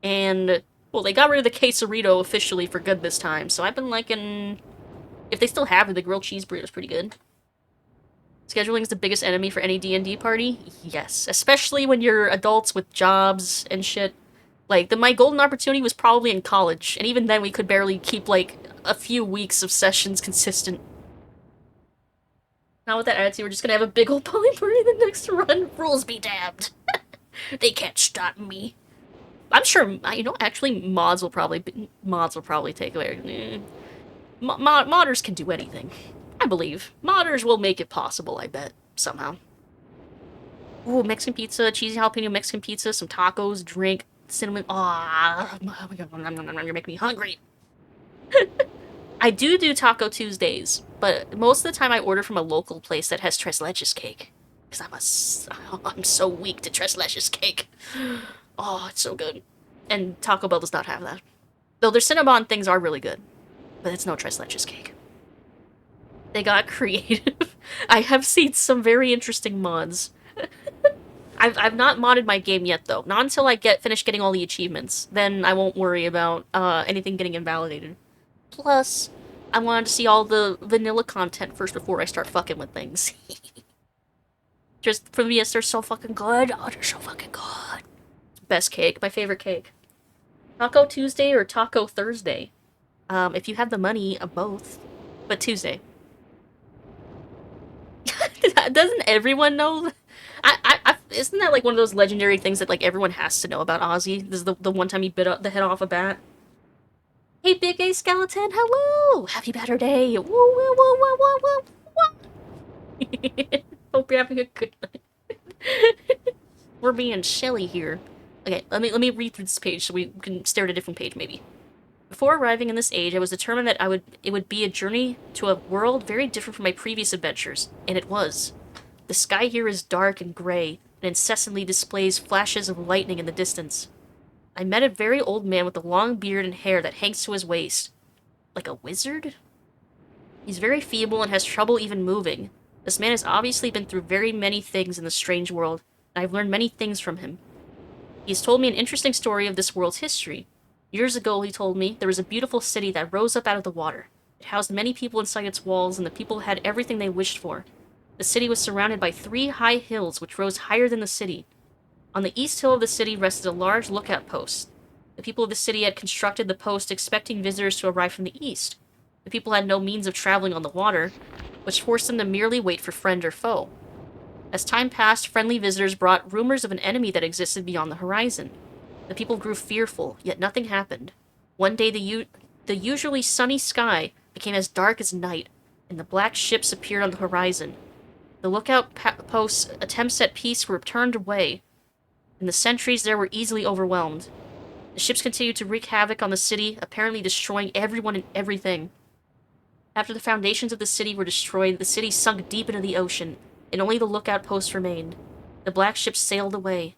and, well, they got rid of the quesarito officially for good this time, so I've been liking, if they still have it, the grilled cheese burrito is pretty good. Scheduling is the biggest enemy for any D&D party? Yes, especially when you're adults with jobs and shit. Like, my golden opportunity was probably in college, and even then we could barely keep, like, a few weeks of sessions consistent. Now with that attitude, we're just gonna have a big old poly party the next run. Rules be damned. They can't stop me. I'm sure, you know, actually mods will probably take away. Modders can do anything. I believe. Modders will make it possible, I bet, somehow. Ooh, Mexican pizza, cheesy jalapeno Mexican pizza, some tacos, drink, cinnamon. Oh my god, you're making me hungry. I do Taco Tuesdays, but most of the time I order from a local place that has tres leches cake. Because I'm so weak to tres leches cake. Oh, it's so good. And Taco Bell does not have that. Though their Cinnabon things are really good. But it's no tres leches cake. They got creative. I have seen some very interesting mods. I've not modded my game yet, though. Not until I finish getting all the achievements. Then I won't worry about anything getting invalidated. Plus, I wanted to see all the vanilla content first before I start fucking with things. Just for me, they're so fucking good. Oh, they're so fucking good. Best cake. My favorite cake. Taco Tuesday or Taco Thursday? If you have the money, both. But Tuesday. Doesn't everyone know? Isn't that like one of those legendary things that like everyone has to know about Ozzy? This is the one time he bit the head off a bat. Hey, Big A Skeleton, hello! Happy Better Day! Woo, woo, woo, woo, woo, woo, woo! Hope you're having a good night. We're being silly here. Okay, let me read through this page so we can stare at a different page, maybe. Before arriving in this age, I was determined that it would be a journey to a world very different from my previous adventures, and it was. The sky here is dark and gray, and incessantly displays flashes of lightning in the distance. I met a very old man with a long beard and hair that hangs to his waist. Like a wizard? He's very feeble and has trouble even moving. This man has obviously been through very many things in this strange world, and I've learned many things from him. He has told me an interesting story of this world's history. Years ago, he told me, there was a beautiful city that rose up out of the water. It housed many people inside its walls, and the people had everything they wished for. The city was surrounded by 3 high hills which rose higher than the city. On the east hill of the city rested a large lookout post. The people of the city had constructed the post expecting visitors to arrive from the east. The people had no means of traveling on the water, which forced them to merely wait for friend or foe. As time passed, friendly visitors brought rumors of an enemy that existed beyond the horizon. The people grew fearful, yet nothing happened. One day the usually sunny sky became as dark as night, and the black ships appeared on the horizon. The lookout post's attempts at peace were turned away, and the sentries there were easily overwhelmed. The ships continued to wreak havoc on the city, apparently destroying everyone and everything. After the foundations of the city were destroyed, the city sunk deep into the ocean, and only the lookout post remained. The black ships sailed away.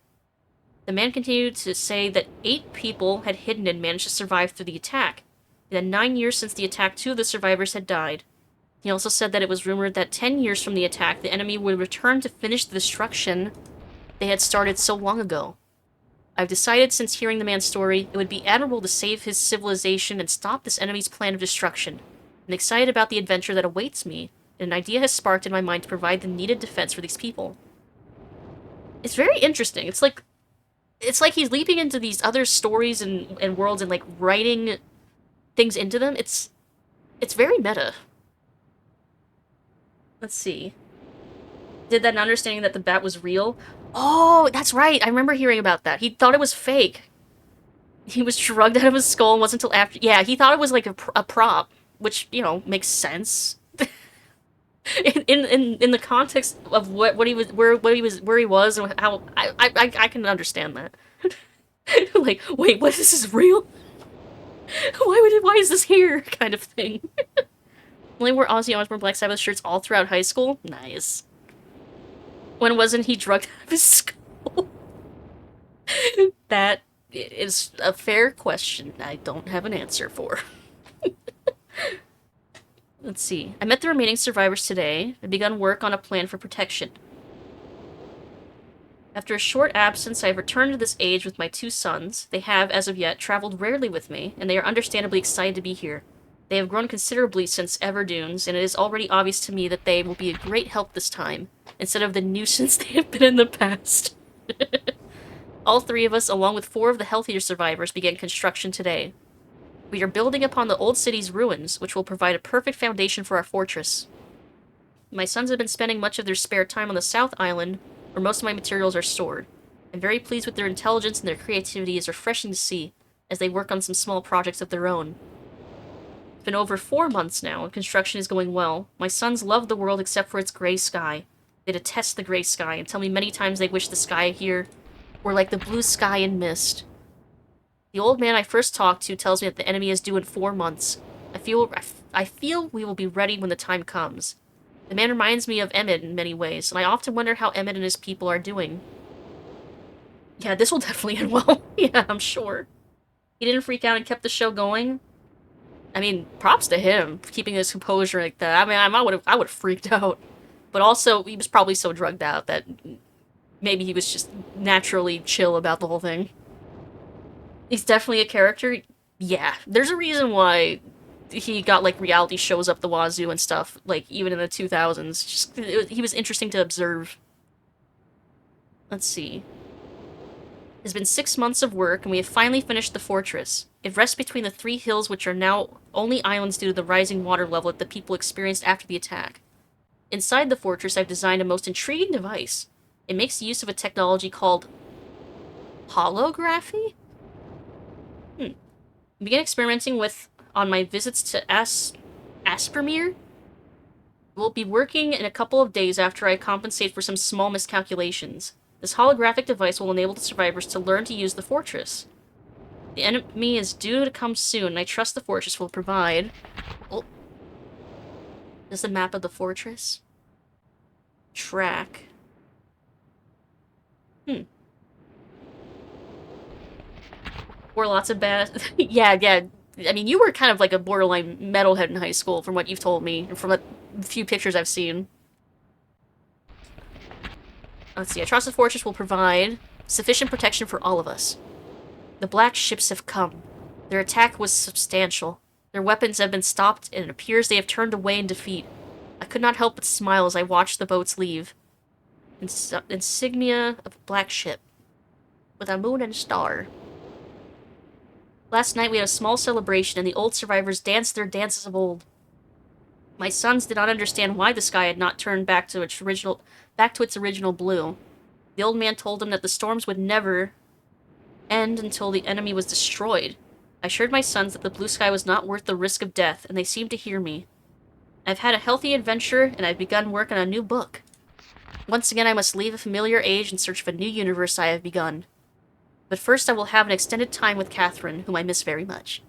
The man continued to say that 8 people had hidden and managed to survive through the attack. It had 9 years since the attack 2 of the survivors had died. He also said that it was rumored that 10 years from the attack, the enemy would return to finish the destruction they had started so long ago. I've decided since hearing the man's story, it would be admirable to save his civilization and stop this enemy's plan of destruction. I'm excited about the adventure that awaits me, and an idea has sparked in my mind to provide the needed defense for these people. It's very interesting. It's like he's leaping into these other stories and worlds and like writing things into them. It's very meta. Let's see. Did that understanding that the bat was real? Oh, that's right. I remember hearing about that. He thought it was fake. He was drugged out of his skull and wasn't until after. Yeah, he thought it was like a prop, which, you know, makes sense. in the context of what he was, where he was and how I can understand that. Like, wait, what, this is real? Why is this here? Kind of thing. Only wore Ozzy Osbourne Black Sabbath shirts all throughout high school? Nice. When wasn't he drugged out of his skull? That is a fair question I don't have an answer for. Let's see. I met the remaining survivors today and begun work on a plan for protection. After a short absence, I have returned to this age with my 2 sons. They have, as of yet, traveled rarely with me, and they are understandably excited to be here. They have grown considerably since Everdunes, and it is already obvious to me that they will be a great help this time, instead of the nuisance they have been in the past. All 3 of us, along with 4 of the healthier survivors, began construction today. We are building upon the old city's ruins, which will provide a perfect foundation for our fortress. My sons have been spending much of their spare time on the South Island, where most of my materials are stored. I'm very pleased with their intelligence, and their creativity is refreshing to see, as they work on some small projects of their own. It's been over 4 months now, and construction is going well. My sons love the world except for its gray sky. They detest the gray sky, and tell me many times they wish the sky here were like the blue sky in Myst. The old man I first talked to tells me that the enemy is due in 4 months. I feel we will be ready when the time comes. The man reminds me of Emmett in many ways, and I often wonder how Emmett and his people are doing. Yeah, this will definitely end well. Yeah, I'm sure. He didn't freak out and kept the show going. I mean, props to him for keeping his composure like that. I mean, I would have freaked out. But also, he was probably so drugged out that maybe he was just naturally chill about the whole thing. He's definitely a character. Yeah, there's a reason why he got, like, reality shows up the wazoo and stuff, like, even in the 2000s. Just, he was interesting to observe. Let's see. It's been 6 months of work, and we have finally finished the fortress. It rests between the 3 hills, which are now only islands due to the rising water level that the people experienced after the attack. Inside the fortress, I've designed a most intriguing device. It makes use of a technology called holography? I began experimenting with on my visits to Aspermere. We'll be working in a couple of days after I compensate for some small miscalculations. This holographic device will enable the survivors to learn to use the fortress. The enemy is due to come soon, and I trust the fortress will provide... Oh. This is the map of the fortress. Track. Were lots of bad... yeah. I mean, you were kind of like a borderline metalhead in high school, from what you've told me, and from a few pictures I've seen. Let's see. I trust the fortress will provide sufficient protection for all of us. The black ships have come. Their attack was substantial. Their weapons have been stopped, and it appears they have turned away in defeat. I could not help but smile as I watched the boats leave. Insignia of a black ship. With a moon and a star. Last night we had a small celebration, and the old survivors danced their dances of old. My sons did not understand why the sky had not turned back to its original blue. The old man told them that the storms would never end until the enemy was destroyed. I assured my sons that the blue sky was not worth the risk of death, and they seemed to hear me. I've had a healthy adventure, and I've begun work on a new book. Once again, I must leave a familiar age in search of a new universe I have begun. But first I will have an extended time with Catherine, whom I miss very much.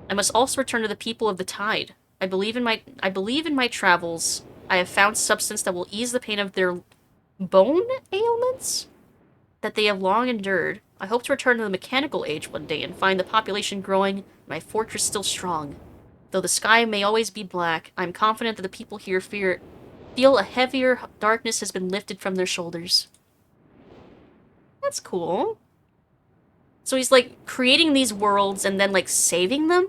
I must also return to the people of the Tide. I believe in my travels I have found substance that will ease the pain of their bone ailments that they have long endured. I hope to return to the mechanical age one day and find the population growing and my fortress still strong. Though the sky may always be black, I am confident that the people here feel a heavier darkness has been lifted from their shoulders. That's cool. So he's, like, creating these worlds and then, like, saving them?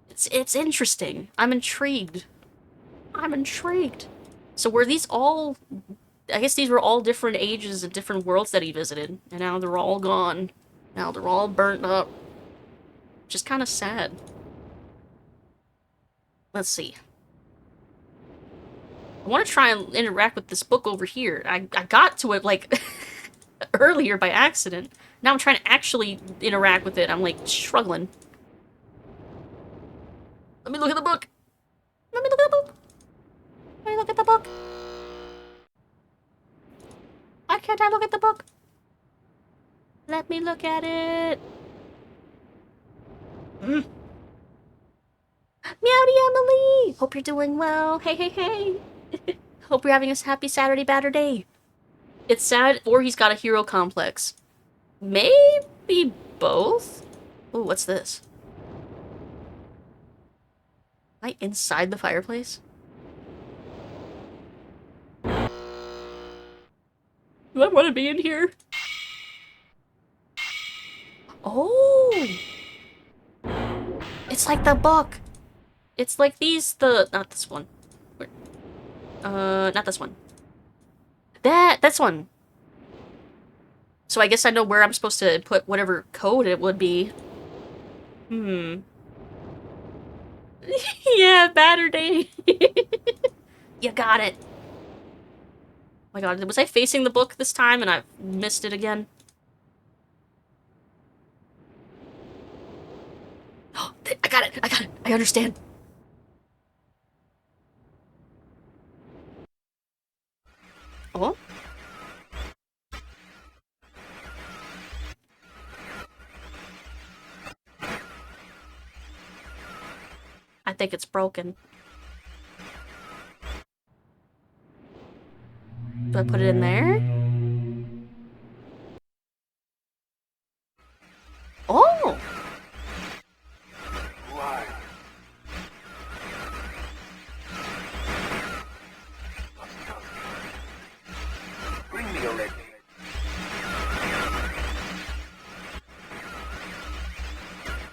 It's interesting. I'm intrigued. So were these all... I guess these were all different ages and different worlds that he visited. And now they're all gone. Now they're all burnt up. Just kind of sad. Let's see. I want to try and interact with this book over here. I got to it, like... earlier by accident. Now I'm trying to actually interact with it. I'm, like, struggling. Let me look at the book. Let me look at the book. Let me look at the book. Why can't I look at the book? Let me look at it. Meowdy Emily! Hope you're doing well. Hey. Hope you're having a happy Saturday batter day. It's sad, or he's got a hero complex. Maybe both? Ooh, what's this? Am I inside the fireplace? Do I want to be in here? Oh! It's like the book! It's like these, not this one. Not this one. This one. So I guess I know where I'm supposed to put whatever code it would be. Hmm. Yeah, Batterday. You got it. Oh my god, was I facing the book this time and I missed it again? Oh, I got it! I got it! I understand! Oh? I think it's broken. Do I put it in there? Oh! Bring me a red.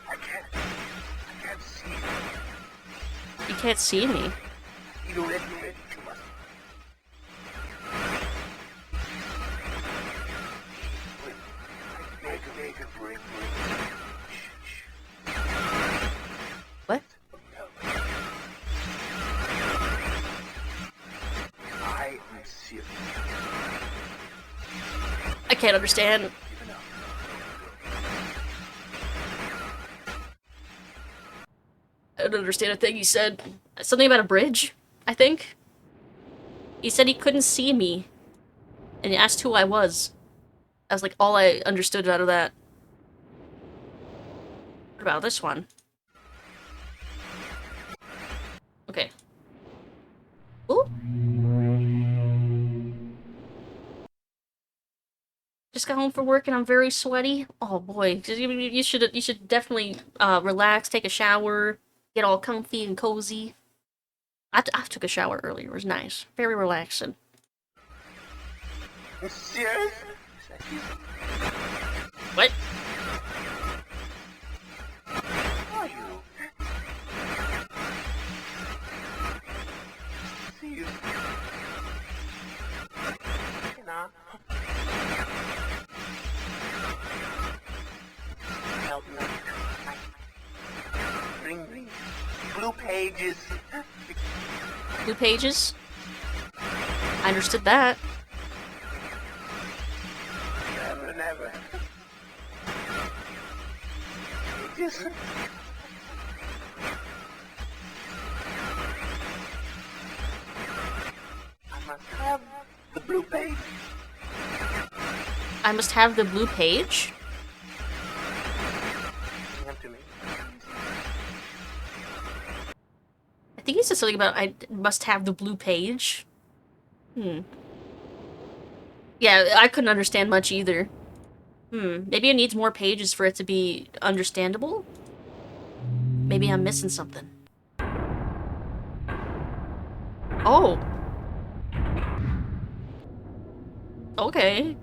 I can't see. You can't see me. Need a red red to us. Make a bring. What? I am serious. I can't understand. I don't understand a thing he said. Something about a bridge, I think? He said he couldn't see me. And he asked who I was. That was like all I understood out of that. What about this one? Okay. Ooh. Just got home from work and I'm very sweaty. Oh boy, you should definitely relax, take a shower, get all comfy and cozy. I took a shower earlier. It was nice, very relaxing. Serious? What? Are you? See you. You know. Help me. Bring blue pages. Blue pages? I understood that. Never. Just... I must have the blue page. I must have the blue page? Bring them to me. I think he said something about I must have the blue page. Hmm. Yeah, I couldn't understand much either. Maybe it needs more pages for it to be understandable? Maybe I'm missing something. Oh. Okay.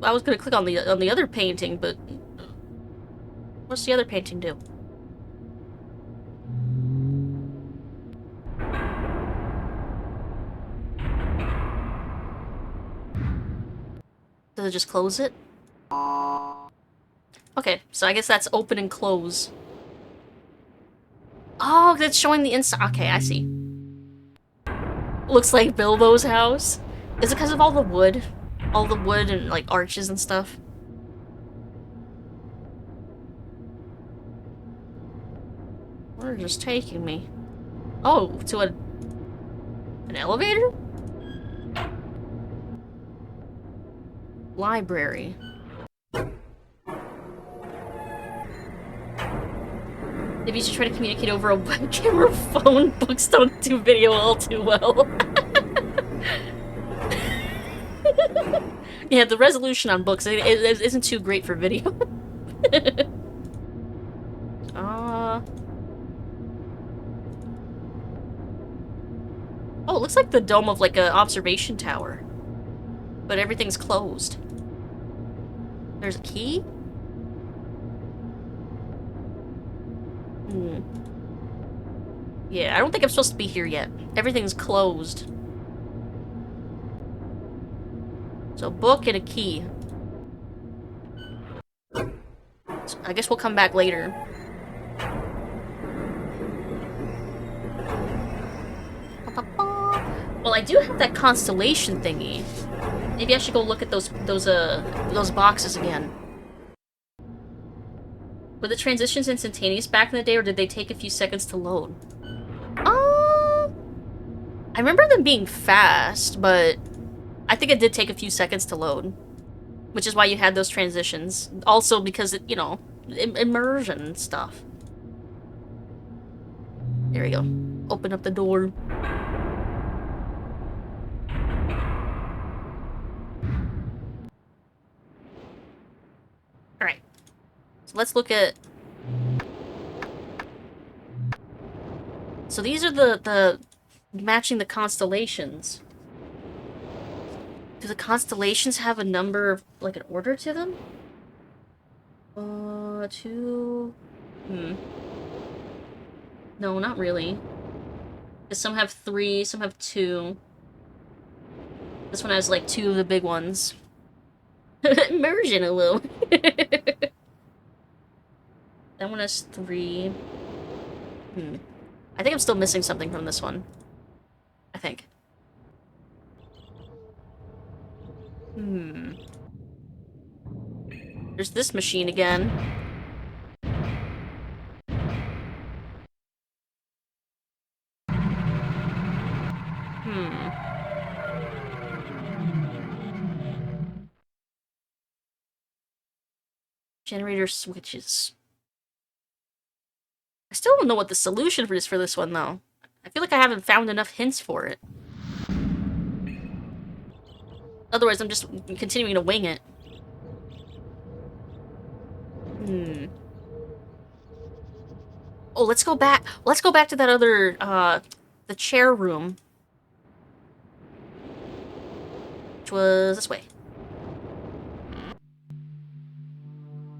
I was gonna click on the other painting, but what's the other painting do? Does it just close it? Okay, so I guess that's open and close. Oh, that's showing the inside. Okay, I see. Looks like Bilbo's house. Is it because of all the wood? All the wood and, like, arches and stuff? Where is this taking me? Oh, to an elevator? Library. Maybe you should try to communicate over a webcam or phone. Books don't do video all too well. Yeah, the resolution on books isn't too great for video. Oh, it looks like the dome of like an observation tower. But everything's closed. There's a key? Yeah, I don't think I'm supposed to be here yet. Everything's closed. So So, book and a key. So I guess we'll come back later. Well, I do have that constellation thingy. Maybe I should go look at those boxes again. Were the transitions instantaneous back in the day, or did they take a few seconds to load? I remember them being fast, but I think it did take a few seconds to load. Which is why you had those transitions. Also because, you know, immersion stuff. There we go. Open up the door. Alright. So let's look at... So these are the matching the constellations. Do the constellations have a number, like an order to them? Two... No, not really. Because some have 3, some have 2. This one has, like, 2 of the big ones. Immersion a little. That one has 3. I think I'm still missing something from this one. I think. There's this machine again. Generator switches. I still don't know what the solution is for this one, though. I feel like I haven't found enough hints for it. Otherwise, I'm just continuing to wing it. Oh, let's go back. Let's go back to that other, the chair room. Which was this way.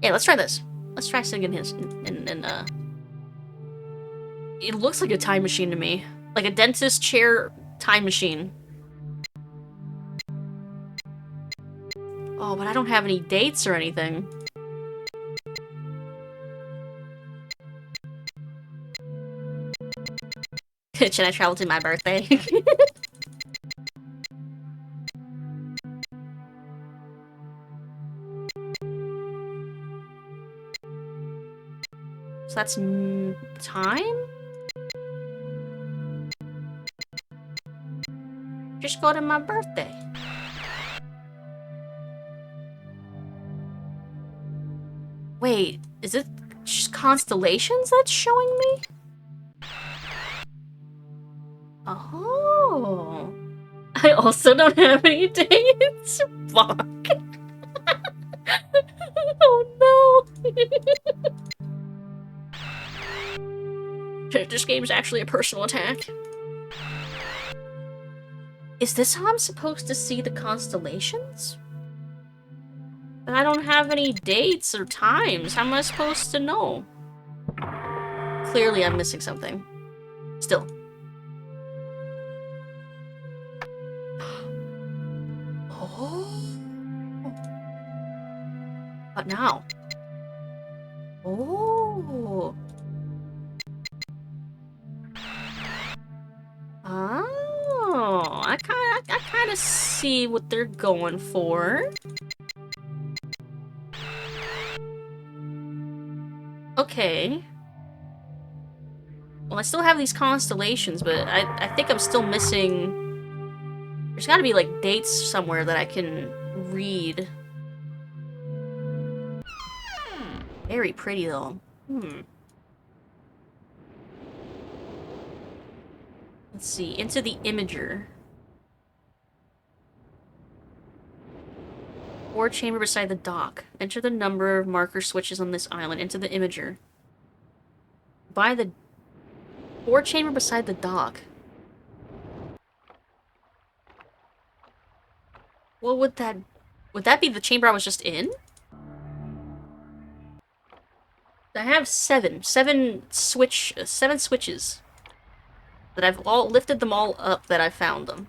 Yeah, let's try this. Let's try singing his, It looks like a time machine to me. Like a dentist chair time machine. Oh, but I don't have any dates or anything. Should I travel to my birthday? So that's time? Just go to my birthday. Wait, is it just constellations that's showing me? Oh. I also don't have any dates. Fuck. Oh no. This game's actually a personal attack. Is this how I'm supposed to see the constellations? But I don't have any dates or times. How am I supposed to know? Clearly I'm missing something. Still. Oh. What now? Oh. Oh, I kind of see what they're going for. Okay. Well, I still have these constellations, but I think I'm still missing... There's gotta be, like, dates somewhere that I can read. Very pretty, though. Let's see. Into the imager. Or chamber beside the dock. Enter the number of marker switches on this island into the imager. By the... Or chamber beside the dock. What would that... Would that be the chamber I was just in? I have 7 switches. That I've all lifted them all up that I found them.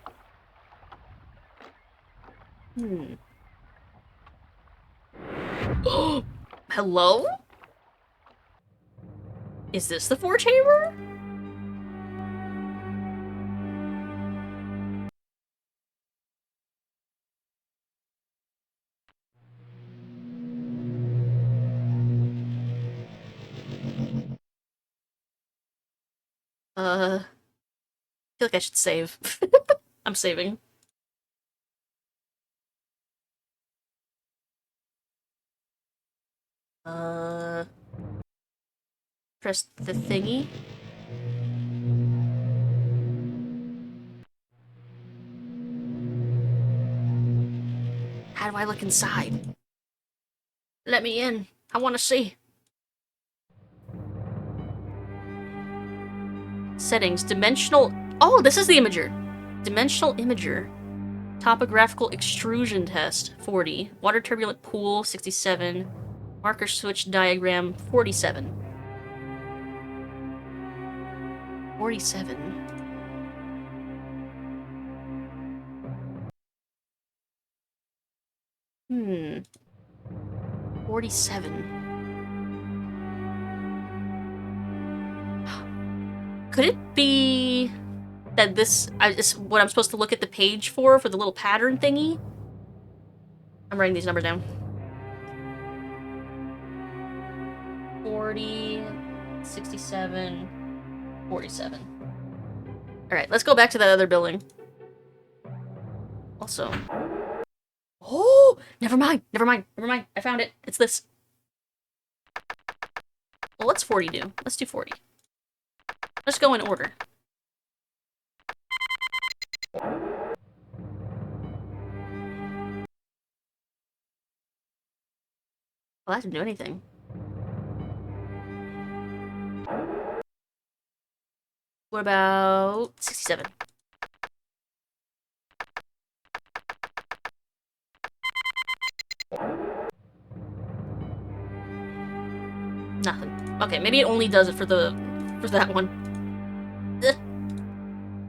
Hello? Is this the Forge Chamber? I feel like I should save. I'm saving. Press the thingy. How do I look inside? Let me in. I want to see. Settings. Dimensional... Oh, this is the imager. Dimensional imager. Topographical extrusion test, 40. Water turbulent pool, 67. Marker switch diagram, 47. 47. 47. Could it be that this is what I'm supposed to look at the page for the little pattern thingy? I'm writing these numbers down. 40, 67, 47. Alright, let's go back to that other building. Also... Oh! Never mind! Never mind! Never mind! I found it! It's this. Well, what's 40 do? Let's do 40. Let's go in order. Well, that didn't do anything. What about 67? Nothing. Okay, maybe it only does it for that one. Ugh.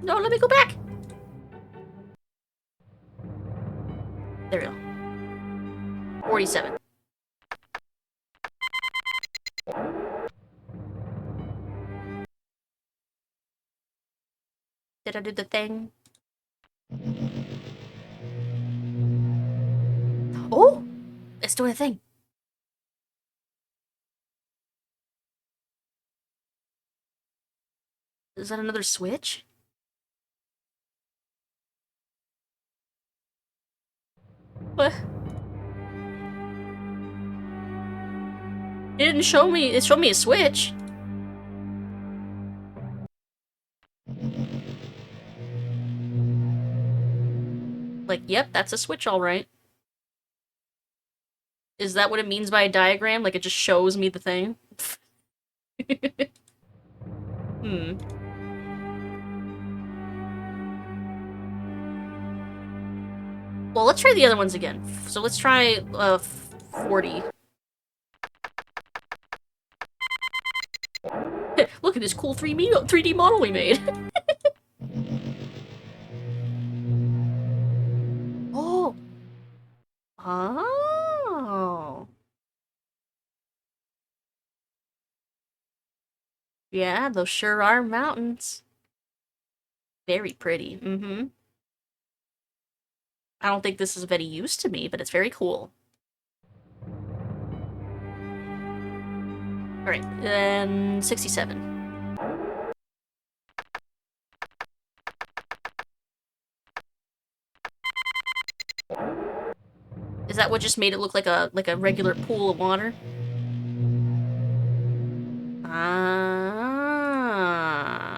No, let me go back. There we go. 47. Did I do the thing? Oh! It's doing a thing. Is that another switch? What? It didn't show me. It showed me a switch. Like, yep, that's a switch, all right. Is that what it means by a diagram? Like, it just shows me the thing? Well, let's try the other ones again. So let's try, 40. Look at this cool 3D model we made. Oh. Oh. Yeah, those sure are mountains. Very pretty. Mm-hmm. I don't think this is of any use to me, but it's very cool. Alright, then 67. Is that what just made it look like a regular pool of water? Ah,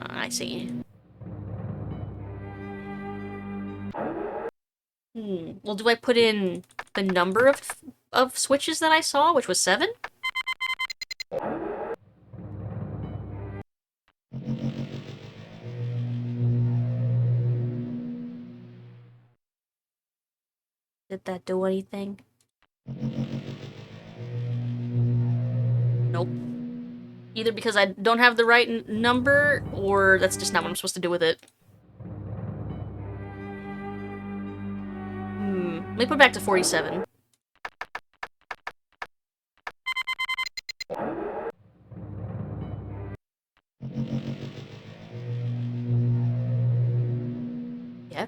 I see. Well, do I put in the number of switches that I saw, which was 7? Did that do anything? Nope. Either because I don't have the right number, or that's just not what I'm supposed to do with it. Let me put it back to 47.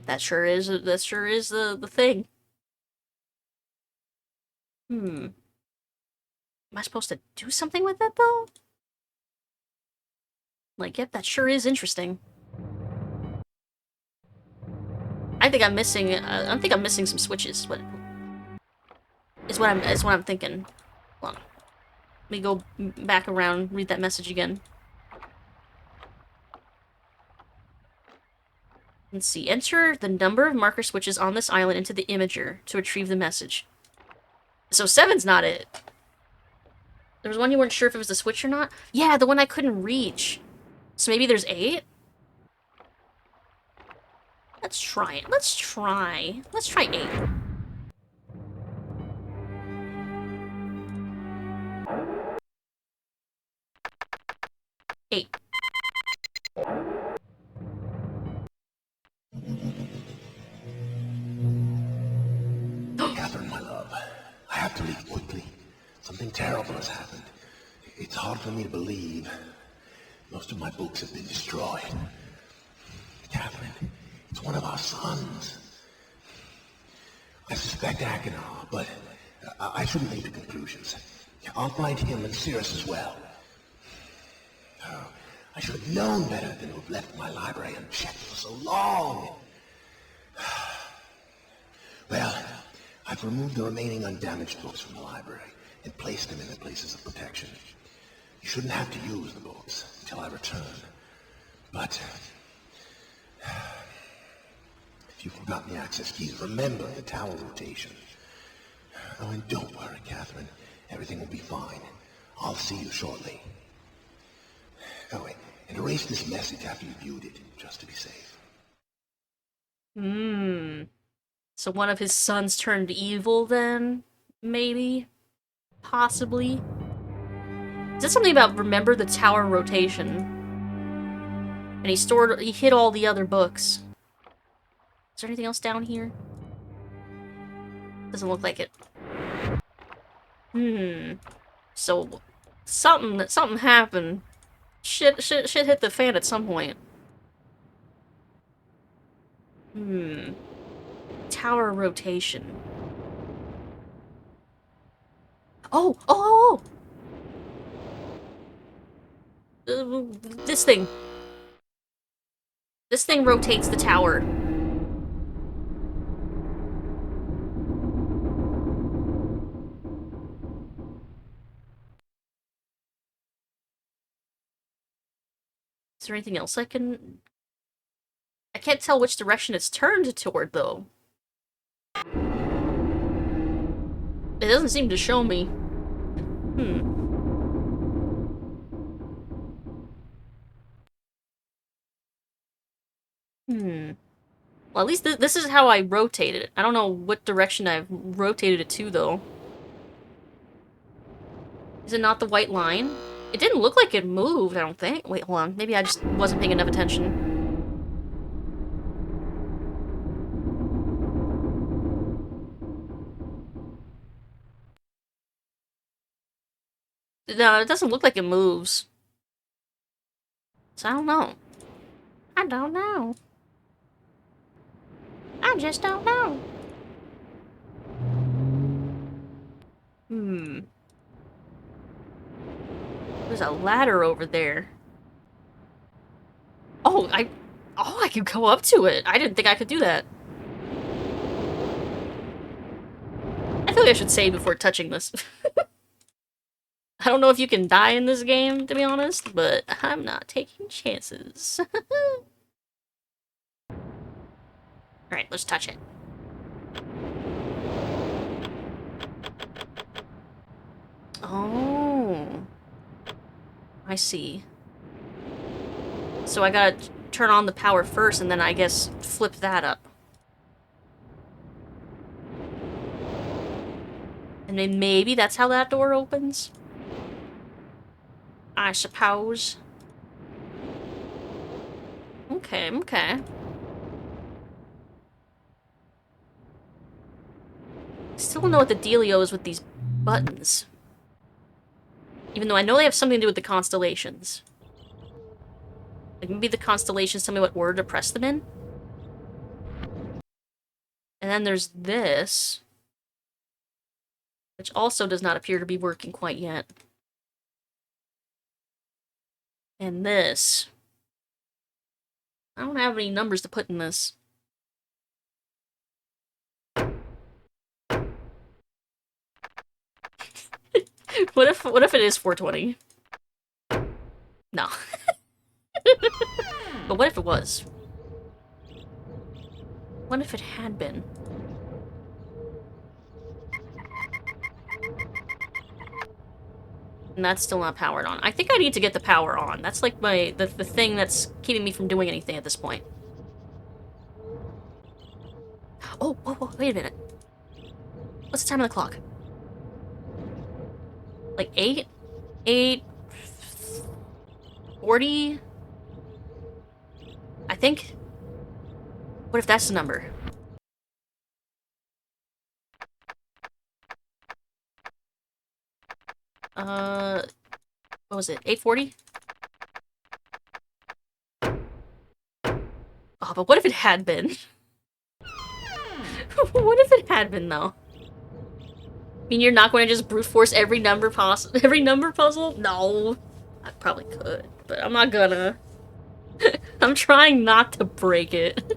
That sure is the thing. Am I supposed to do something with it though? Like, yep, that sure is interesting. I think I'm missing. I think I'm missing some switches. What is what I'm thinking. Hold on. Let me go back around, read that message again. Let's see. Enter the number of marker switches on this island into the imager to retrieve the message. So 7's not it. There was one you weren't sure if it was the switch or not? Yeah, the one I couldn't reach. So maybe there's 8? Let's try it. Let's try 8. Eight. Catherine, my love, I have to leave quickly. Something terrible has happened. It's hard for me to believe. Most of my books have been destroyed. Catherine, it's one of our sons. I suspect Achenar, but I shouldn't leap to conclusions. I'll find him and Cirrus as well. Oh, I should have known better than to have left my library unchecked for so long. Well, I've removed the remaining undamaged books from the library and placed them in their places of protection. You shouldn't have to use the books until I return. But if you've forgotten the access keys, remember the tower rotation. Oh, and don't worry, Catherine. Everything will be fine. I'll see you shortly. Oh, wait, and erase this message after you viewed it, just to be safe. So one of his sons turned evil then? Maybe? Possibly? Is that something about remember the tower rotation? And he hid all the other books. Is there anything else down here? Doesn't look like it. So something happened. Shit hit the fan at some point. Tower rotation. Oh! This thing. This thing rotates the tower. Is there anything else I can... I can't tell which direction it's turned toward, though. It doesn't seem to show me. Well, at least this is how I rotate it. I don't know what direction I've rotated it to, though. Is it not the white line? It didn't look like it moved, I don't think. Wait, hold on. Maybe I just wasn't paying enough attention. No, it doesn't look like it moves. So I don't know. I don't know. I just don't know. There's a ladder over there. Oh, I could go up to it. I didn't think I could do that. I feel like I should save before touching this. I don't know if you can die in this game, to be honest, but I'm not taking chances. Alright, let's touch it. Oh. I see. So I gotta turn on the power first, and then I guess flip that up. And then maybe that's how that door opens? I suppose. Okay. Still don't know what the dealio is with these buttons. Even though I know they have something to do with the constellations. Like, maybe the constellations tell me what order to press them in? And then there's this, which also does not appear to be working quite yet. And this. I don't have any numbers to put in this. What if it is 420? No. But what if it was? What if it had been? And that's still not powered on. I think I need to get the power on. That's like the thing that's keeping me from doing anything at this point. Oh, whoa, whoa, wait a minute. What's the time on the clock? Like 8? 8:40? I think. What if that's the number? What was it? 8:40? Oh, but what if it had been? What if it had been, though? I mean, you're not going to just brute force every number puzzle? No. I probably could, but I'm not gonna. I'm trying not to break it.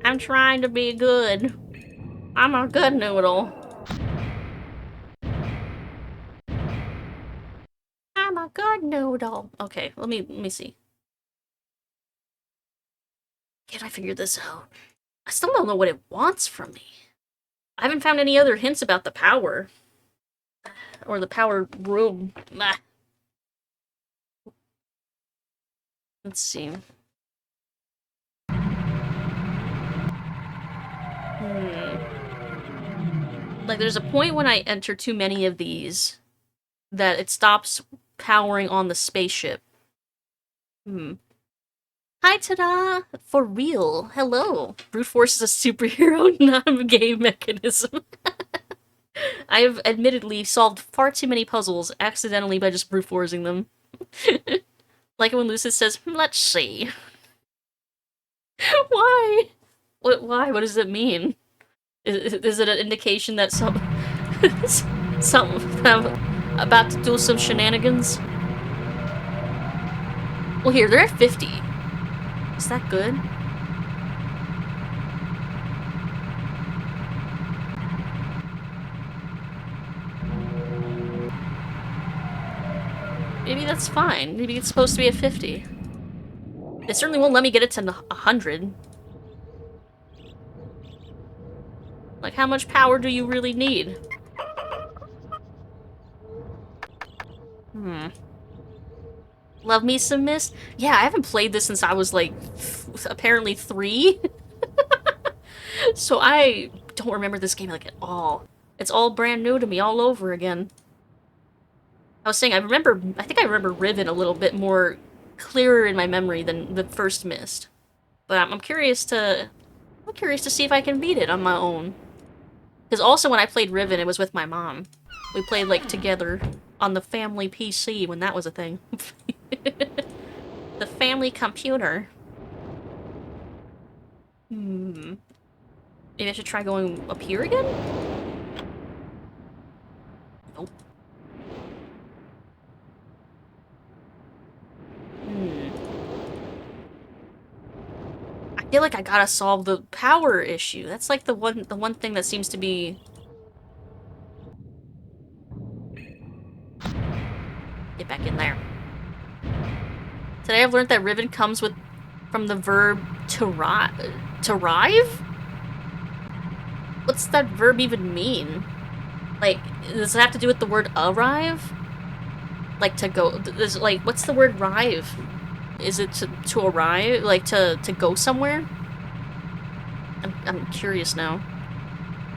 I'm trying to be good. I'm a good noodle. I'm a good noodle. Okay, let me see. Can I figure this out? I still don't know what it wants from me. I haven't found any other hints about the power. Or the power room. Nah. Let's see. Like, there's a point when I enter too many of these that it stops powering on the spaceship. Hi, ta-da! For real. Hello. Brute force is a superhero, not a game mechanism. I have admittedly solved far too many puzzles accidentally by just brute forcing them. Like when Lucid says, let's see. Why? Why? What does it mean? Is it an indication that I'm about to do some shenanigans? Well, here, they're at 50. Is that good? Maybe that's fine. Maybe it's supposed to be at 50. It certainly won't let me get it to 100. Like, how much power do you really need? Love me some Myst? Yeah, I haven't played this since I was, like, apparently 3. So I don't remember this game, like, at all. It's all brand new to me all over again. I was saying, I think I remember Riven a little bit more clearer in my memory than the first Myst. But I'm curious to see if I can beat it on my own. Because also when I played Riven, it was with my mom. We played, like, together on the family PC when that was a thing. The family computer. Maybe I should try going up here again? Nope. I feel like I gotta solve the power issue. That's like the one thing that seems to be... Get back in there. Today I've learned that Riven comes from the verb to rive? What's that verb even mean? Like, does it have to do with the word arrive? Like, to go... Like, what's the word rive? Is it to arrive? Like, to go somewhere? I'm curious now.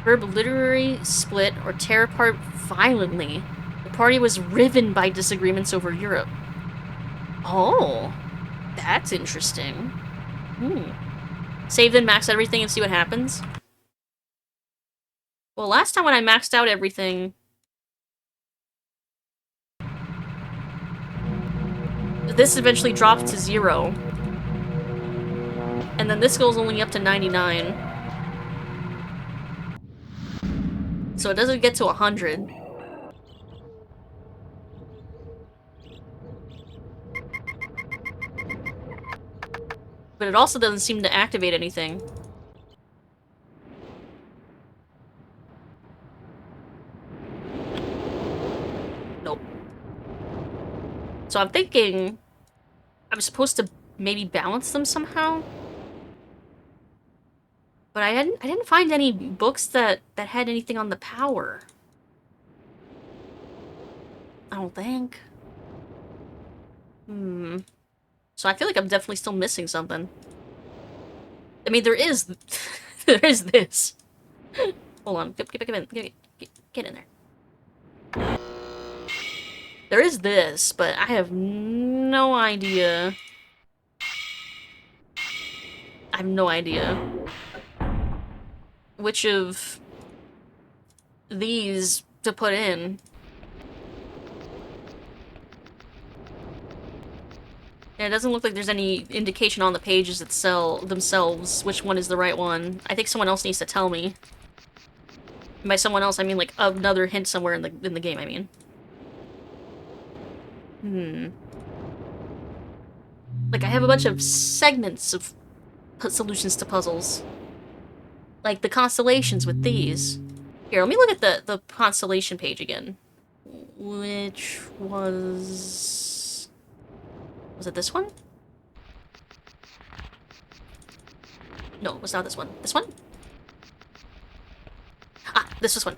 Verb literary split or tear apart violently. The party was riven by disagreements over Europe. Oh, that's interesting. Save then max everything and see what happens? Well, last time when I maxed out everything... This eventually dropped to 0. And And then this goes only up to 99. So it doesn't get to 100. But it also doesn't seem to activate anything. Nope. So I'm thinking I'm supposed to maybe balance them somehow. But I didn't find any books that had anything on the power. I don't think. So I feel like I'm definitely still missing something. I mean, there is there is this. Hold on, get in there. There is this, but I have no idea. I have no idea which of these to put in. And it doesn't look like there's any indication on the pages themselves which one is the right one. I think someone else needs to tell me. And by someone else, I mean like another hint somewhere in the game, I mean. Like I have a bunch of segments of solutions to puzzles. Like the constellations with these. Here, let me look at the constellation page again. Which was... Was it this one? No, it was not this one. This one? Ah, this was one.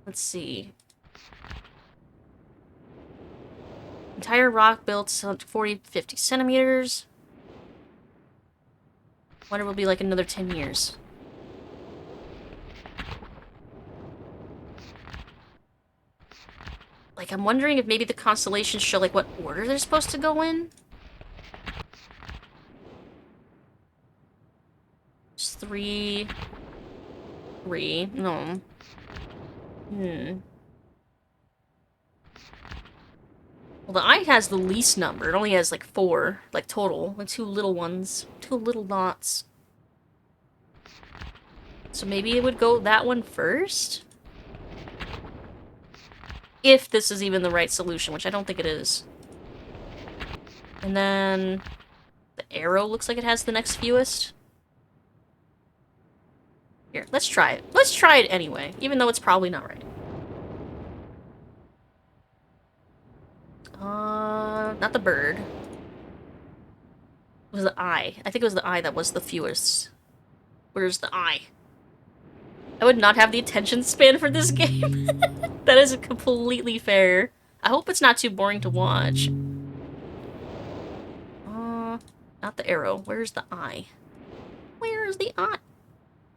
Let's see. Entire rock built 40-50 centimeters. Wonder will be like another 10 years. Like, I'm wondering if maybe the constellations show, like, what order they're supposed to go in? It's 3... 3... No. Well, the eye has the least number. It only has, like, 4, like, total. And 2 little ones. 2 little dots. So maybe it would go that one first? If this is even the right solution, which I don't think it is. And then the arrow looks like it has the next fewest. Here, let's try it. Let's try it anyway, even though it's probably not right. Not the bird. It was the eye. I think it was the eye that was the fewest. Where's the eye? I would not have the attention span for this game. That is completely fair. I hope it's not too boring to watch. Not the arrow. Where's the eye? Where's the eye?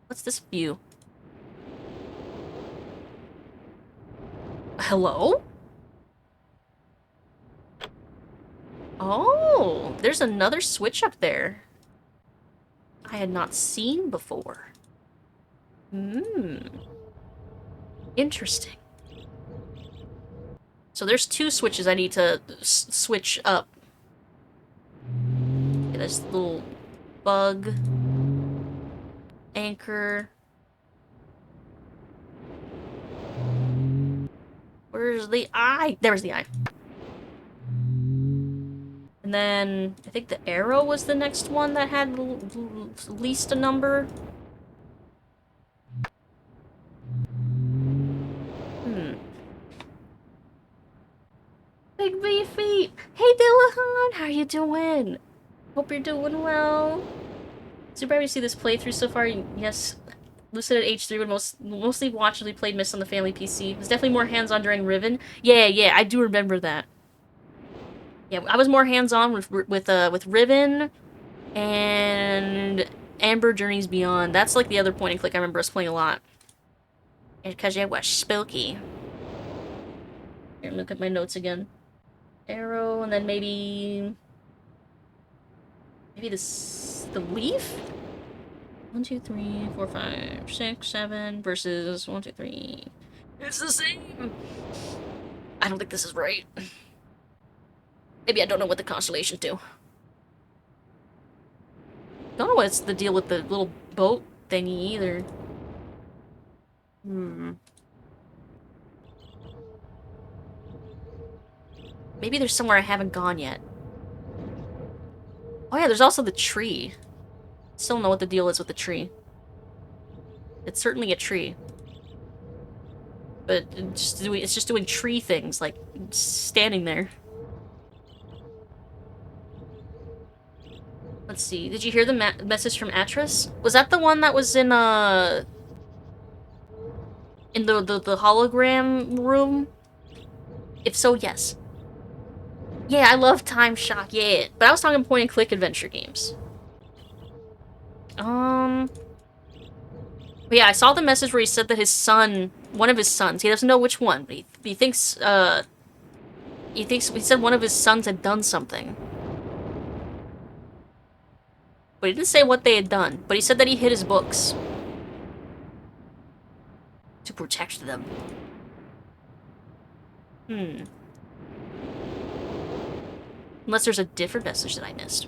What's this view? Hello? Oh, there's another switch up there. I had not seen before. Interesting. So there's 2 switches I need to switch up. Okay, this little bug. Anchor. Where's the eye? There's the eye. And then I think the arrow was the next one that had least a number. Big V feet. Hey Dillahan, how you doing? Hope you're doing well. Super happy to see this playthrough so far. Yes, Lucid at age 3 would mostly watch as we played Myst on the family PC. It was definitely more hands-on during Riven. Yeah, I do remember that. Yeah, I was more hands-on with Riven and Amber Journeys Beyond. That's like the other point and click I remember us playing a lot. Because it was spooky. Here, look at my notes again. Arrow, and then maybe this, the leaf? 1, 2, 3, 4, 5, 6, 7 versus 1, 2, 3. It's the same! I don't think this is right. Maybe I don't know what the constellations do. Don't know what's the deal with the little boat thingy either. Maybe there's somewhere I haven't gone yet. Oh yeah, there's also the tree. Still don't know what the deal is with the tree. It's certainly a tree. But it's just doing tree things, like standing there. Let's see. Did you hear the message from Atris? Was that the one that was in the hologram room? If so, yes. Yeah, I love Time Shock. Yeah, but I was talking point and click adventure games. But yeah, I saw the message where he said that his son, one of his sons, he doesn't know which one, but he thinks he said one of his sons had done something. But he didn't say what they had done, but he said that he hid his books to protect them. Unless there's a different message that I missed.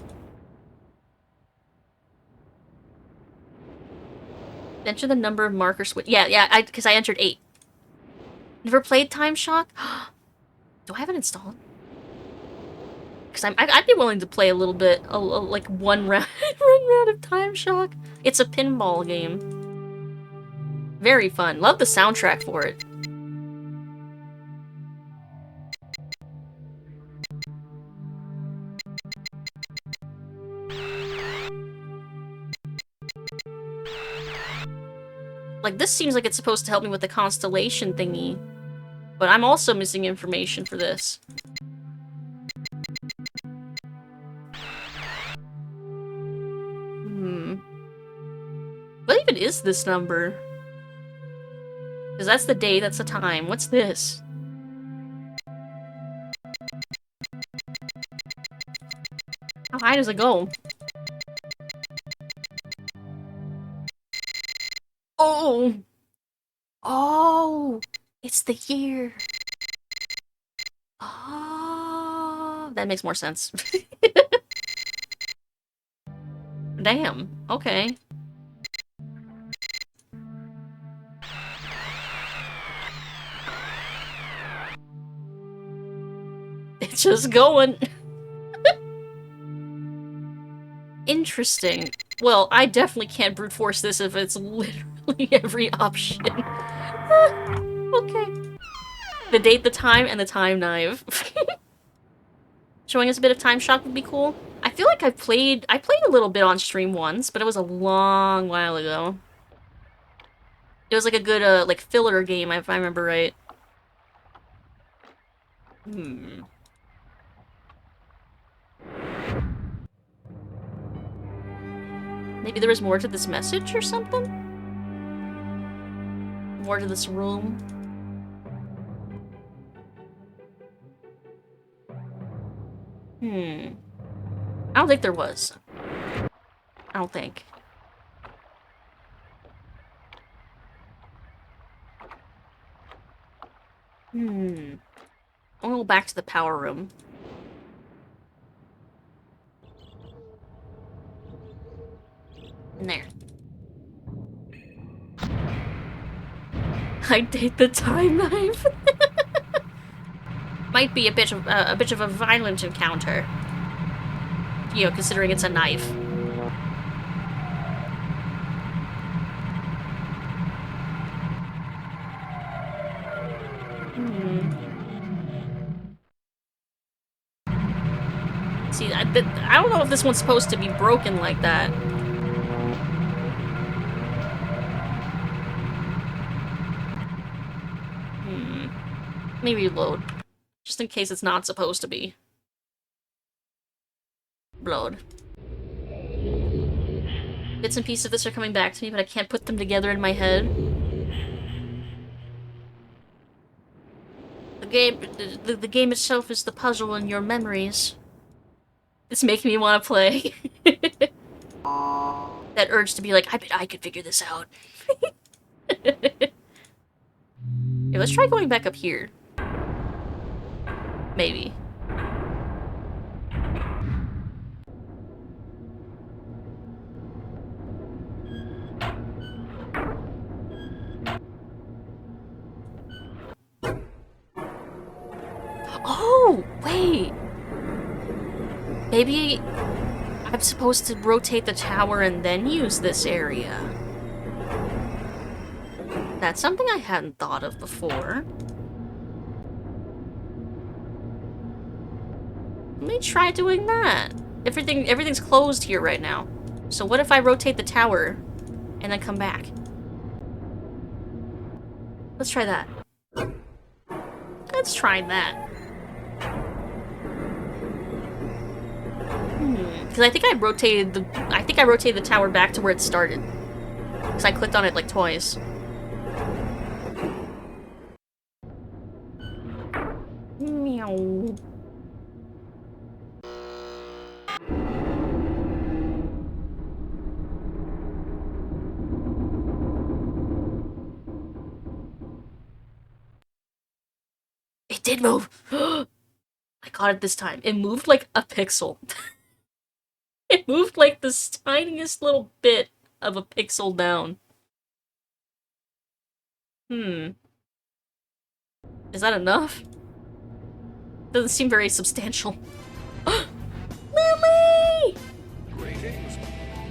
Enter the number of markers. Yeah, because I entered 8. Never played Time Shock? Do I have it installed? Because I'd be willing to play a little bit, like one round of Time Shock. It's a pinball game. Very fun. Love the soundtrack for it. Like, this seems like it's supposed to help me with the constellation thingy. But I'm also missing information for this. What even is this number? Because that's the day, that's the time. What's this? How high does it go? Oh! Oh! It's the year. Oh, that makes more sense. Damn. Okay. It's just going. Interesting. Well, I definitely can't brute force this if it's literally every option. Okay. The date, the time, and the time knife. Showing us a bit of Time Shock would be cool. I feel like I played a little bit on stream once, but it was a long while ago. It was like a good, like, filler game, if I remember right. Maybe there was more to this message or something? More to this room? I don't think there was. I don't think. I'll go back to the power room. In there. I date the time knife. Might be a bit of a violent encounter. You know, considering it's a knife. See, I don't know if this one's supposed to be broken like that. Let me reload. Just in case it's not supposed to be. Blood. Bits and pieces of this are coming back to me, but I can't put them together in my head. The game itself is the puzzle in your memories. It's making me want to play. That urge to be like, I bet I could figure this out. Yeah, let's try going back up here. Maybe. Oh, wait. Maybe I'm supposed to rotate the tower and then use this area. That's something I hadn't thought of before. Let me try doing that. Everything's closed here right now. So what if I rotate the tower and then come back? Let's try that. Let's try that. Because I think I rotated the tower back to where it started. Because I clicked on it like twice. Meow. It did move! I caught it this time. It moved like a pixel. It moved like the tiniest little bit of a pixel down. Is that enough? Doesn't seem very substantial. Lily! Greetings.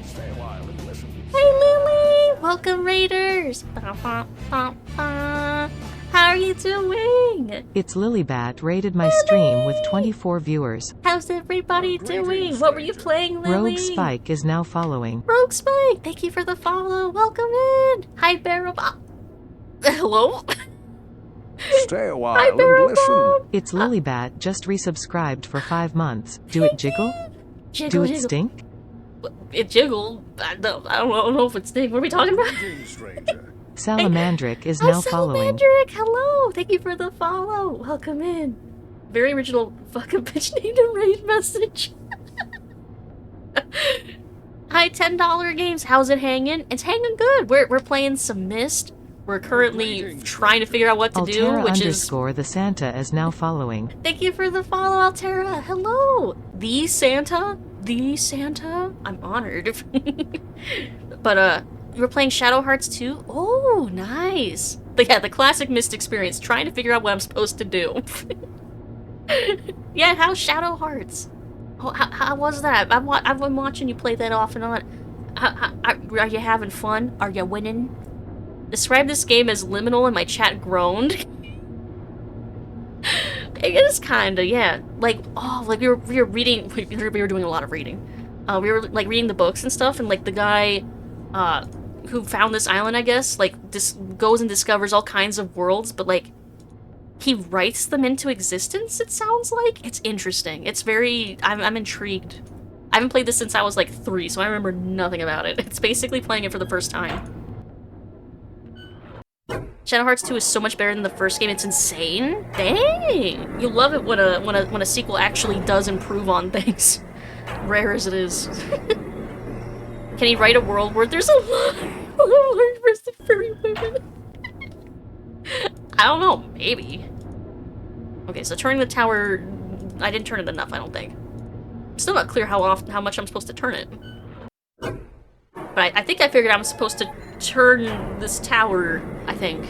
Stay a while and listen. Hey, Lily! Welcome, Raiders! Ba, ba, ba, ba. How are you doing? It's Lilybat rated my stream with 24 viewers. How's everybody doing? What were you playing, Lily? Rogue Spike is now following. Rogue Spike! Thank you for the follow. Welcome in! Hi, Barrel Bob. Hello? Stay a Hi, while Barrel and listen. Bob! It's Lilybat just resubscribed for 5 months. Do it jiggle? Jiggle, Do it jiggle. stink? It jiggled. I don't know if it's stink. What are we talking about? Greetings, stranger. Salamandric is Hi, now following. Salamandric! Hello! Thank you for the follow. Welcome in. Very original fucking bitch need a raid message. Hi, $10 games. How's it hanging? It's hanging good. We're playing some Myst. We're currently trying to figure out what to do, Altera which is... underscore the Santa is now following. Thank you for the follow, Altera. Hello. The Santa? The Santa? I'm honored. But, you were playing Shadow Hearts 2? Oh, nice. But yeah, the classic Myst experience, trying to figure out what I'm supposed to do. Yeah, how's Shadow Hearts? Oh, how was that? I've been watching you play that off and on. Are you having fun? Are you winning? Describe this game as liminal and my chat groaned. It is kinda, yeah. Like, oh, like we were reading, we were doing a lot of reading. We were like reading the books and stuff, and like the guy, who found this island, I guess, like goes and discovers all kinds of worlds, but like he writes them into existence. It sounds like it's interesting. It's very, I'm intrigued. I haven't played this since I was like 3, so I remember nothing about it. It's basically playing it for the first time. Shadow Hearts 2 is so much better than the first game. It's insane. Dang, you love it when a sequel actually does improve on things, rare as it is. Can he write a world where there's a lot for the furry women? I don't know, maybe. Okay, so turning the tower, I didn't turn it enough, I don't think. Still not clear how much I'm supposed to turn it. But I think I figured I'm supposed to turn this tower, I think.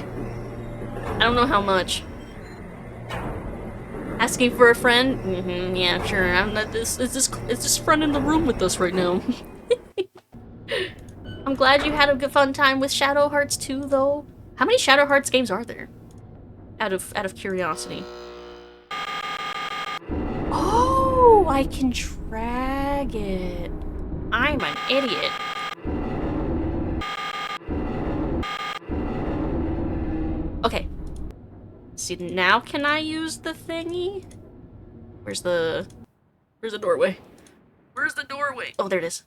I don't know how much. Asking for a friend? Mm-hmm, yeah, sure. I'm not this. It's this friend in the room with us right now. I'm glad you had a good fun time with Shadow Hearts 2, though. How many Shadow Hearts games are there? Out of curiosity. Oh, I can drag it. I'm an idiot. Okay. See, now can I use the thingy? Where's the doorway? Where's the doorway? Oh, there it is.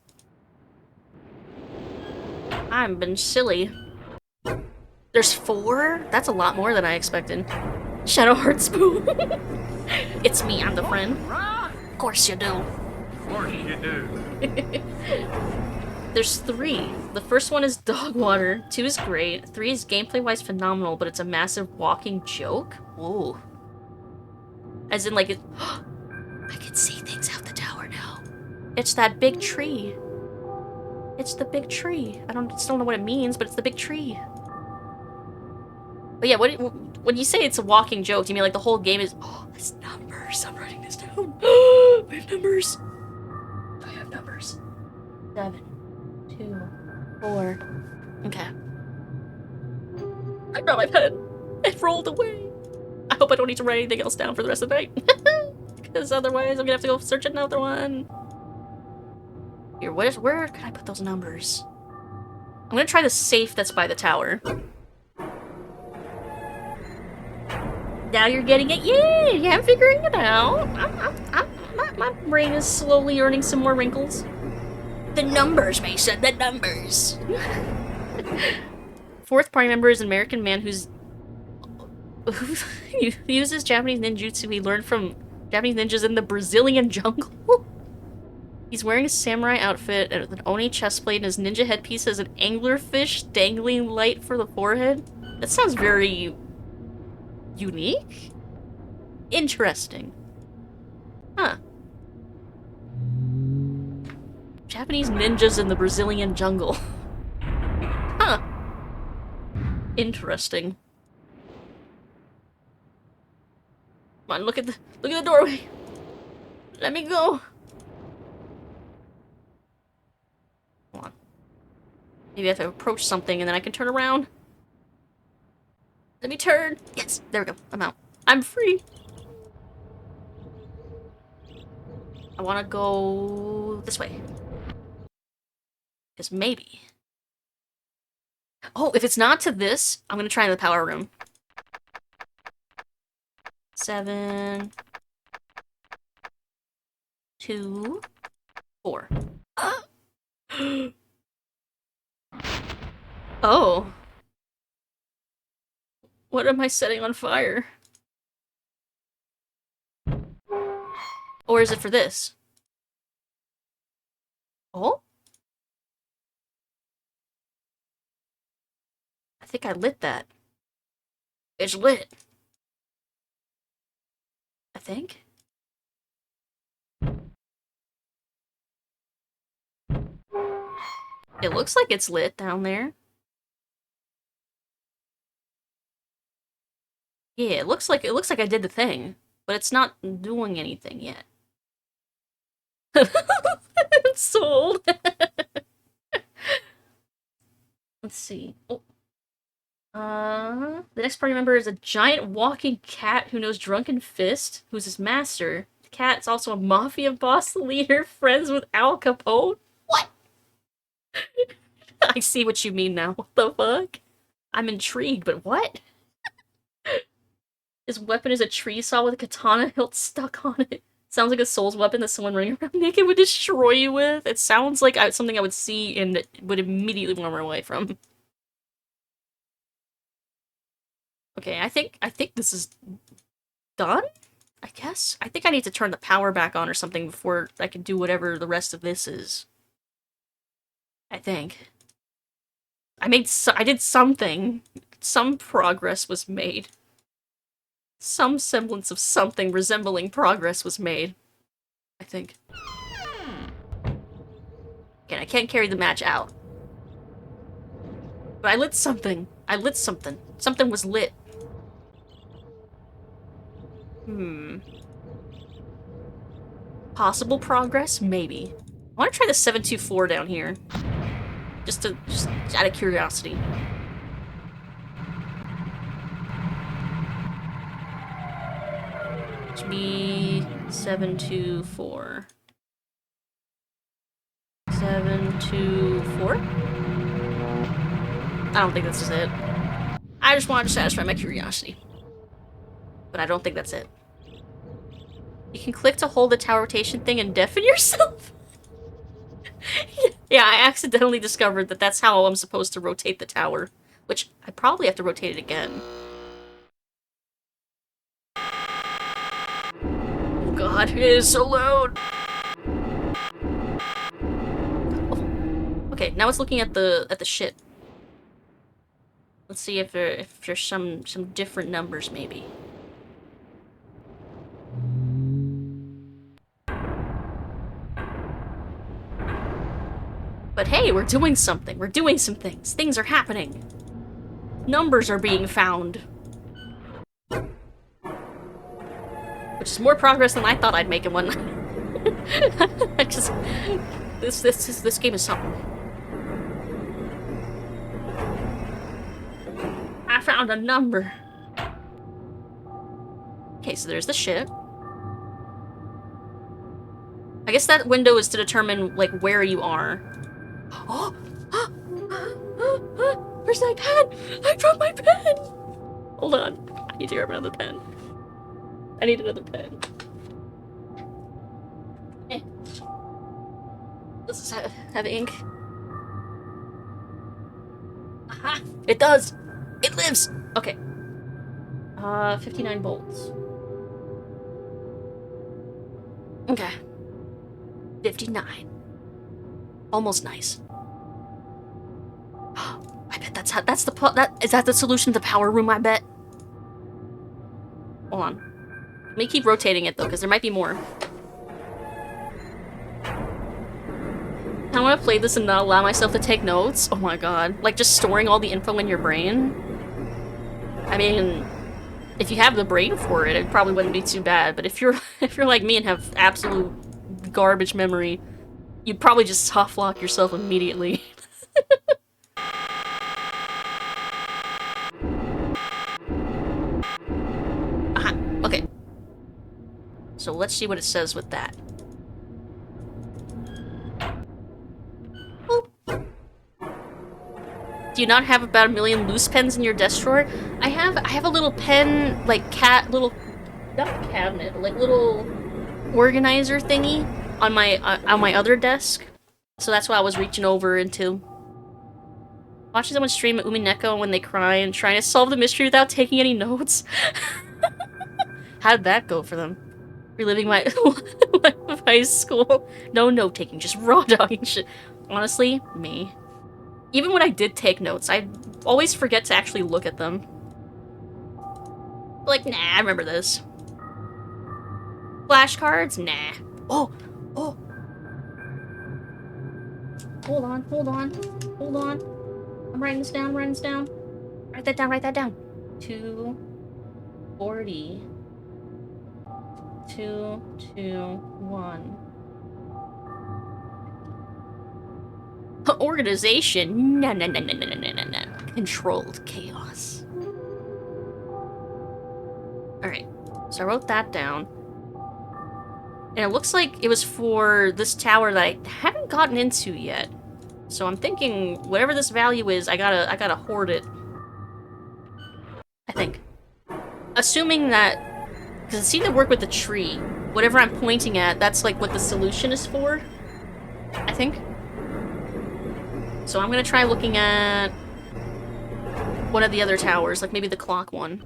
I've been silly. There's 4? That's a lot more than I expected. Shadow Hearts Boo. It's me, I'm the friend. Of course you do. Of course you do. There's 3. The first one is Dog Water. 2 is great. 3 is gameplay-wise phenomenal, but it's a massive walking joke. Ooh. As in, like, I can see things out the tower now. It's that big tree. It's the big tree. I still don't know what it means, but it's the big tree. But yeah, when you say it's a walking joke, do you mean like the whole game is, oh, it's numbers. I'm writing this down. I have numbers. I have numbers. 7, 2, 4. Okay. I brought my pen. It rolled away. I hope I don't need to write anything else down for the rest of the night. Because otherwise I'm gonna have to go search another one. Here, where can I put those numbers? I'm gonna try the safe that's by the tower. Now you're getting it? Yeah, I'm figuring it out. My brain is slowly earning some more wrinkles. The numbers, Mason, the numbers. Fourth party member is an American man who uses Japanese ninjutsu he learned from Japanese ninjas in the Brazilian jungle. He's wearing a samurai outfit with an oni chestplate, and his ninja headpiece has an anglerfish dangling light for the forehead. That sounds very unique? Interesting. Huh. Japanese ninjas in the Brazilian jungle. Huh. Interesting. Come on, look at the doorway. Let me go. Hold on. Maybe I have to approach something and then I can turn around. Let me turn. Yes, there we go. I'm out. I'm free. I want to go this way. Because maybe. Oh, if it's not to this, I'm going to try in the power room. 7, 2, 4. Oh. What am I setting on fire? Or is it for this? Oh? I think I lit that. It's lit. I think. It looks like it's lit down there. Yeah, it looks like I did the thing, but it's not doing anything yet. It's sold. Let's see. Oh. The next party member is a giant walking cat who knows Drunken Fist, who's his master. The cat is also a mafia boss leader, friends with Al Capone. What? I see what you mean now. What the fuck? I'm intrigued, but what? His weapon is a tree saw with a katana hilt stuck on it. Sounds like a soul's weapon that someone running around naked would destroy you with. It sounds like something I would see and would immediately want to run away from. Okay, I think this is done? I guess? I think I need to turn the power back on or something before I can do whatever the rest of this is. I think. I did something. Some progress was made. Some semblance of something resembling progress was made. I think. Okay, I can't carry the match out. But I lit something. I lit something. Something was lit. Possible progress? Maybe. I want to try the 724 down here. Just out of curiosity. Should be 724. 724? I don't think this is it. I just wanted to satisfy my curiosity. But I don't think that's it. You can click to hold the tower rotation thing and deafen yourself? Yeah, I accidentally discovered that that's how I'm supposed to rotate the tower. Which, I probably have to rotate it again. Oh god, it is so loud! Oh. Okay, now it's looking at the shit. Let's see if there's some different numbers, maybe. But hey, we're doing something. We're doing some things. Things are happening. Numbers are being found. Which is more progress than I thought I'd make in one night. I just... This game is something. I found a number. Okay, so there's the ship. I guess that window is to determine, like, where you are. Oh! Where's my pen? I dropped my pen! Hold on. I need to grab another pen. I need another pen. Eh. Does this have ink? Aha! It does! It lives! Okay. 59 bolts. Okay. 59. Almost nice. I bet that's the solution to the power room, I bet. Hold on. Let me keep rotating it though, because there might be more. I want to play this and not allow myself to take notes. Oh my god. Like just storing all the info in your brain. I mean, if you have the brain for it, it probably wouldn't be too bad. But if you're like me and have absolute garbage memory, you'd probably just soft lock yourself immediately. Aha, okay. So let's see what it says with that. Boop. Do you not have about 1 million loose pens in your desk drawer? I have a little pen, like little, not cabinet, but like little organizer thingy on my other desk. So that's what I was reaching over into. Watching someone stream at Umineko when they cry and trying to solve the mystery without taking any notes. How'd that go for them? Reliving my life of high school. No note taking, just raw dogging shit. Honestly, me. Even when I did take notes, I always forget to actually look at them. Like, nah, I remember this. Flashcards? Nah. Oh! Oh! Hold on, hold on, hold on. I'm writing this down, writing this down. Write that down, write that down. 240. 221. Organization? No, no, no, no, no, no, no, no. Controlled chaos. Alright, so I wrote that down. And it looks like it was for this tower that I haven't gotten into yet. So I'm thinking, whatever this value is, I gotta hoard it. I think. Assuming that, because it seemed to work with the tree. Whatever I'm pointing at, that's like what the solution is for. I think. So I'm gonna try looking at one of the other towers, like maybe the clock one.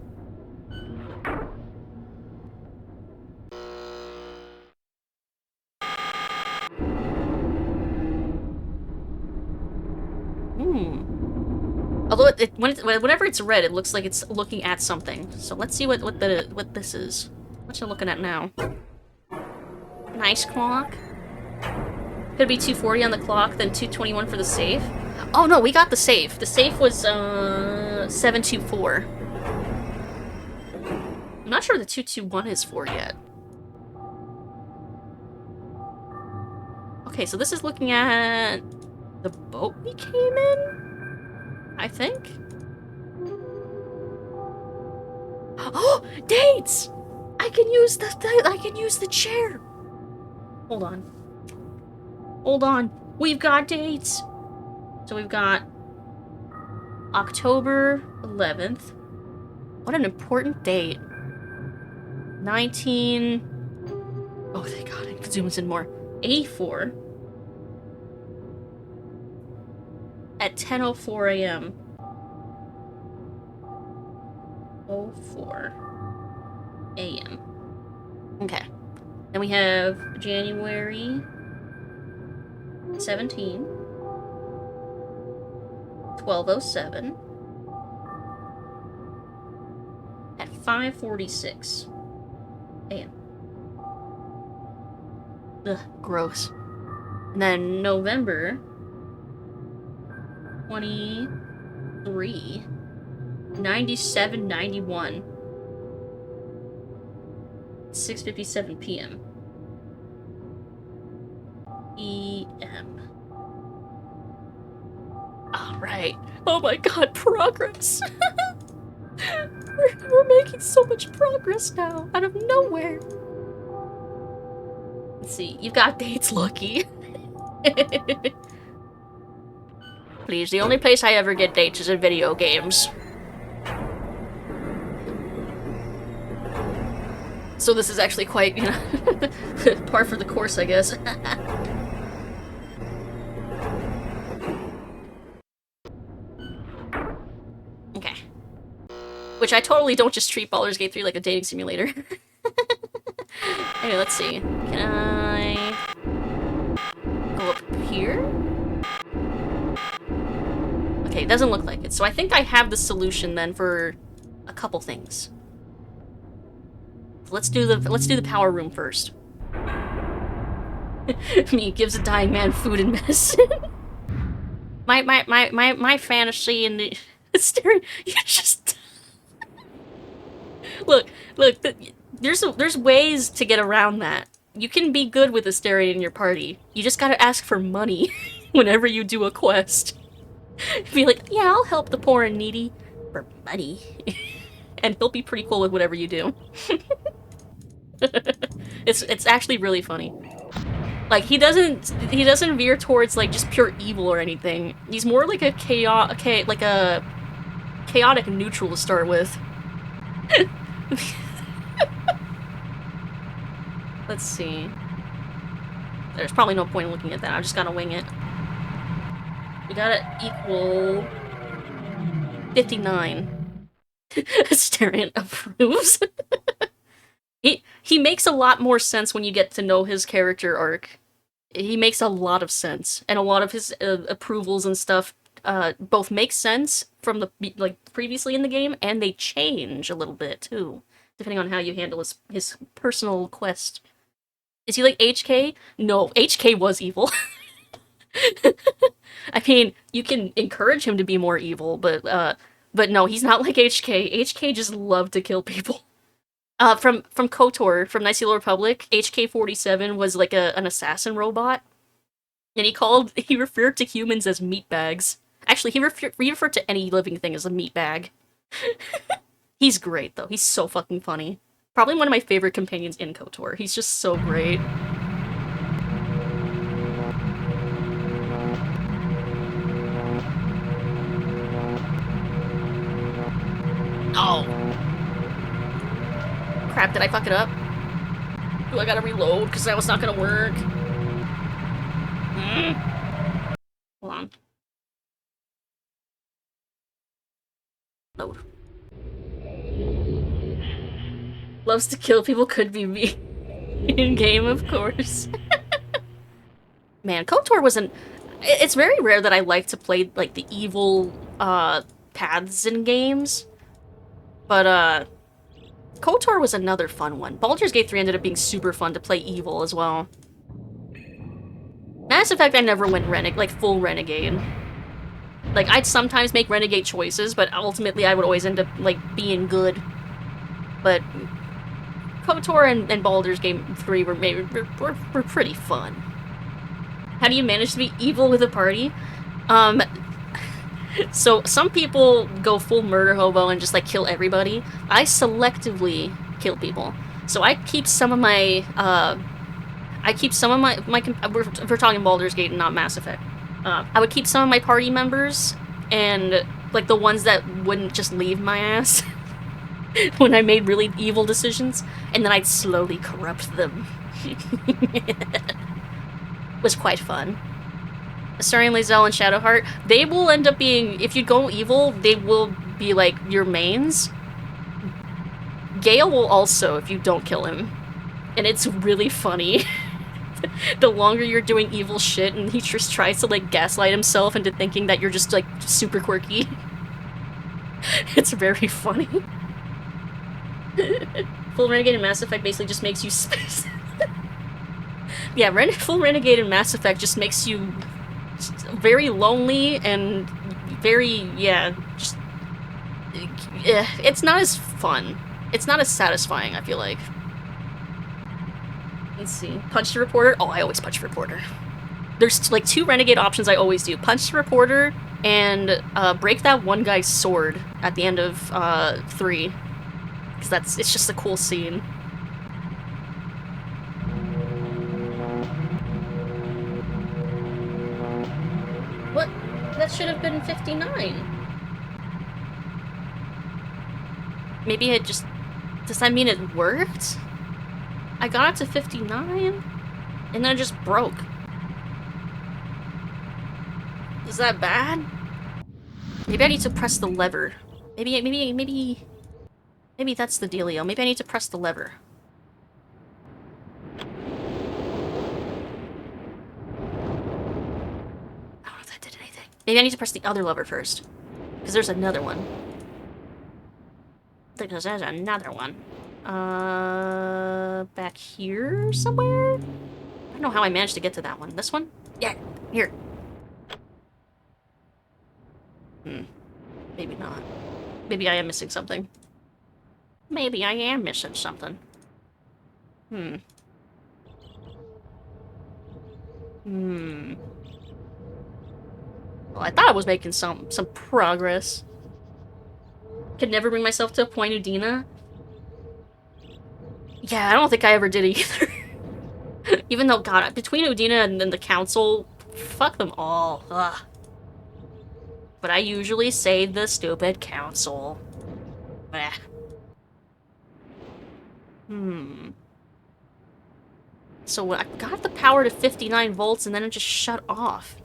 Although whenever it's red, it looks like it's looking at something. So let's see what this is. What you looking at now? Nice clock. Could be 240 on the clock, then 221 for the safe. Oh no, we got the safe. The safe was 724. I'm not sure what the 221 is for yet. Okay, so this is looking at the boat we came in? I think. Oh, dates! I can use the chair. Hold on. Hold on. We've got dates. So we've got October 11th. What an important date. 19. Oh, thank God. I can zoom this in more. 84. At 10:04 a.m. 04 a.m. Okay. Then we have January 17. 12:07. At 5:46 a.m. Ugh, gross. And then November 23, 97, 91, 6:57 p.m. PM. Alright. Oh my god, progress! we're making so much progress now, out of nowhere. Let's see, you've got dates, Lucky. Please, the only place I ever get dates is in video games. So this is actually quite, you know, par for the course, I guess. Okay. Which I totally don't just treat Baldur's Gate 3 like a dating simulator. Anyway, let's see. Can I go up here? Okay, it doesn't look like it. So I think I have the solution then for a couple things. Let's do the power room first. Me gives a dying man food and medicine. my fantasy in the staring. You just look. There's ways to get around that. You can be good with Asterion in your party. You just gotta ask for money whenever you do a quest. Be like, yeah, I'll help the poor and needy for money, and he'll be pretty cool with whatever you do. It's actually really funny. Like he doesn't veer towards like just pure evil or anything. He's more like a chaotic neutral to start with. Let's see. There's probably no point in looking at that. I just gotta wing it. We gotta equal 59. Asterion approves. He makes a lot more sense when you get to know his character arc. He makes a lot of sense, and a lot of his approvals and stuff both make sense from the previously in the game, and they change a little bit too, depending on how you handle his personal quest. Is he like HK? No, HK was evil. I mean, you can encourage him to be more evil, but no, he's not like HK. HK just loved to kill people. From KOTOR, from Nice Little Republic, HK-47 was like an assassin robot. And he referred to humans as meat bags. Actually, he referred to any living thing as a meat bag. He's great, though. He's so fucking funny. Probably one of my favorite companions in KOTOR. He's just so great. Oh! Crap, did I fuck it up? Ooh, I gotta reload, because that was not gonna work. Hold on. Load. Loves to kill people could be me. In-game, of course. Man, KOTOR wasn't... It's very rare that I like to play, like, the evil, paths in games. But, KOTOR was another fun one. Baldur's Gate 3 ended up being super fun to play evil as well. Mass Effect, I never went full renegade. Like, I'd sometimes make renegade choices, but ultimately I would always end up, like, being good. But KOTOR and Baldur's Gate 3 were pretty fun. How do you manage to be evil with a party? So some people go full murder hobo and just like kill everybody. I selectively kill people. So I keep some of my we're talking Baldur's Gate and not Mass Effect. I would keep some of my party members and like the ones that wouldn't just leave my ass when I made really evil decisions, and then I'd slowly corrupt them. It was quite fun. Astarion, Lae'zel, and Shadowheart, they will end up being, if you go evil, they will be, like, your mains. Gale will also, if you don't kill him. And it's really funny. The longer you're doing evil shit, and he just tries to, like, gaslight himself into thinking that you're just, like, super quirky. It's very funny. Full Renegade and Mass Effect basically just makes you... Yeah, full Renegade and Mass Effect just makes you very lonely, and very, yeah, just... It's not as fun. It's not as satisfying, I feel like. Let's see. Punch the reporter? Oh, I always punch the reporter. There's like 2 renegade options I always do. Punch the reporter and break that one guy's sword at the end of 3. Because it's just a cool scene. What? That should have been 59. Maybe it just... Does that mean it worked? I got it to 59, and then it just broke. Is that bad? Maybe I need to press the lever. Maybe that's the dealio. Maybe I need to press the lever. I don't know if that did anything. Maybe I need to press the other lever first. Because there's another one. Because there's another one. Back here somewhere? I don't know how I managed to get to that one. This one? Yeah, here. Maybe not. Maybe I am missing something. Maybe I am missing something. Well, I thought I was making some progress. Could never bring myself to a point Udina. Yeah, I don't think I ever did either. Even though, God, between Udina and then the council, fuck them all. Ugh. But I usually say the stupid council. Blech. So I got the power to 59 volts and then it just shut off.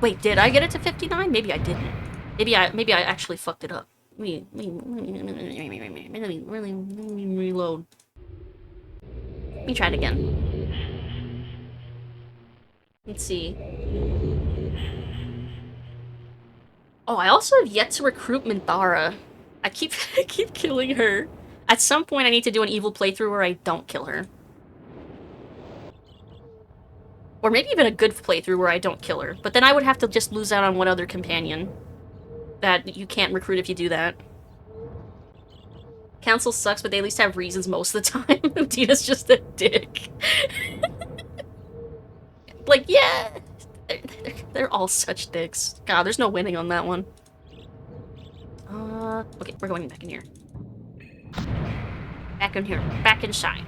Wait, did I get it to 59? Maybe I didn't. Maybe I actually fucked it up. Really reload. Let me try it again. Let's see. Oh, I also have yet to recruit Minthara. I keep killing her. At some point I need to do an evil playthrough where I don't kill her. Or maybe even a good playthrough where I don't kill her. But then I would have to just lose out on one other companion. That you can't recruit if you do that. Council sucks, but they at least have reasons most of the time. Tina's just a dick. Like, yeah! They're all such dicks. God, there's no winning on that one. Okay, we're going back in here. Back in here. Back inside.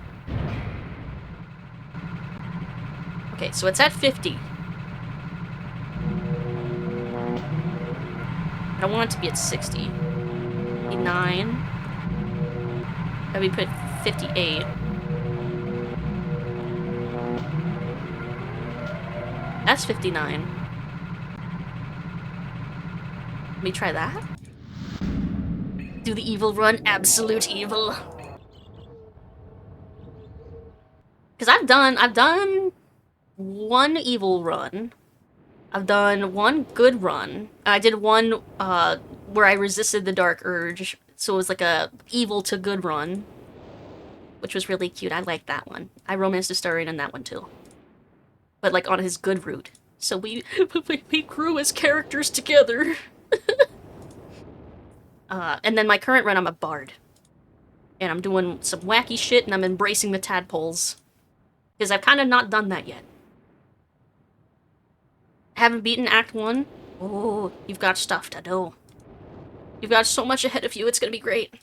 Okay, so it's at 50. I don't want it to be at 60. 59. Maybe put 58. That's 59. Let me try that. Do the evil run, absolute evil. Because I've done one evil run. I've done one good run. I did one where I resisted the dark urge, so it was like a evil to good run, which was really cute. I liked that one. I romanced Astarion in that one too, but like on his good route. So we grew as characters together. And then my current run, I'm a bard, and I'm doing some wacky shit, and I'm embracing the tadpoles because I've kind of not done that yet. Haven't beaten Act 1? Oh, you've got stuff to do. You've got so much ahead of you, it's gonna be great.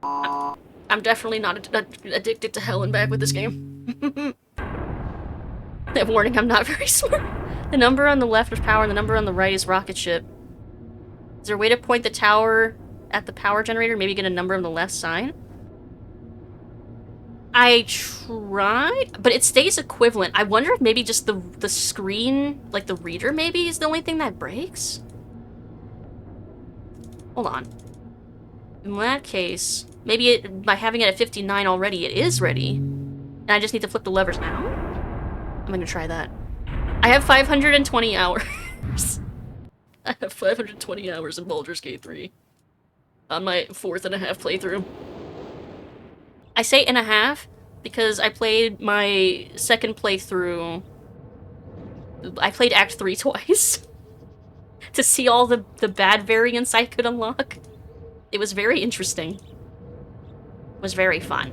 I'm definitely not addicted to hell and back with this game. Warning, I'm not very smart. The number on the left is power, and the number on the right is rocket ship. Is there a way to point the tower at the power generator, maybe get a number on the left side? I tried, but it stays equivalent. I wonder if maybe just the screen, like the reader maybe, is the only thing that breaks? Hold on. In that case, maybe by having it at 59 already, it is ready. And I just need to flip the levers now? I'm gonna try that. I have 520 hours. I have 520 hours in Baldur's Gate 3. On my 4.5 playthrough. I say and a half because I played my second playthrough I played Act 3 twice to see all the bad variants I could unlock. It was very interesting. It was very fun.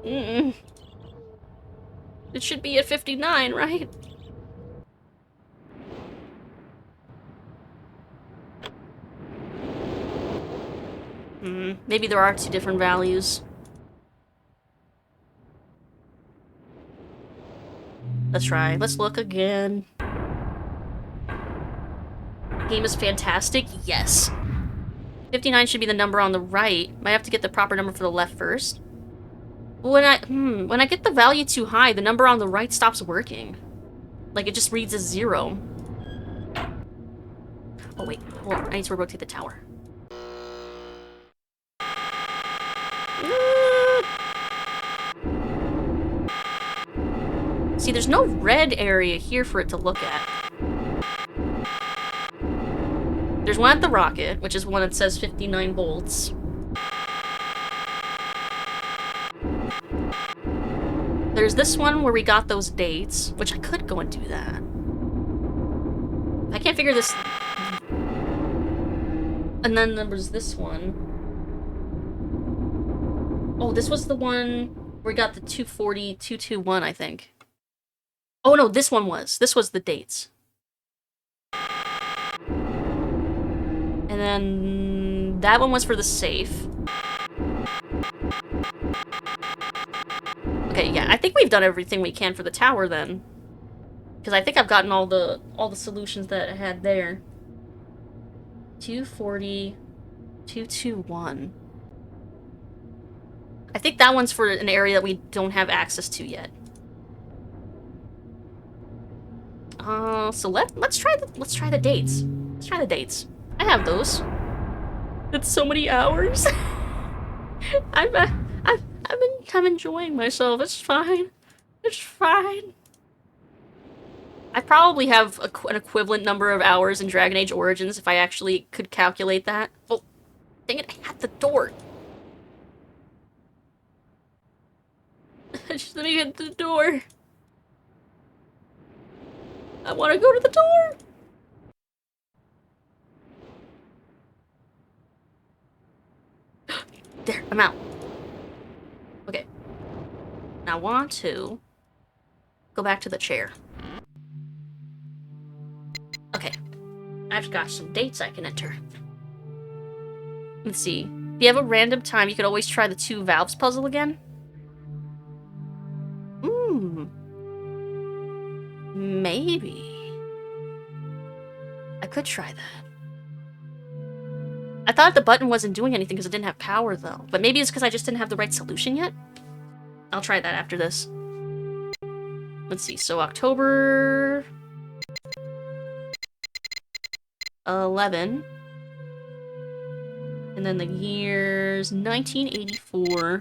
It should be at 59, right? Maybe there are 2 different values. Let's try. Let's look again. Game is fantastic. Yes. 59 should be the number on the right. Might have to get the proper number for the left first. When I get the value too high, the number on the right stops working. Like, it just reads as 0. Oh, wait. Hold on. I need to rotate the tower. See, there's no red area here for it to look at. There's one at the rocket, which is one that says 59 volts. There's this one where we got those dates, which I could go and do that. I can't figure this... And then there was this one. Oh, this was the one where we got the 240, 221, I think. Oh no, this one was. This was the dates. And then that one was for the safe. Okay, yeah, I think we've done everything we can for the tower then. Because I think I've gotten all the solutions that I had there. 240, 221. I think that one's for an area that we don't have access to yet. So let's try the dates. Let's try the dates. I have those. It's so many hours. I'm enjoying myself. It's fine. It's fine. I probably have an equivalent number of hours in Dragon Age Origins if I actually could calculate that. Oh, dang it! I had the door. Just let me get the door. I want to go to the door. There, I'm out. Okay. Now I want to go back to the chair. Okay. I've got some dates I can enter. Let's see. If you have a random time, you could always try the 2 valves puzzle again. Maybe. I could try that. I thought the button wasn't doing anything because it didn't have power, though. But maybe it's because I just didn't have the right solution yet? I'll try that after this. Let's see, so October... 11. And then the year's 1984.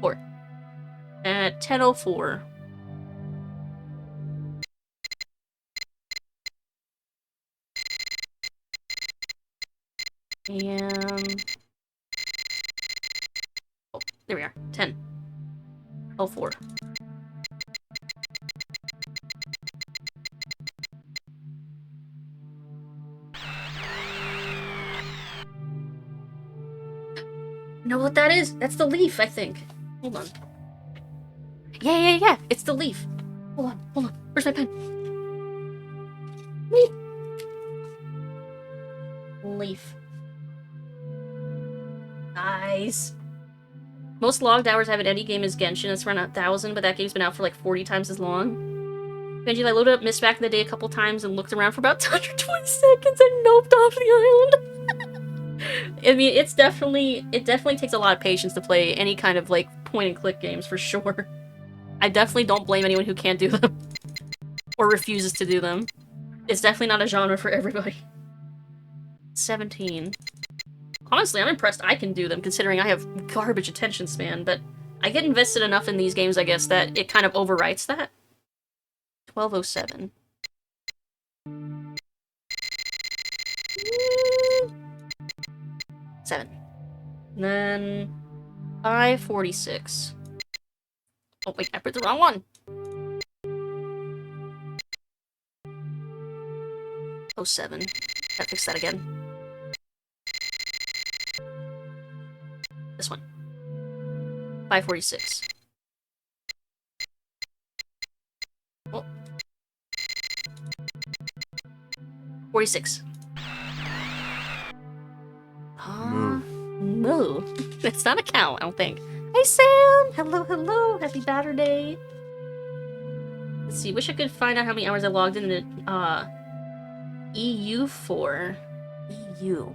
Four. At 10:04. And oh, there we are. 10:04. Know what that is? That's the leaf, I think. Hold on. Yeah. It's the leaf. Hold on. Where's my pen? Leaf. Nice. Most logged hours I have in any game is Genshin. It's around 1,000, but that game's been out for like 40 times as long. Benji, I loaded up Myst back in the day a couple times and looked around for about 120 seconds and noped off the island. I mean, it definitely takes a lot of patience to play any kind of like point-and-click games for sure. I definitely don't blame anyone who can't do them or refuses to do them. It's definitely not a genre for everybody. 17. Honestly, I'm impressed I can do them, considering I have garbage attention span, but I get invested enough in these games, I guess, that it kind of overwrites that. 12:07. 7. And then 546. Oh wait, I put the wrong one. 07. Gotta fix that again. This one. 546. Oh. 46. No. That's not a cow, I don't think. Hey Sam! Hello, hello! Happy Saturday! Let's see, wish I could find out how many hours I logged in the, EU for. EU.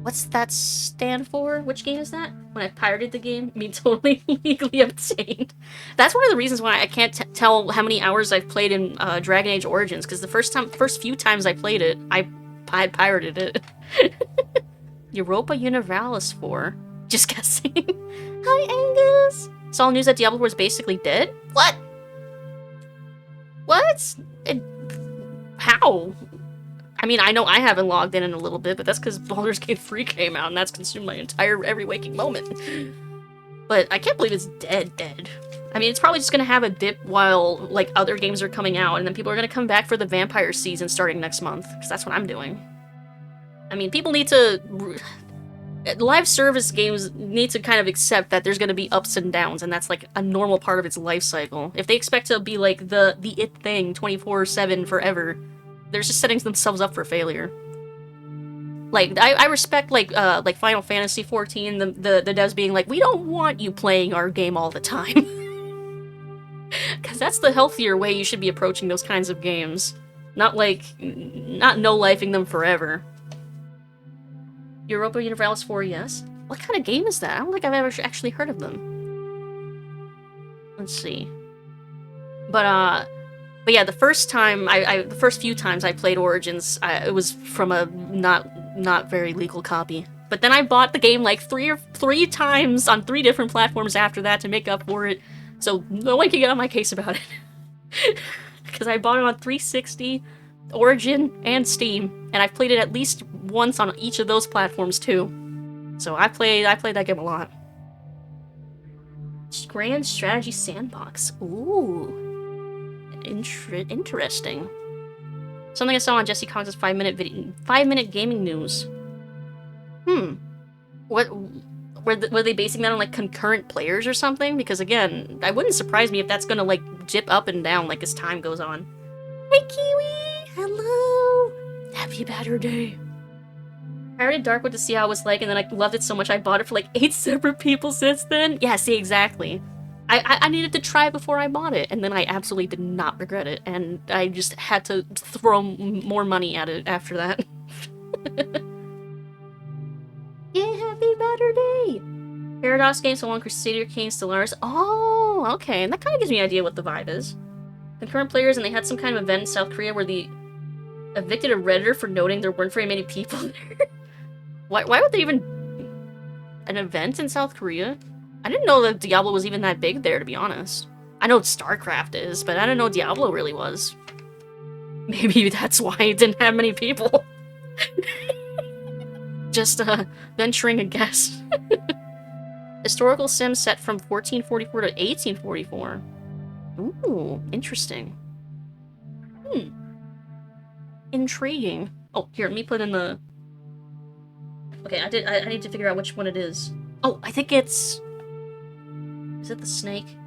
What's that stand for? Which game is that? When I pirated the game? I mean, totally legally obtained. That's one of the reasons why I can't tell how many hours I've played in Dragon Age Origins, because the first few times I played it, I pirated it. Europa Universalis 4. Just guessing. Hi, Angus! Saw news that Diablo was basically dead? What? What? How? I mean, I know I haven't logged in a little bit, but that's because Baldur's Gate 3 came out, and that's consumed my entire every waking moment. But I can't believe it's dead. I mean, it's probably just gonna have a dip while, like, other games are coming out, and then people are gonna come back for the vampire season starting next month, because that's what I'm doing. I mean, people need to... Live service games need to kind of accept that there's gonna be ups and downs, and that's, like, a normal part of its life cycle. If they expect to be, like, the it thing 24/7 forever, they're just setting themselves up for failure. Like, I respect, like Final Fantasy XIV, the devs being like, we don't want you playing our game all the time. Because that's the healthier way you should be approaching those kinds of games. Not, like, not no-lifing them forever. Europa Universalis 4, yes? What kind of game is that? I don't think I've ever actually heard of them. Let's see. But yeah, the first time, the first few times I played Origins, it was from a not very legal copy. But then I bought the game like three times on 3 different platforms after that to make up for it, so no one can get on my case about it. Because I bought it on 360, Origin, and Steam, and I've played it at least once on each of those platforms too. So I played that game a lot. Grand Strategy Sandbox. Ooh. Interesting. Something I saw on Jesse Cox's 5-minute gaming news. What were they basing that on, like, concurrent players or something? Because again, it wouldn't surprise me if that's gonna, like, dip up and down like as time goes on. Hey Kiwi! Hello! Happy Saturday. I read Darkwood to see how it was like, and then I loved it so much I bought it for like 8 separate people since then. Yeah, see, exactly. I needed to try it before I bought it, and then I absolutely did not regret it, and I just had to throw more money at it after that. Yeah, happy Saturday! Paradox Games, One Crusader King, Stellaris. Oh, okay, and that kind of gives me an idea what the vibe is. Concurrent players, and they had some kind of event in South Korea where they evicted a Redditor for noting there weren't very many people there. Why would they even... An event in South Korea? I didn't know that Diablo was even that big there, to be honest. I know StarCraft is, but I didn't know Diablo really was. Maybe that's why it didn't have many people. Just, venturing a guess. Historical sim set from 1444 to 1844. Ooh, interesting. Intriguing. Oh, here, let me put in the... Okay, I need to figure out which one it is. Oh, I think it's... Is it the snake?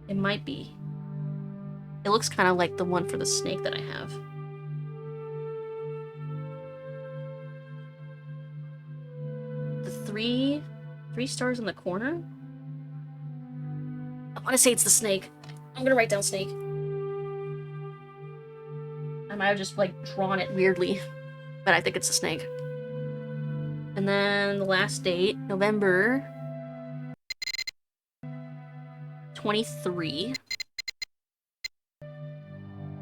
It might be. It looks kind of like the one for the snake that I have. The three stars in the corner? I want to say it's the snake. I'm gonna write down snake. I might have just, like, drawn it weirdly, but I think it's a snake. And then the last date, November 23,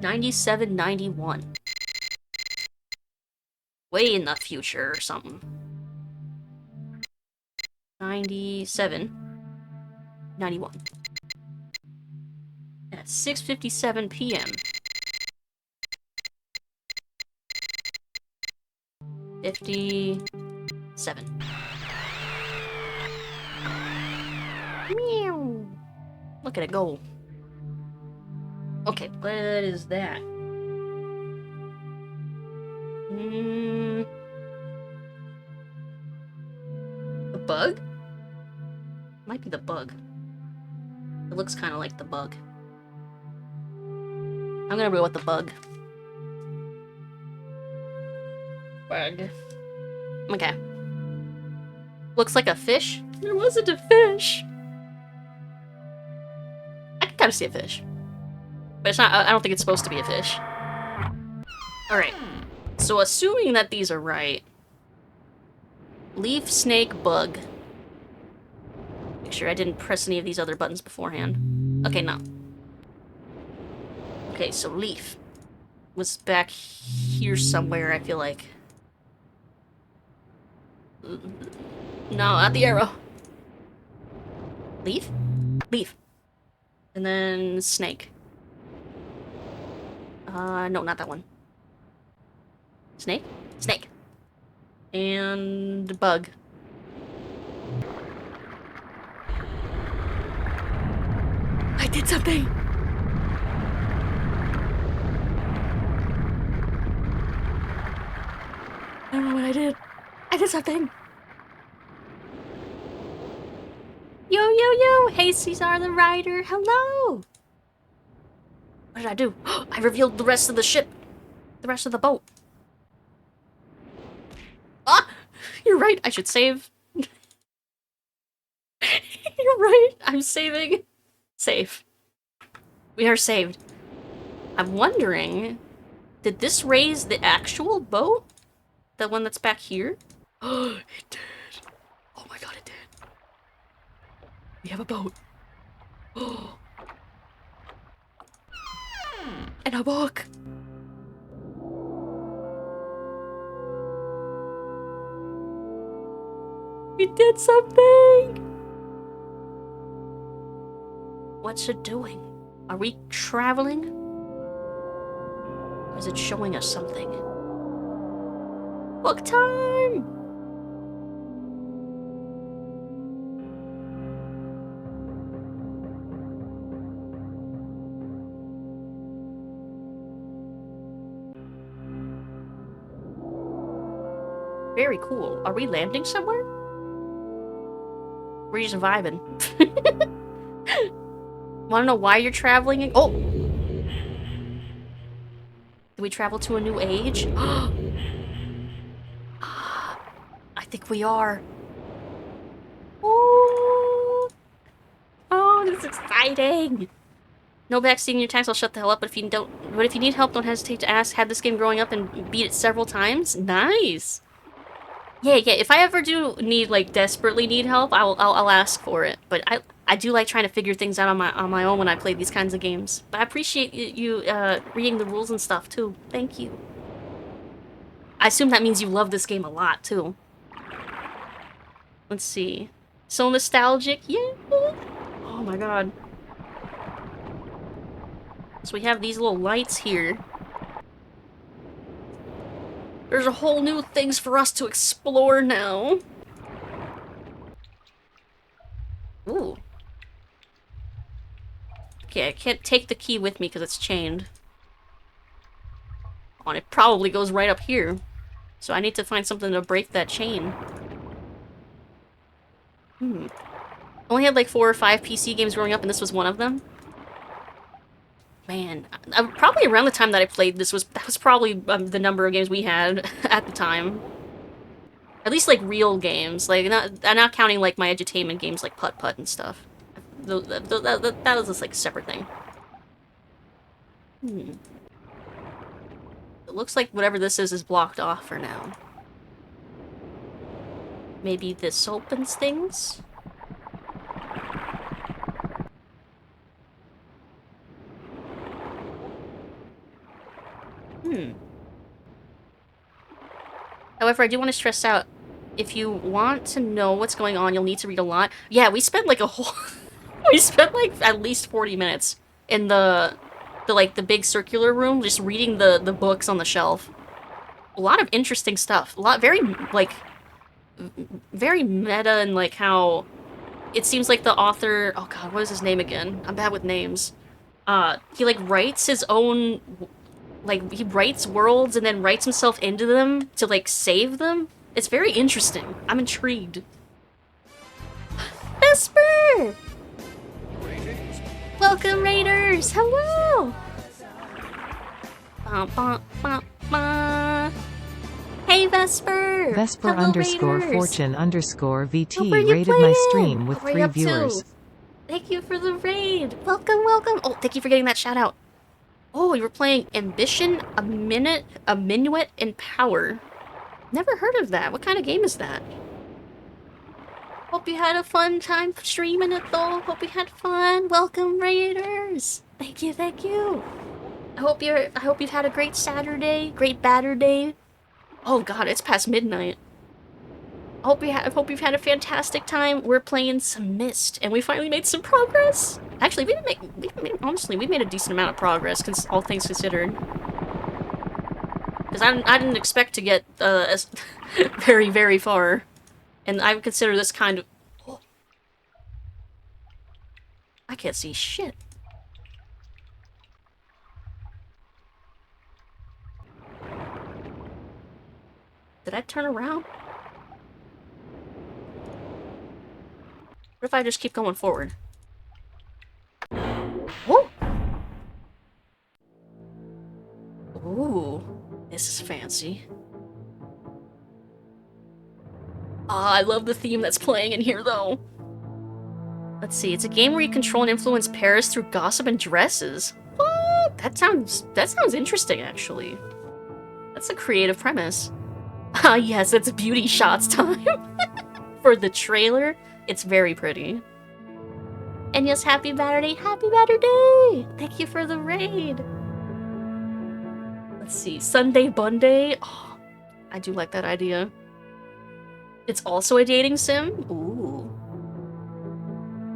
97-91. Way in the future or something. 97, 91. At 6:57 p.m. 57. Meow. Look at it go. Okay, what is that? A bug? Might be the bug. It looks kind of like the bug. I'm gonna go with the bug. Bug. Okay. Looks like a fish. It wasn't a fish. I can kind of see a fish. But it's not, I don't think it's supposed to be a fish. Alright. So assuming that these are right. Leaf, snake, bug. Make sure I didn't press any of these other buttons beforehand. Okay, no. Okay, so leaf was back here somewhere, I feel like. No, not the arrow. Leaf? Leaf. And then snake. No, not that one. Snake? Snake. And bug. I did something! I don't know what I did. I did something! Yo, yo, yo! Hey, Caesar the Rider, hello! What did I do? I revealed the rest of the ship. The rest of the boat. Ah! You're right, I should save. You're right, I'm saving. Save. We are saved. I'm wondering, did this raise the actual boat? The one that's back here? Oh, it did. Oh my god, it did. We have a boat. Oh. And a book. We did something! What's it doing? Are we traveling? Or is it showing us something? Book time! Very cool. Are we landing somewhere? We're just vibing. Wanna know why you're traveling? Oh! Did we travel to a new age? I think we are. Ooh. Oh, this is exciting! No backseating your tax, I'll shut the hell up, but if you need help, don't hesitate to ask. Had this game growing up and beat it several times. Nice! Yeah, if I ever do need, like, desperately need help, I'll ask for it. But I do like trying to figure things out on my own when I play these kinds of games. But I appreciate you reading the rules and stuff too. Thank you. I assume that means you love this game a lot too. Let's see. So nostalgic, yeah. Oh my god. So we have these little lights here. There's a whole new things for us to explore now. Ooh. Okay, I can't take the key with me because it's chained. Oh, and it probably goes right up here. So I need to find something to break that chain. I only had like 4 or 5 PC games growing up and this was one of them. Man, probably around the time that I played this that was probably the number of games we had at the time. At least like real games, like not counting like my edutainment games like Putt Putt and stuff. That was just like a separate thing. It looks like whatever this is blocked off for now. Maybe this opens things? However, I do want to stress out, if you want to know what's going on, you'll need to read a lot. Yeah, we spent like a whole... we spent like at least 40 minutes in the big circular room, just reading the books on the shelf. a lot of interesting stuff. A lot, very, like, very meta and, like, how it seems like the author... Oh god, what is his name again? I'm bad with names. He, like, writes his own... Like, he writes worlds and then writes himself into them to, like, save them. It's very interesting. I'm intrigued. Vesper! Welcome, Raiders! Hello! Bah, bah, bah, bah. Hey, Vesper! Vesper Hello, underscore Raiders! fortune underscore How VT are you rated my playing? stream with What were you 3 up to? viewers. Thank you for the raid! Welcome, welcome! Oh, thank you for getting that shout out. Oh, you were playing Ambition, a Minuet, and Power. Never heard of that. What kind of game is that? Hope you had a fun time streaming it though. Hope you had fun. Welcome, Raiders. Thank you, thank you. I hope you've had a great Saturday, great batter day. Oh god, it's past midnight. I hope you've had a fantastic time. We're playing some Myst, and we finally made some progress. Actually, honestly, we made a decent amount of progress, all things considered. Because I didn't expect to get very, very far. And I would consider this kind of... Oh. I can't see shit. Did I turn around? What if I just keep going forward? Oh! Ooh, this is fancy. Ah, I love the theme that's playing in here, though. Let's see, it's a game where you control and influence Paris through gossip and dresses. What? That sounds interesting, actually. That's a creative premise. Ah, yes, it's beauty shots time. For the trailer, it's very pretty. And yes, happy Saturday, happy Saturday! Thank you for the raid. Let's see, Sunday Bunday. Oh, I do like that idea. It's also a dating sim. Ooh.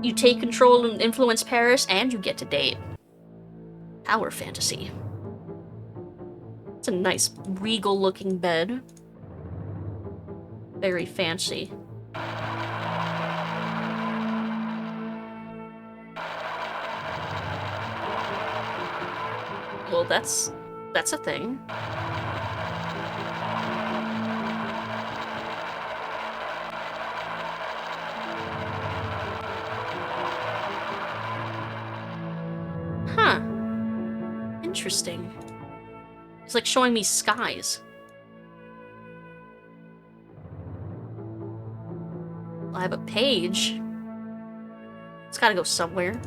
You take control and influence Paris, and you get to date. Power fantasy. It's a nice, regal-looking bed. Very fancy. Well, that's a thing. Huh. Interesting. It's like showing me skies. I have a page. It's gotta go somewhere.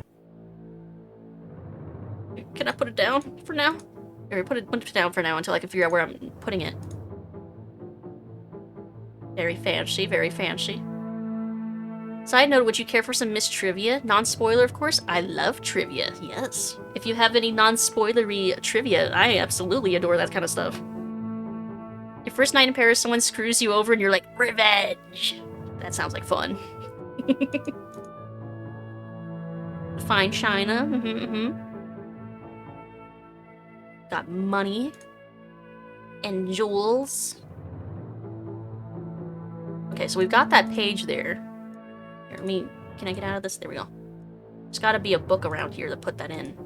Can I put it down for now? Or put it down for now until I can figure out where I'm putting it. Very fancy, very fancy. Side note, would you care for some Myst trivia? Non-spoiler, of course. I love trivia, yes. If you have any non-spoilery trivia, I absolutely adore that kind of stuff. Your first night in Paris, someone screws you over and you're like, revenge! That sounds like fun. Fine china. Got money. And jewels. Okay, so we've got that page there. Here, can I get out of this? There we go. There's gotta be a book around here to put that in.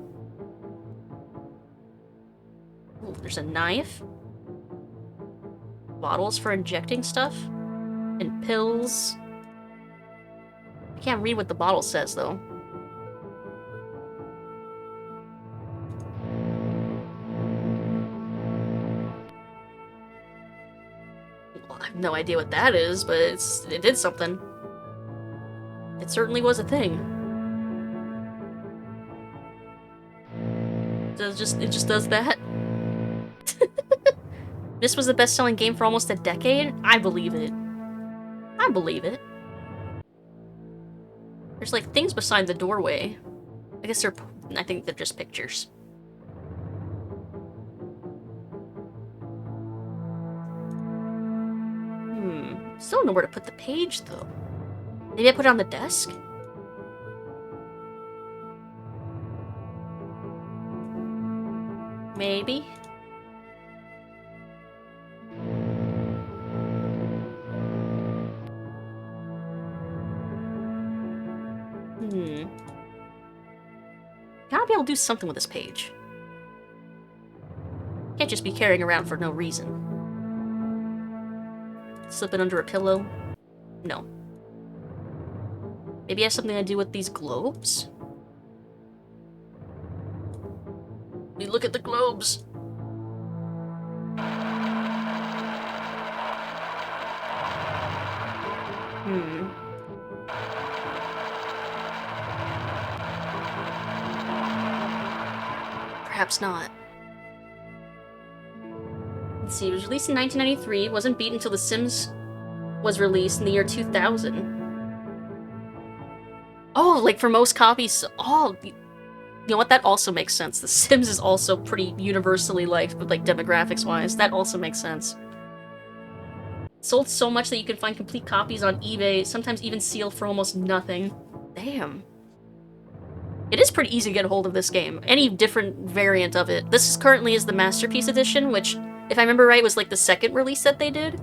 Ooh, there's a knife. Bottles for injecting stuff. And pills. I can't read what the bottle says, though. Well, I have no idea what that is, but it did something. It certainly was a thing. It just does that. This was the best-selling game for almost a decade? I believe it. I believe it. There's like things beside the doorway. I think they're just pictures. Still don't know where to put the page, though. Maybe I put it on the desk? Maybe. Gotta be able to do something with this page. Can't just be carrying around for no reason. Slip it under a pillow? No. Maybe it has something to do with these globes? We look at the globes. Perhaps not. Let's see, it was released in 1993, wasn't beat until The Sims was released in the year 2000. Oh, like for most copies, you know what, that also makes sense. The Sims is also pretty universally liked, but like demographics-wise, that also makes sense. Sold so much that you can find complete copies on eBay, sometimes even sealed for almost nothing. Damn. It is pretty easy to get a hold of this game. Any different variant of it. This currently is the Masterpiece Edition, which, if I remember right, was like the second release that they did.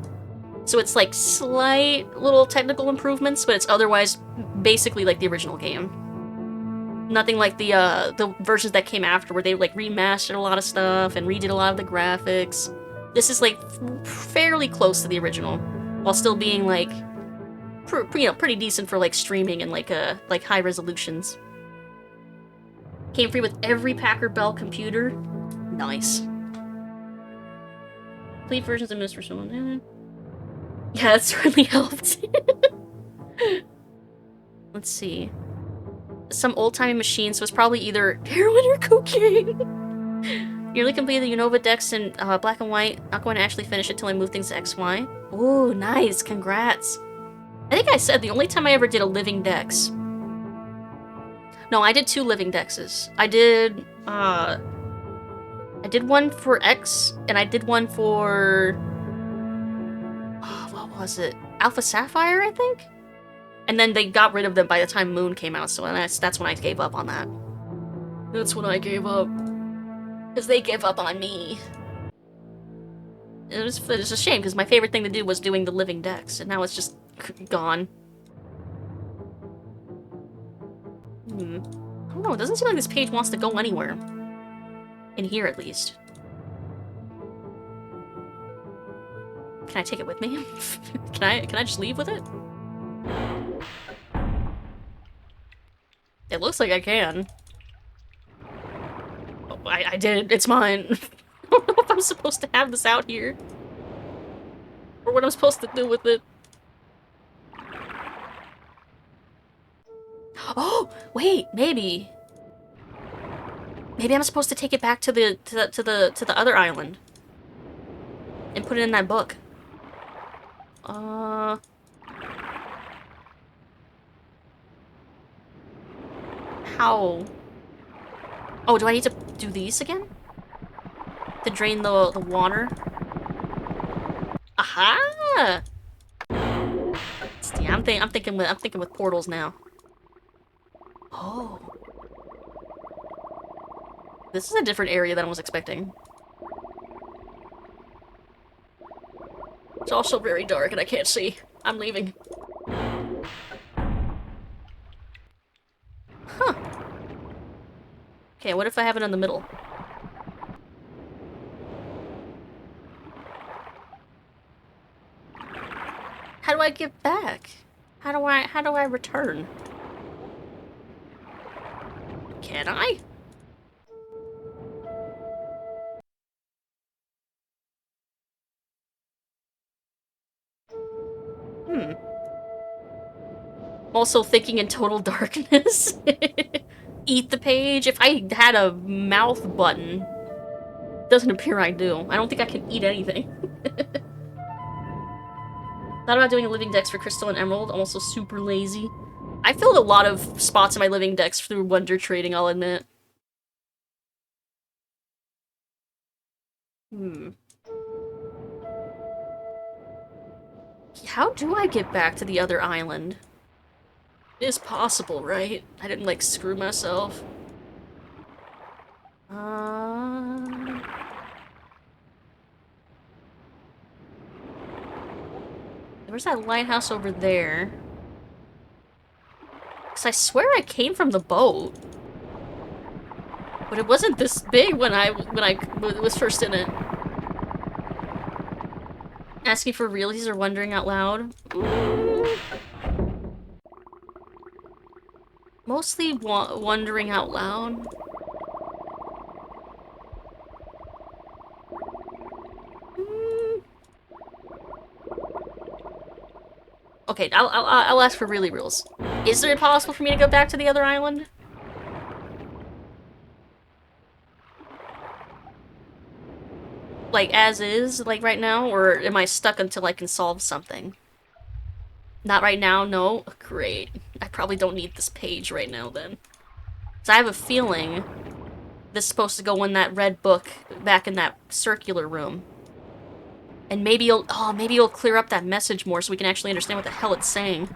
So it's like slight little technical improvements, but it's otherwise basically like the original game. Nothing like the versions that came after, where they like remastered a lot of stuff and redid a lot of the graphics. This is like fairly close to the original, while still being like, pretty decent for like streaming and like high resolutions. Came free with every Packard Bell computer. Nice. Complete versions of Myst for someone. Yeah, that certainly helped. Let's see. Some old-timey machine, so it's probably either heroin or cocaine. Nearly completed the Unova decks in black and white. Not going to actually finish it till I move things to XY. Ooh, nice. Congrats. I think I said the only time I ever did a living dex. No, I did 2 living dexes. I did one for X, and I did one for... what was it? Alpha Sapphire, I think? And then they got rid of them by the time Moon came out, so that's when I gave up on that. That's when I gave up. Because they gave up on me. It was a shame, because my favorite thing to do was doing the living dex, and now it's just gone. I don't know, it doesn't seem like this page wants to go anywhere. In here, at least. Can I take it with me? Can I just leave with it? It looks like I can. Oh, I did. It's mine. I don't know if I'm supposed to have this out here. Or what I'm supposed to do with it. Oh, wait, maybe. Maybe I'm supposed to take it back to the other island. And put it in that book. How? Oh, do I need to do these again? To drain the water? Aha! See, I'm thinking with portals now. Oh. This is a different area than I was expecting. It's also very dark and I can't see. I'm leaving. Huh. Okay, what if I have it in the middle? How do I get back? How do I return? Can I? I'm also thinking in total darkness. Eat the page. If I had a mouth button, doesn't appear I do. I don't think I can eat anything. Thought about doing a living dex for Crystal and Emerald. I'm also super lazy. I filled a lot of spots in my living dex through Wonder Trading, I'll admit. How do I get back to the other island? It is possible, right? I didn't, like, screw myself. Where's that lighthouse over there? Because Because I swear I came from the boat. But it wasn't this big when I was first in it. Asking for realities or wondering out loud? Mostly wondering out loud. Okay, I'll ask for really rules. Is it possible for me to go back to the other island? Like, as is, like right now? Or am I stuck until I can solve something? Not right now, no? Great. I probably don't need this page right now, then. So I have a feeling this is supposed to go in that red book back in that circular room. And maybe you'll clear up that message more so we can actually understand what the hell it's saying.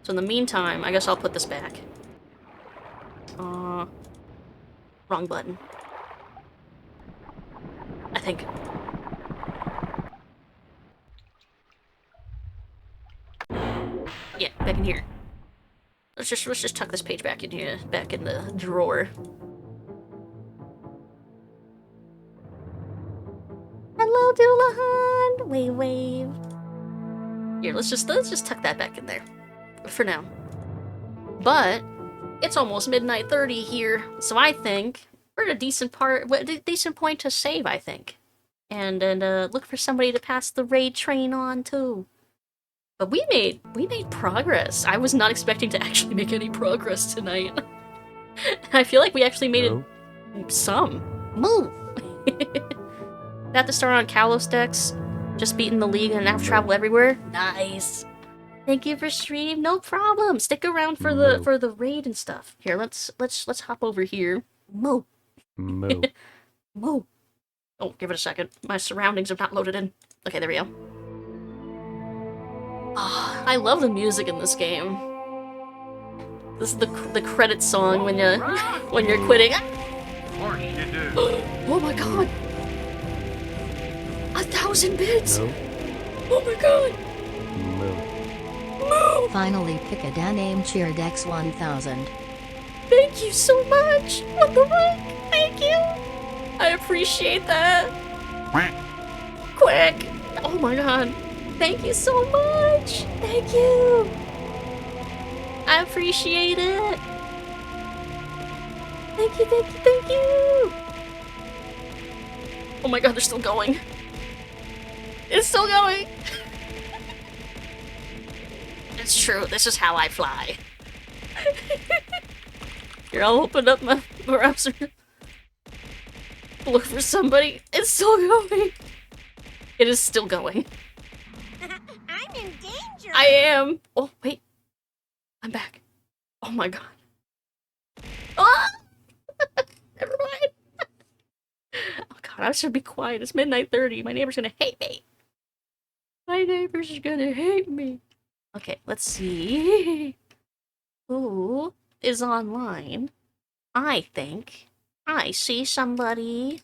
So in the meantime, I guess I'll put this back. Wrong button. I think. Yeah, back in here. Let's just tuck this page back in here, back in the drawer. Hello, Doulahan! Wave. Here, let's just tuck that back in there. For now. But it's almost midnight 30 here, so I think we're at a decent point to save, I think. And look for somebody to pass the raid train on to. But we made progress. I was not expecting to actually make any progress tonight. I feel like we actually made it some. Move! Got to start on Kalos decks. Just beating the league and now travel everywhere. Nice. Thank you for stream. No problem. Stick around for the raid and stuff. Here, let's hop over here. Moo. Moo. Moo. Oh, give it a second. My surroundings have not loaded in. Okay, there we go. Oh, I love the music in this game. This is the credit song when you're quitting. Of course you do. Oh my god! 1,000 bits! No. Oh my god! Moo. Moo! Finally pick a Dan name Cheerdex 1000. Thank you so much! What the fuck? Thank you! I appreciate that! Quick! Oh my god! Thank you so much! Thank you! I appreciate it! Thank you! Oh my god, they're still going. It's still going! It's true, this is how I fly. Here, I'll open up my browser. Look for somebody. It's still going. It is still going. I'm in danger. I am. Oh, wait. I'm back. Oh my god. Ah! Never mind. Oh god, I should be quiet. It's midnight 30. My neighbor's gonna hate me. My neighbor's gonna hate me. Okay, let's see. Who is online? I think I see somebody.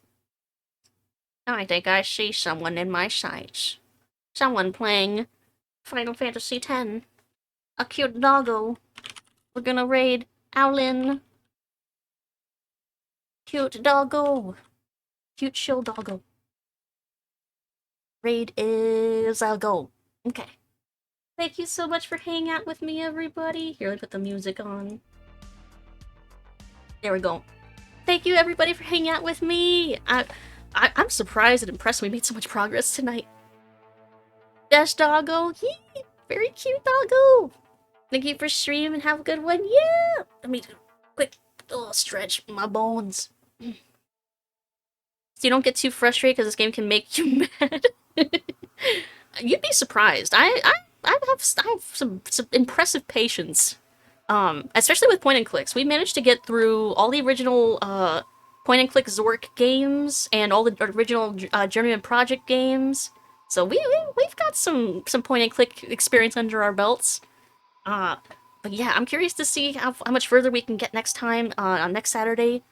I think I see someone in my sights. Someone playing Final Fantasy X. A cute doggo. We're gonna raid Owlin. Cute doggo. Cute chill doggo. Raid is a go. Okay. Thank you so much for hanging out with me, everybody. Here, let me put the music on. There we go. Thank you, everybody, for hanging out with me. I'm surprised and impressed we made so much progress tonight. Dash doggo. Yee! Very cute doggo. Thank you for streaming. Have a good one. Yeah! Let me do a quick little stretch my bones. So you don't get too frustrated because this game can make you mad. You'd be surprised. I have some impressive patience. Especially with point and clicks. We managed to get through all the original point and click Zork games and all the original Journeyman Project games. So we've got some point and click experience under our belts. But yeah, I'm curious to see how much further we can get next time on next Saturday.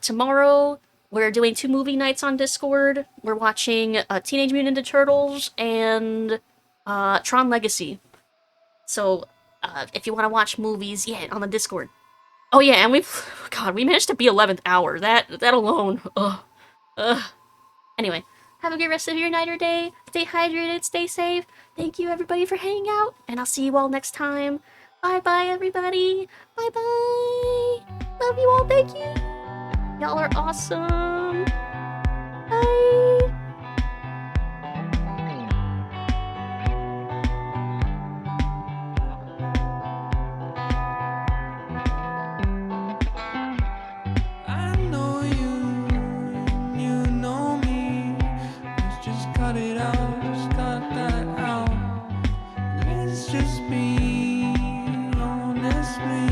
Tomorrow we're doing 2 movie nights on Discord. We're watching Teenage Mutant Ninja Turtles and Tron Legacy. So if you want to watch movies, yeah, on the Discord. Oh yeah, and we managed to be 11th hour. That alone, ugh. Anyway, have a great rest of your night or day. Stay hydrated, stay safe. Thank you everybody for hanging out, and I'll see you all next time. Bye bye everybody. Bye bye. Love you all. Thank you. Y'all are awesome. Bye. I know you know me. Let's just cut it out, just cut that out. Let's just be honest, please.